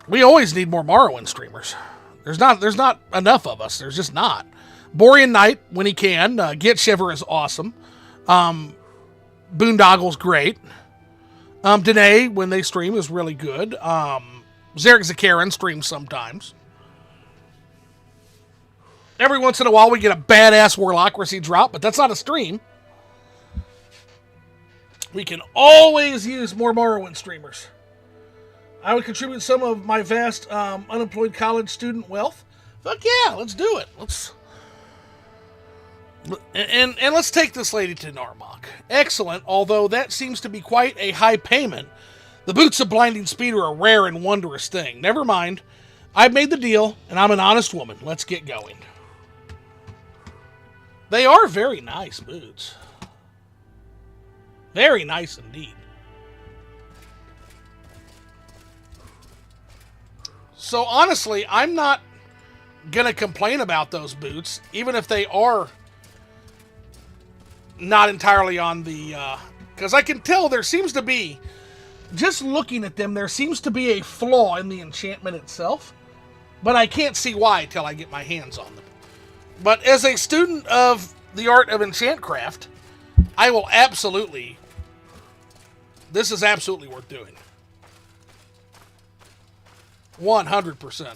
We always need more Morrowind streamers. There's not enough of us. There's just not. Borean Knight, when he can. Get Shiver is awesome. Boondoggle's great. Danae, when they stream, is really good. Zarek Zakarin streams sometimes. Every once in a while we get a badass Warlocracy drop, but that's not a stream. We can always use more Morrowind streamers. I would contribute some of my vast unemployed college student wealth. Fuck yeah, let's do it. And let's take this lady to Narmak. Excellent, although that seems to be quite a high payment. The boots of blinding speed are a rare and wondrous thing. Never mind. I've made the deal, and I'm an honest woman. Let's get going. They are very nice boots. Very nice indeed. So honestly, I'm not gonna complain about those boots, even if they are not entirely on the Because I can tell there seems to be, just looking at them, there seems to be a flaw in the enchantment itself. But I can't see why till I get my hands on them. But as a student of the art of enchantcraft, I will absolutely... This is absolutely worth doing. 100%.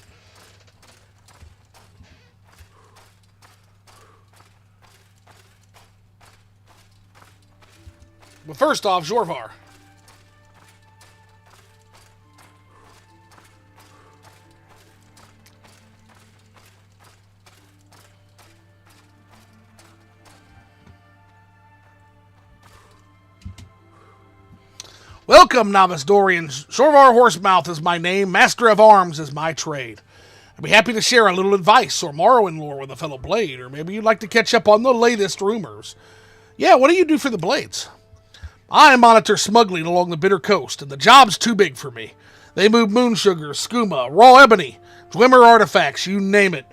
But first off, Jorvar. Welcome, novice Dorians. Jorvar Horsemouth is my name. Master of Arms is my trade. I'd be happy to share a little advice or Morrowind lore with a fellow blade, or maybe you'd like to catch up on the latest rumors. Yeah, what do you do for the blades? I monitor smuggling along the Bitter Coast, and the job's too big for me. They move moon sugar, skooma, raw ebony, Dwemer artifacts, you name it,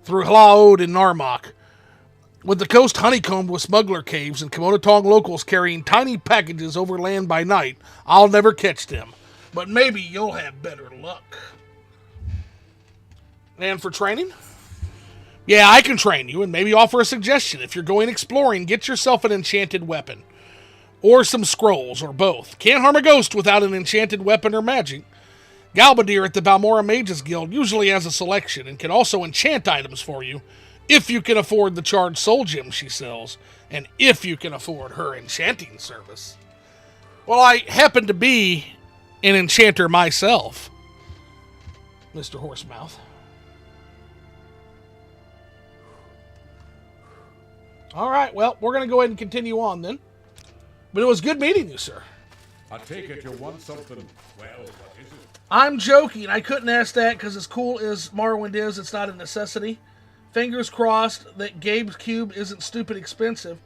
through Hlaod and Narmak. With the coast honeycombed with smuggler caves and Komodo locals carrying tiny packages overland by night, I'll never catch them. But maybe you'll have better luck. And for training? Yeah, I can train you and maybe offer a suggestion. If you're going exploring, get yourself an enchanted weapon. Or some scrolls, or both. Can't harm a ghost without an enchanted weapon or magic. Galbadir at the Balmora Mages Guild usually has a selection and can also enchant items for you, if you can afford the charged soul gems she sells, and if you can afford her enchanting service. Well, I happen to be an enchanter myself, Mr. Horsemouth. All right, well, we're going to go ahead and continue on then. But it was good meeting you, sir. I take it you want something. Well, what is it? I'm joking. I couldn't ask that because as cool as Morrowind is, it's not a necessity. Fingers crossed that Gabe's Cube isn't stupid expensive.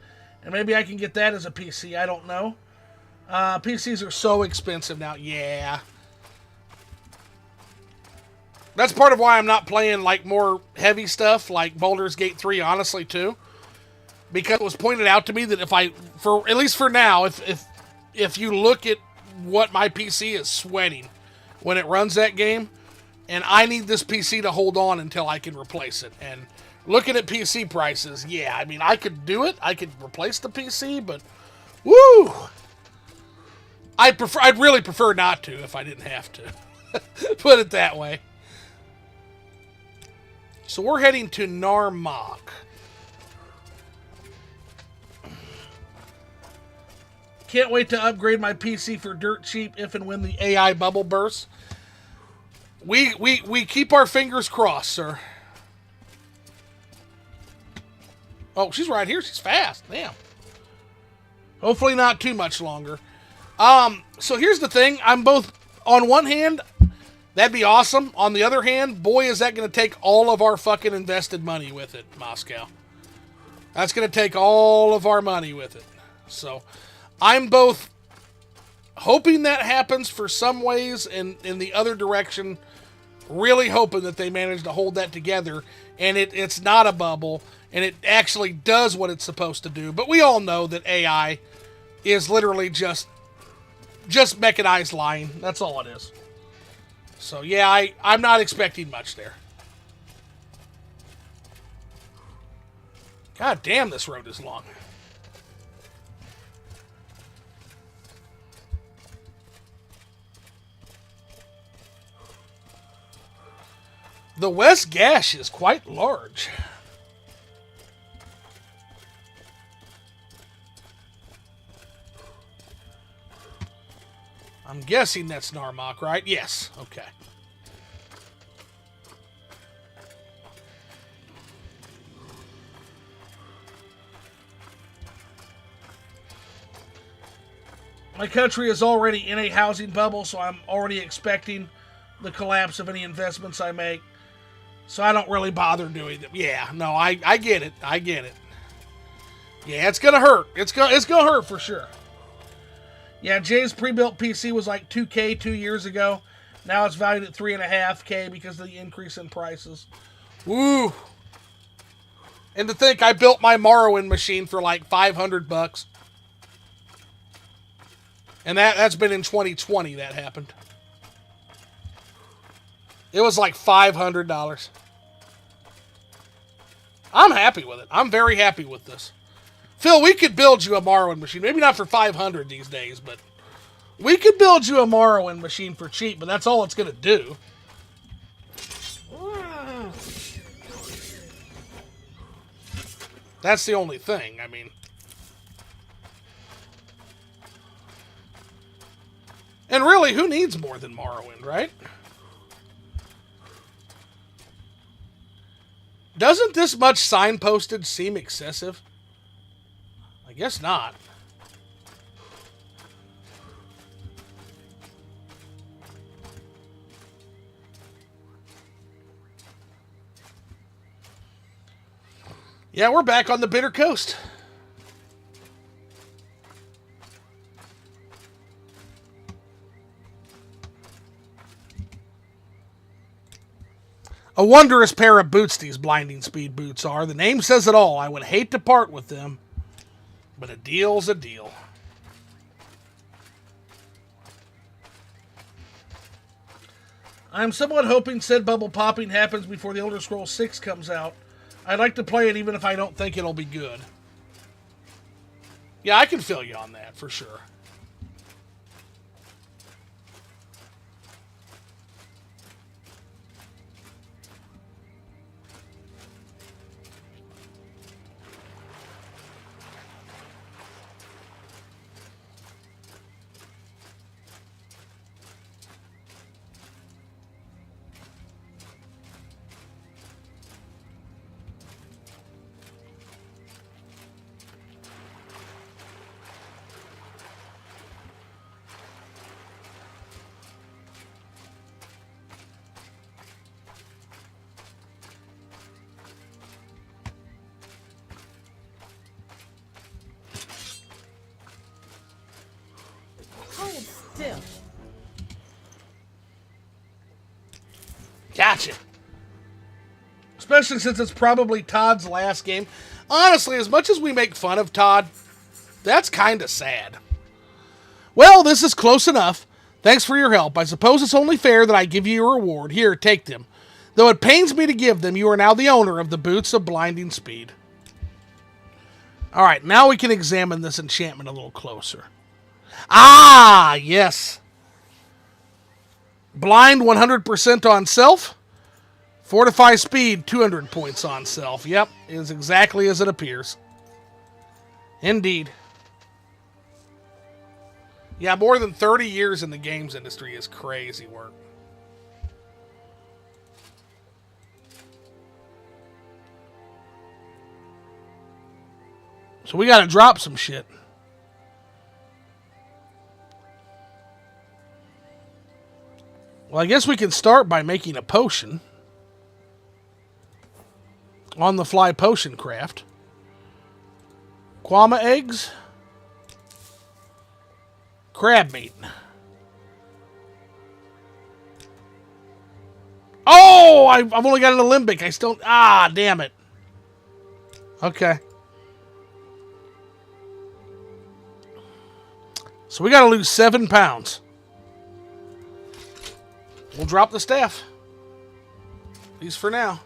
And maybe I can get that as a PC. I don't know. PCs are so expensive now. Yeah. That's part of why I'm not playing like more heavy stuff like Baldur's Gate 3, honestly, too. Because it was pointed out to me that if I, for at least for now, if you look at what my PC is sweating when it runs that game, and I need this PC to hold on until I can replace it. And looking at PC prices, yeah, I mean, I could do it. I could replace the PC, but woo! I'd really prefer not to if I didn't have to. Put it that way. So we're heading to Narmak. Can't wait to upgrade my PC for dirt cheap if and when the AI bubble bursts. We keep our fingers crossed, sir. Oh, she's right here. She's fast. Damn. Hopefully not too much longer. So here's the thing. I'm both, on one hand, that'd be awesome. On the other hand, boy, is that going to take all of our fucking invested money with it, Moscow. That's going to take all of our money with it. So I'm both hoping that happens for some ways, and in the other direction, really hoping that they manage to hold that together, and it's not a bubble, and it actually does what it's supposed to do. But we all know that AI is literally just mechanized lying. That's all it is. So yeah, I'm not expecting much there. God damn, this road is long. The West Gash is quite large. I'm guessing that's Narmak, right? Yes. Okay. My country is already in a housing bubble, so I'm already expecting the collapse of any investments I make. So I don't really bother doing them. Yeah, no, I get it. I get it. Yeah, it's gonna hurt. It's gonna hurt for sure. Yeah, Jay's pre-built PC was like $2K 2 years ago. Now it's valued at $3.5K because of the increase in prices. Woo! And to think I built my Morrowind machine for like $500. And that's been in 2020 that happened. It was like $500. I'm happy with it. I'm very happy with this. Phil, we could build you a Morrowind machine. Maybe not for $500 these days, but we could build you a Morrowind machine for cheap, but that's all it's going to do. That's the only thing. I mean, and really, who needs more than Morrowind, right? Doesn't this much signposted seem excessive? I guess not. Yeah, we're back on the Bitter Coast. A wondrous pair of boots these blinding speed boots are. The name says it all. I would hate to part with them, but a deal's a deal. I'm somewhat hoping said bubble popping happens before the Elder Scrolls 6 comes out. I'd like to play it even if I don't think it'll be good. Yeah, I can feel you on that, for sure. Still. Gotcha. Especially since it's probably Todd's last game. Honestly, as much as we make fun of Todd, that's kind of sad. Well, this is close enough. Thanks for your help. I suppose it's only fair that I give you a reward. Here, take them. Though it pains me to give them, you are now the owner of the Boots of Blinding Speed. Alright, now we can examine this enchantment a little closer. Ah, yes. Blind 100% on self. Fortify speed 200 points on self. Yep, it is exactly as it appears. Indeed. Yeah, more than 30 years in the games industry is crazy work. So we gotta drop some shit. Well, I guess we can start by making a potion. On the fly potion craft. Kwama eggs. Crab meat. Oh! I've only got an alembic. I still... Ah, damn it. Okay. So we gotta lose 7 pounds. We'll drop the staff. At least for now.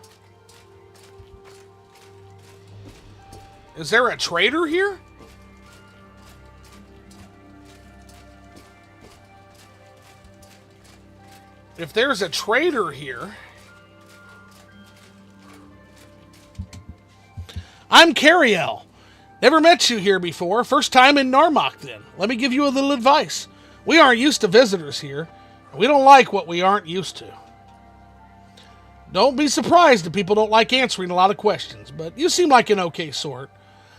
Is there a trader here? If there's a trader here... I'm Cariel. Never met you here before. First time in Narmak then. Let me give you a little advice. We aren't used to visitors here. We don't like what we aren't used to. Don't be surprised if people don't like answering a lot of questions, but you seem like an okay sort.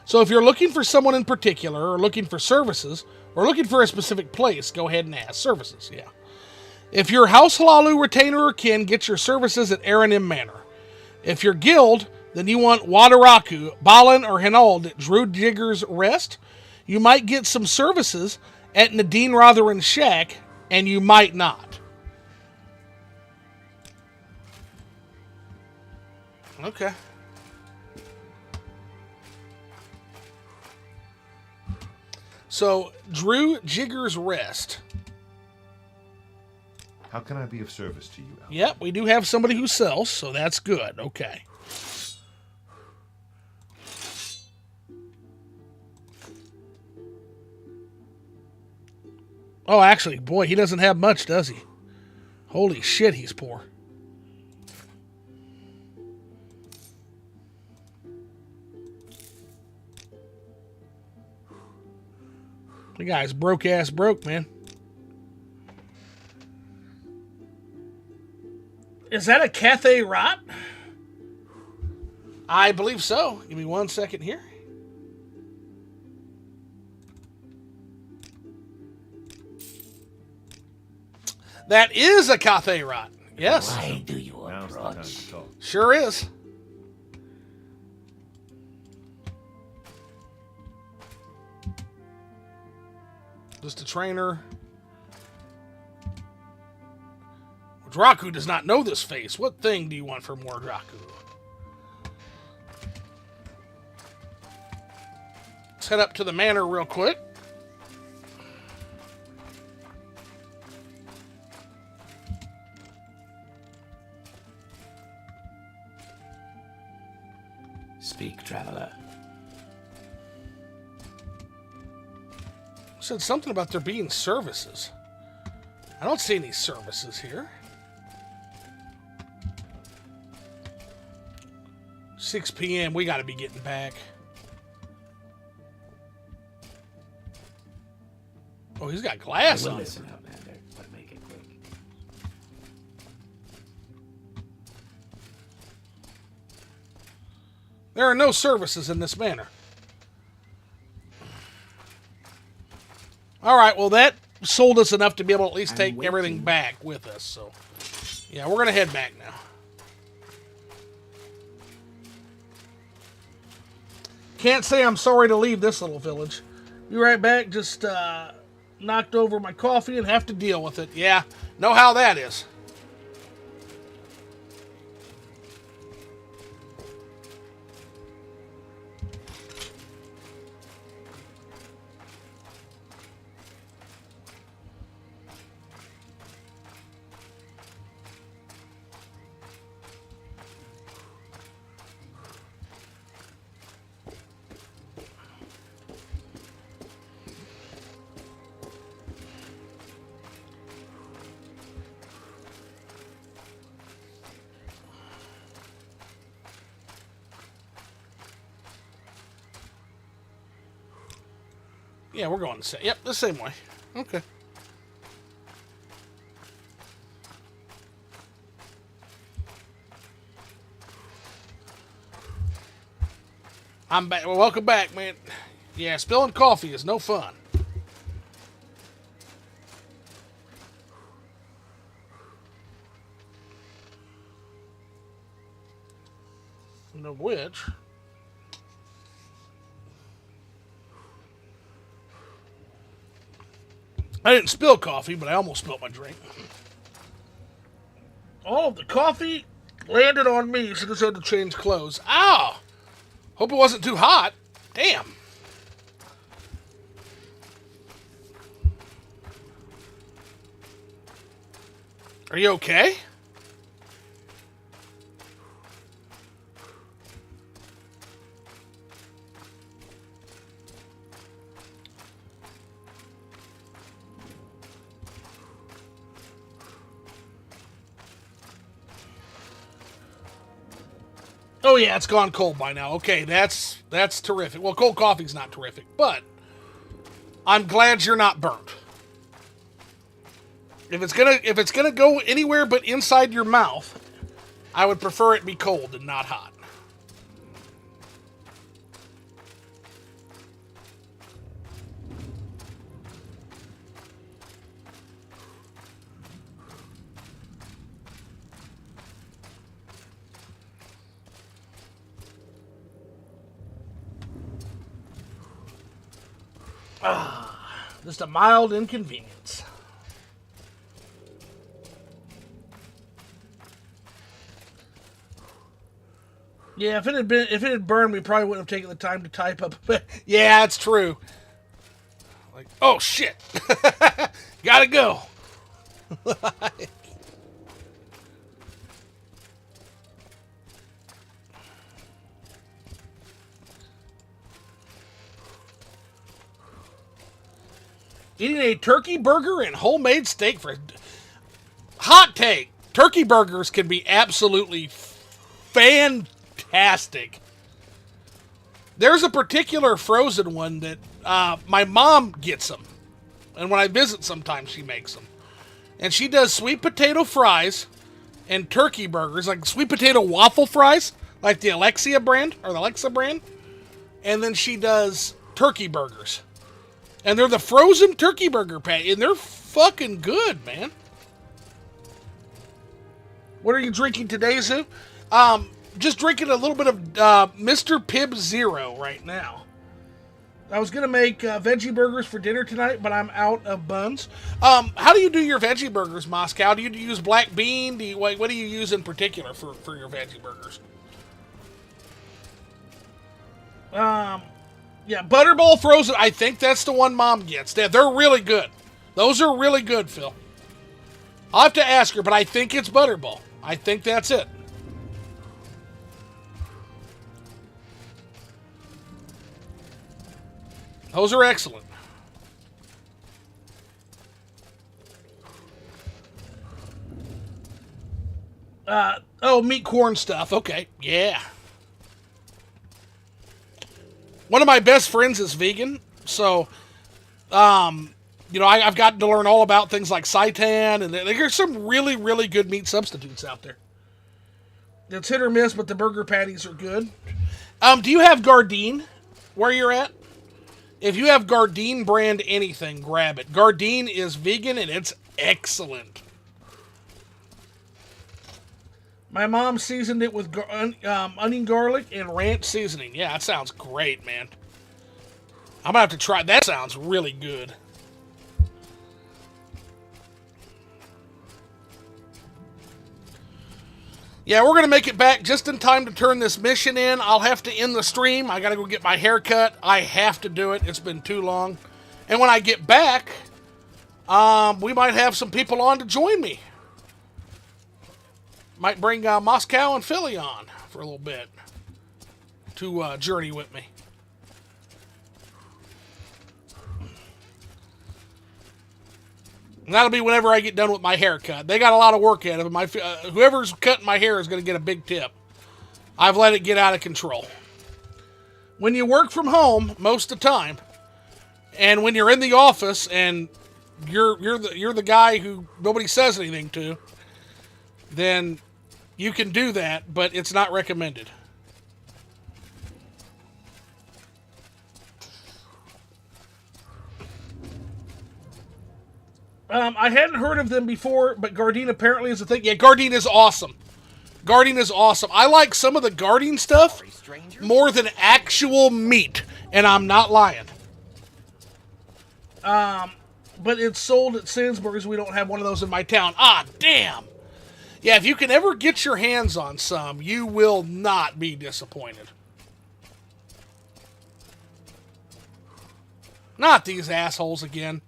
So if you're looking for someone in particular, or looking for services, or looking for a specific place, go ahead and ask. Services, yeah. If you're House Halalu retainer or kin, get your services at Aranim Manor. If you're guild, then you want Wadaraku, Balin, or Hinauld at Drew Digger's Rest, you might get some services at Nadine Rotherin's Shack, and you might not. Okay. So, Drew Jigger's Rest. How can I be of service to you, Al? Yep, we do have somebody who sells, so that's good. Okay. Oh, actually, boy, he doesn't have much, does he? Holy shit, he's poor. The guy's broke-ass broke, man. Is that a Cathay Rot? I believe so. Give me 1 second here. That is a Cathay Rot. Yes. Why do you Now's the time approach? to talk. Sure is. Just a trainer. Draku does not know this face. What thing do you want from Draku? Let's head up to the manor real quick. Speak, traveler. Said something about there being services. I don't see any services here. 6 p.m. We got to be getting back. Oh, he's got glass on. Listen up, Commander, but make it quick. There are no services in this manor. All right, well, that sold us enough to be able to at least take everything back with us. So, yeah, we're going to head back now. Can't say I'm sorry to leave this little village. Be right back. Just knocked over my coffee and have to deal with it. Yeah, know how that is. Yeah, we're going the same. Yep, the same way. Okay. I'm back. Well, welcome back, man. Yeah, spilling coffee is no fun. Of which... I didn't spill coffee, but I almost spilled my drink. All of the coffee landed on me, so I just had to change clothes. Ow! Hope it wasn't too hot. Damn. Are you okay? Oh yeah, it's gone cold by now. Okay, that's terrific. Well, cold coffee's not terrific, but I'm glad you're not burnt. If it's gonna go anywhere but inside your mouth, I would prefer it be cold and not hot. Just a mild inconvenience. Yeah, if it had burned, we probably wouldn't have taken the time to type up. Yeah, it's true. Like, oh shit, gotta go. Eating a turkey burger and homemade steak for... Hot take. Turkey burgers can be absolutely fantastic. There's a particular frozen one that my mom gets them. And when I visit sometimes she makes them. And she does sweet potato fries and turkey burgers. Like sweet potato waffle fries. Like the Alexa brand. And then she does turkey burgers. And they're the frozen turkey burger patty. And they're fucking good, man. What are you drinking today, Zoo? Just drinking a little bit of Mr. Pibb Zero right now. I was going to make veggie burgers for dinner tonight, but I'm out of buns. How do you do your veggie burgers, Moscow? Do you use black bean? What do you use in particular for your veggie burgers? Yeah, Butterball Frozen. I think that's the one Mom gets. They're really good. Those are really good, Phil. I'll have to ask her, but I think it's Butterball. I think that's it. Those are excellent. Meat corn stuff. Okay, yeah. One of my best friends is vegan, so, I've gotten to learn all about things like seitan, and there's some really, really good meat substitutes out there. It's hit or miss, but the burger patties are good. Do you have Gardein where you're at? If you have Gardein brand anything, grab it. Gardein is vegan, and it's excellent. My mom seasoned it with onion garlic and ranch seasoning. Yeah, that sounds great, man. I'm going to have to try. That sounds really good. Yeah, we're going to make it back just in time to turn this mission in. I'll have to end the stream. I got to go get my hair cut. I have to do it. It's been too long. And when I get back, we might have some people on to join me. Might bring Moscow and Philly on for a little bit to journey with me. And that'll be whenever I get done with my haircut. They got a lot of work ahead of them. Whoever's cutting my hair is going to get a big tip. I've let it get out of control. When you work from home most of the time, and when you're in the office and you're the guy who nobody says anything to, then you can do that, but it's not recommended. I hadn't heard of them before, but Gardein apparently is a thing. Yeah, Gardein is awesome. Gardein is awesome. I like some of the Gardein stuff more than actual meat, and I'm not lying. But it's sold at Sainsbury's. We don't have one of those in my town. Ah, damn. Yeah, if you can ever get your hands on some, you will not be disappointed. Not these assholes again.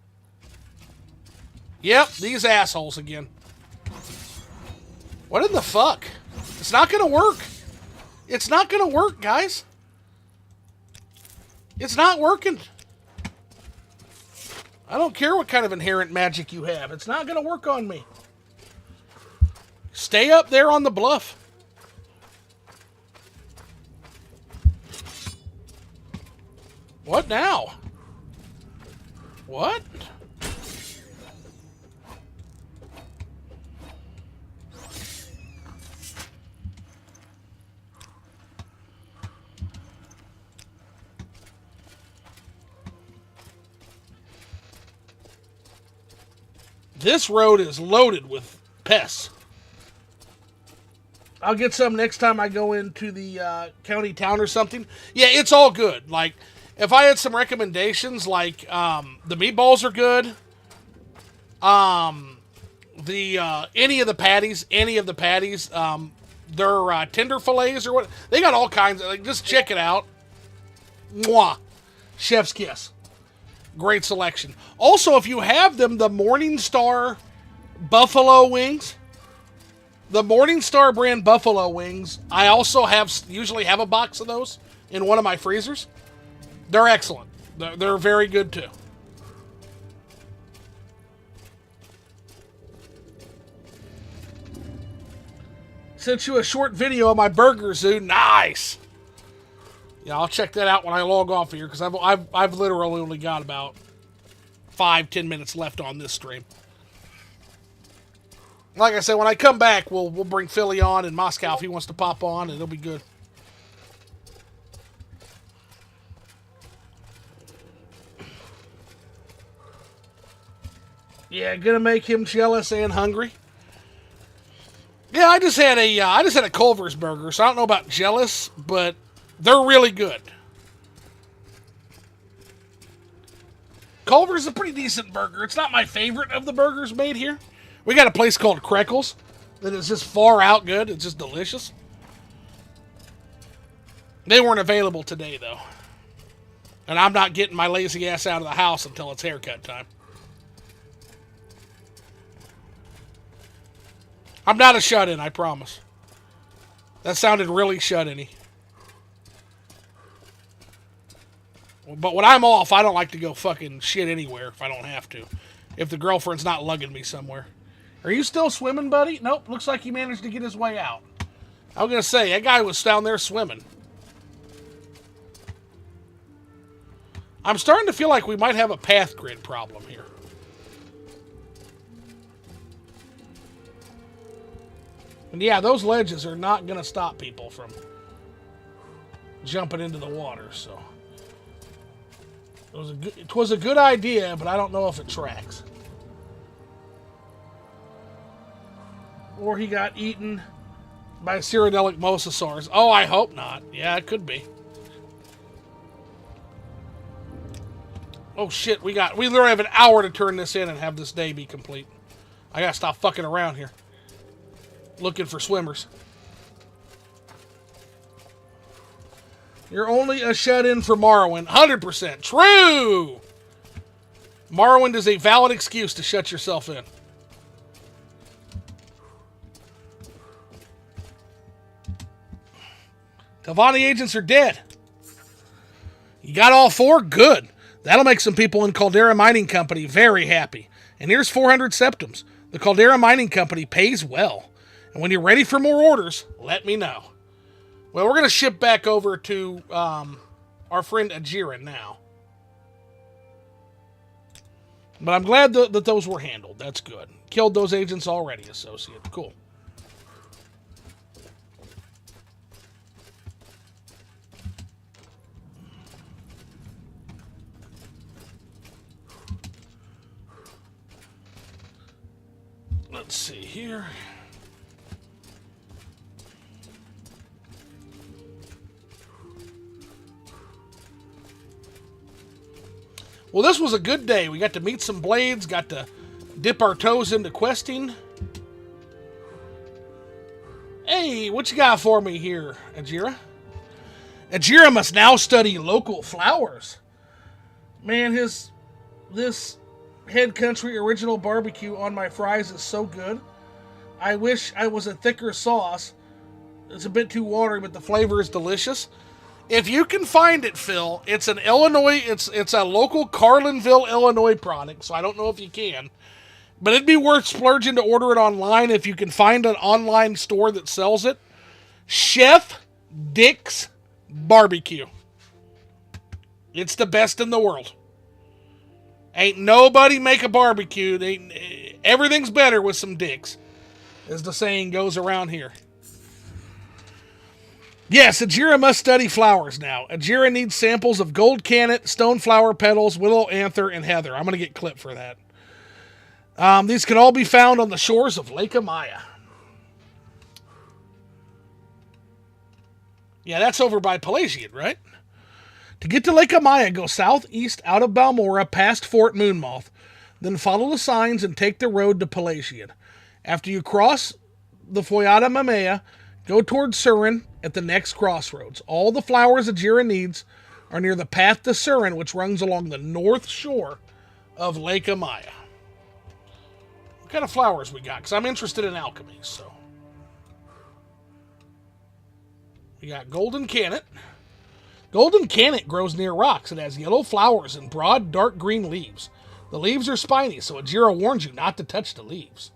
Yep, these assholes again. What in the fuck? It's not gonna work. It's not gonna work, guys. It's not working. I don't care what kind of inherent magic you have. It's not gonna work on me. Stay up there on the bluff. What now? What? This road is loaded with pests. I'll get some next time I go into the county town or something. Yeah, it's all good. Like, if I had some recommendations, like, the meatballs are good. Any of the patties, their tender fillets or what, they got all kinds of, like, just check it out. Mwah. Chef's kiss. Great selection. Also, if you have them, the Morningstar Buffalo Wings, the Morningstar brand Buffalo Wings, I also usually have a box of those in one of my freezers. They're excellent. They're very good too. Sent you a short video of my burger zoo. Nice. Yeah, I'll check that out when I log off here because I've literally only got about 5-10 minutes left on this stream. Like I said, when I come back, we'll bring Philly on and Moscow if he wants to pop on, and it'll be good. Yeah, gonna make him jealous and hungry. Yeah, I just had a Culver's burger, so I don't know about jealous, but they're really good. Culver's is a pretty decent burger. It's not my favorite of the burgers made here. We got a place called Krekel's that is just far out good. It's just delicious. They weren't available today, though. And I'm not getting my lazy ass out of the house until it's haircut time. I'm not a shut-in, I promise. That sounded really shut-in-y. But when I'm off, I don't like to go fucking shit anywhere if I don't have to. If the girlfriend's not lugging me somewhere. Are you still swimming, buddy? Nope, looks like he managed to get his way out. I was going to say, that guy was down there swimming. I'm starting to feel like we might have a path grid problem here. And yeah, those ledges are not going to stop people from jumping into the water, so... It was a good idea, but I don't know if it tracks. Or he got eaten by Cyrodiilic mosasaurs. Oh, I hope not. Yeah, it could be. Oh shit, we literally have an hour to turn this in and have this day be complete. I gotta stop fucking around here. Looking for swimmers. You're only a shut-in for Morrowind. 100%. True! Morrowind is a valid excuse to shut yourself in. Telvanni agents are dead. You got all 4? Good. That'll make some people in Caldera Mining Company very happy. And here's 400 septums. The Caldera Mining Company pays well. And when you're ready for more orders, let me know. Well, we're going to ship back over to our friend Ajira now. But I'm glad that those were handled. That's good. Killed those agents already, associate. Cool. Let's see here. Well, this was a good day. We got to meet some blades, got to dip our toes into questing. Hey, what you got for me here, Ajira? Ajira must now study local flowers. Man, this head country original barbecue on my fries is so good. I wish I was a thicker sauce. It's a bit too watery, but the flavor is delicious. If you can find it, Phil, it's an Illinois, it's a local Carlinville, Illinois product, so I don't know if you can. But it'd be worth splurging to order it online if you can find an online store that sells it. Chef Dick's Barbecue. It's the best in the world. Ain't nobody make a barbecue. Everything's better with some dicks, as the saying goes around here. Yes, Ajira must study flowers now. Ajira needs samples of gold cannet, stoneflower petals, willow anther, and heather. I'm going to get clipped for that. These can all be found on the shores of Lake Amaya. Yeah, that's over by Pelagian, right? To get to Lake Amaya, go southeast out of Balmora past Fort Moonmoth. Then follow the signs and take the road to Pelagian. After you cross the Foyada Mamea, go towards Surin at the next crossroads. All the flowers Ajira needs are near the path to Surin, which runs along the north shore of Lake Amaya. What kind of flowers we got? Because I'm interested in alchemy, so. We got golden cannet. Golden cannet grows near rocks. It has yellow flowers and broad, dark green leaves. The leaves are spiny, so Ajira warns you not to touch the leaves.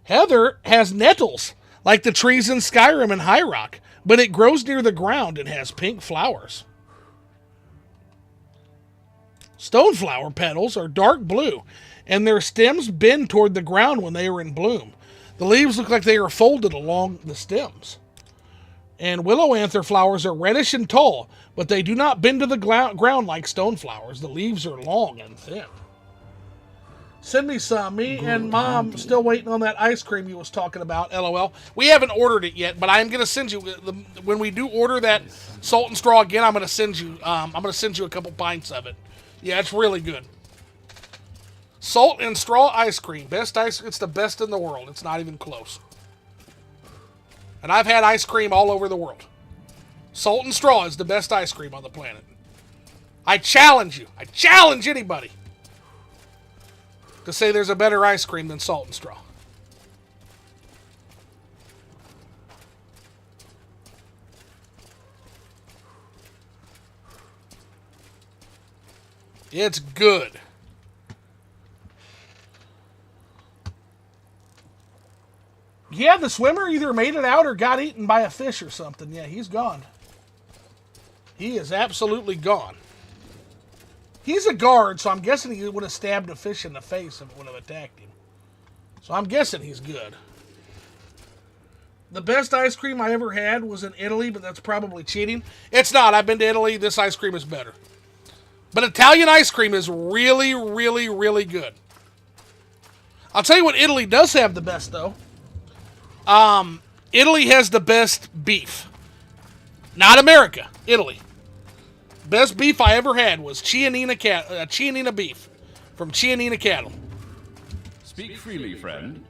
Heather has nettles, like the trees in Skyrim and High Rock, but it grows near the ground and has pink flowers. Stoneflower petals are dark blue, and their stems bend toward the ground when they are in bloom. The leaves look like they are folded along the stems. And willow anther flowers are reddish and tall, but they do not bend to the ground like stoneflowers. The leaves are long and thin. Send me some. Me and Mom still waiting on that ice cream you was talking about, LOL. We haven't ordered it yet, but I am going to send you, when we do order that salt and straw again, I'm going to send you a couple pints of it. Yeah, it's really good. Salt and straw ice cream. It's the best in the world. It's not even close. And I've had ice cream all over the world. Salt and straw is the best ice cream on the planet. I challenge you. I challenge anybody to say there's a better ice cream than salt and straw. It's good. Yeah, the swimmer either made it out or got eaten by a fish or something. Yeah, he's gone. He is absolutely gone. He's a guard, so I'm guessing he would have stabbed a fish in the face if it would have attacked him. So I'm guessing he's good. The best ice cream I ever had was in Italy, but that's probably cheating. It's not. I've been to Italy. This ice cream is better. But Italian ice cream is really, really, really good. I'll tell you what Italy does have the best, though. Italy has the best beef. Not America. Italy. Best beef I ever had was Chianina beef from Chianina cattle. Speak freely, friend.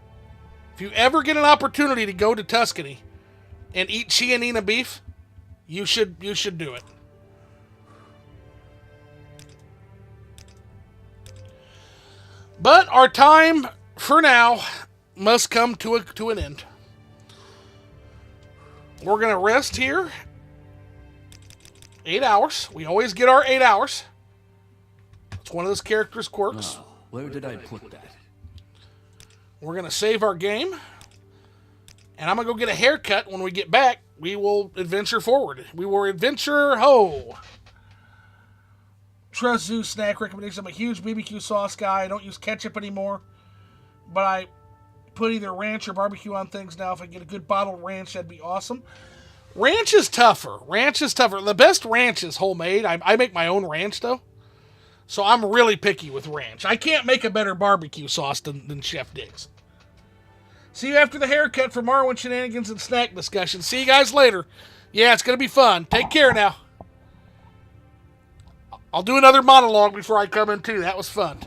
If you ever get an opportunity to go to Tuscany and eat Chianina beef, you should do it. But our time, for now, must come to an end. We're going to rest here. 8 hours. We always get our 8 hours. It's one of those characters' quirks. Where did I put that? We're going to save our game. And I'm going to go get a haircut. When we get back, we will adventure forward. We will adventure ho. Trust Zeus snack recommendations. I'm a huge BBQ sauce guy. I don't use ketchup anymore. But I put either ranch or barbecue on things now. If I get a good bottled ranch, that'd be awesome. Ranch is tougher. The best ranch is homemade. I make my own ranch, though. So I'm really picky with ranch. I can't make a better barbecue sauce than Chef Diggs. See you after the haircut for Morrowind shenanigans and snack discussion. See you guys later. Yeah, it's going to be fun. Take care now. I'll do another monologue before I come in, too. That was fun.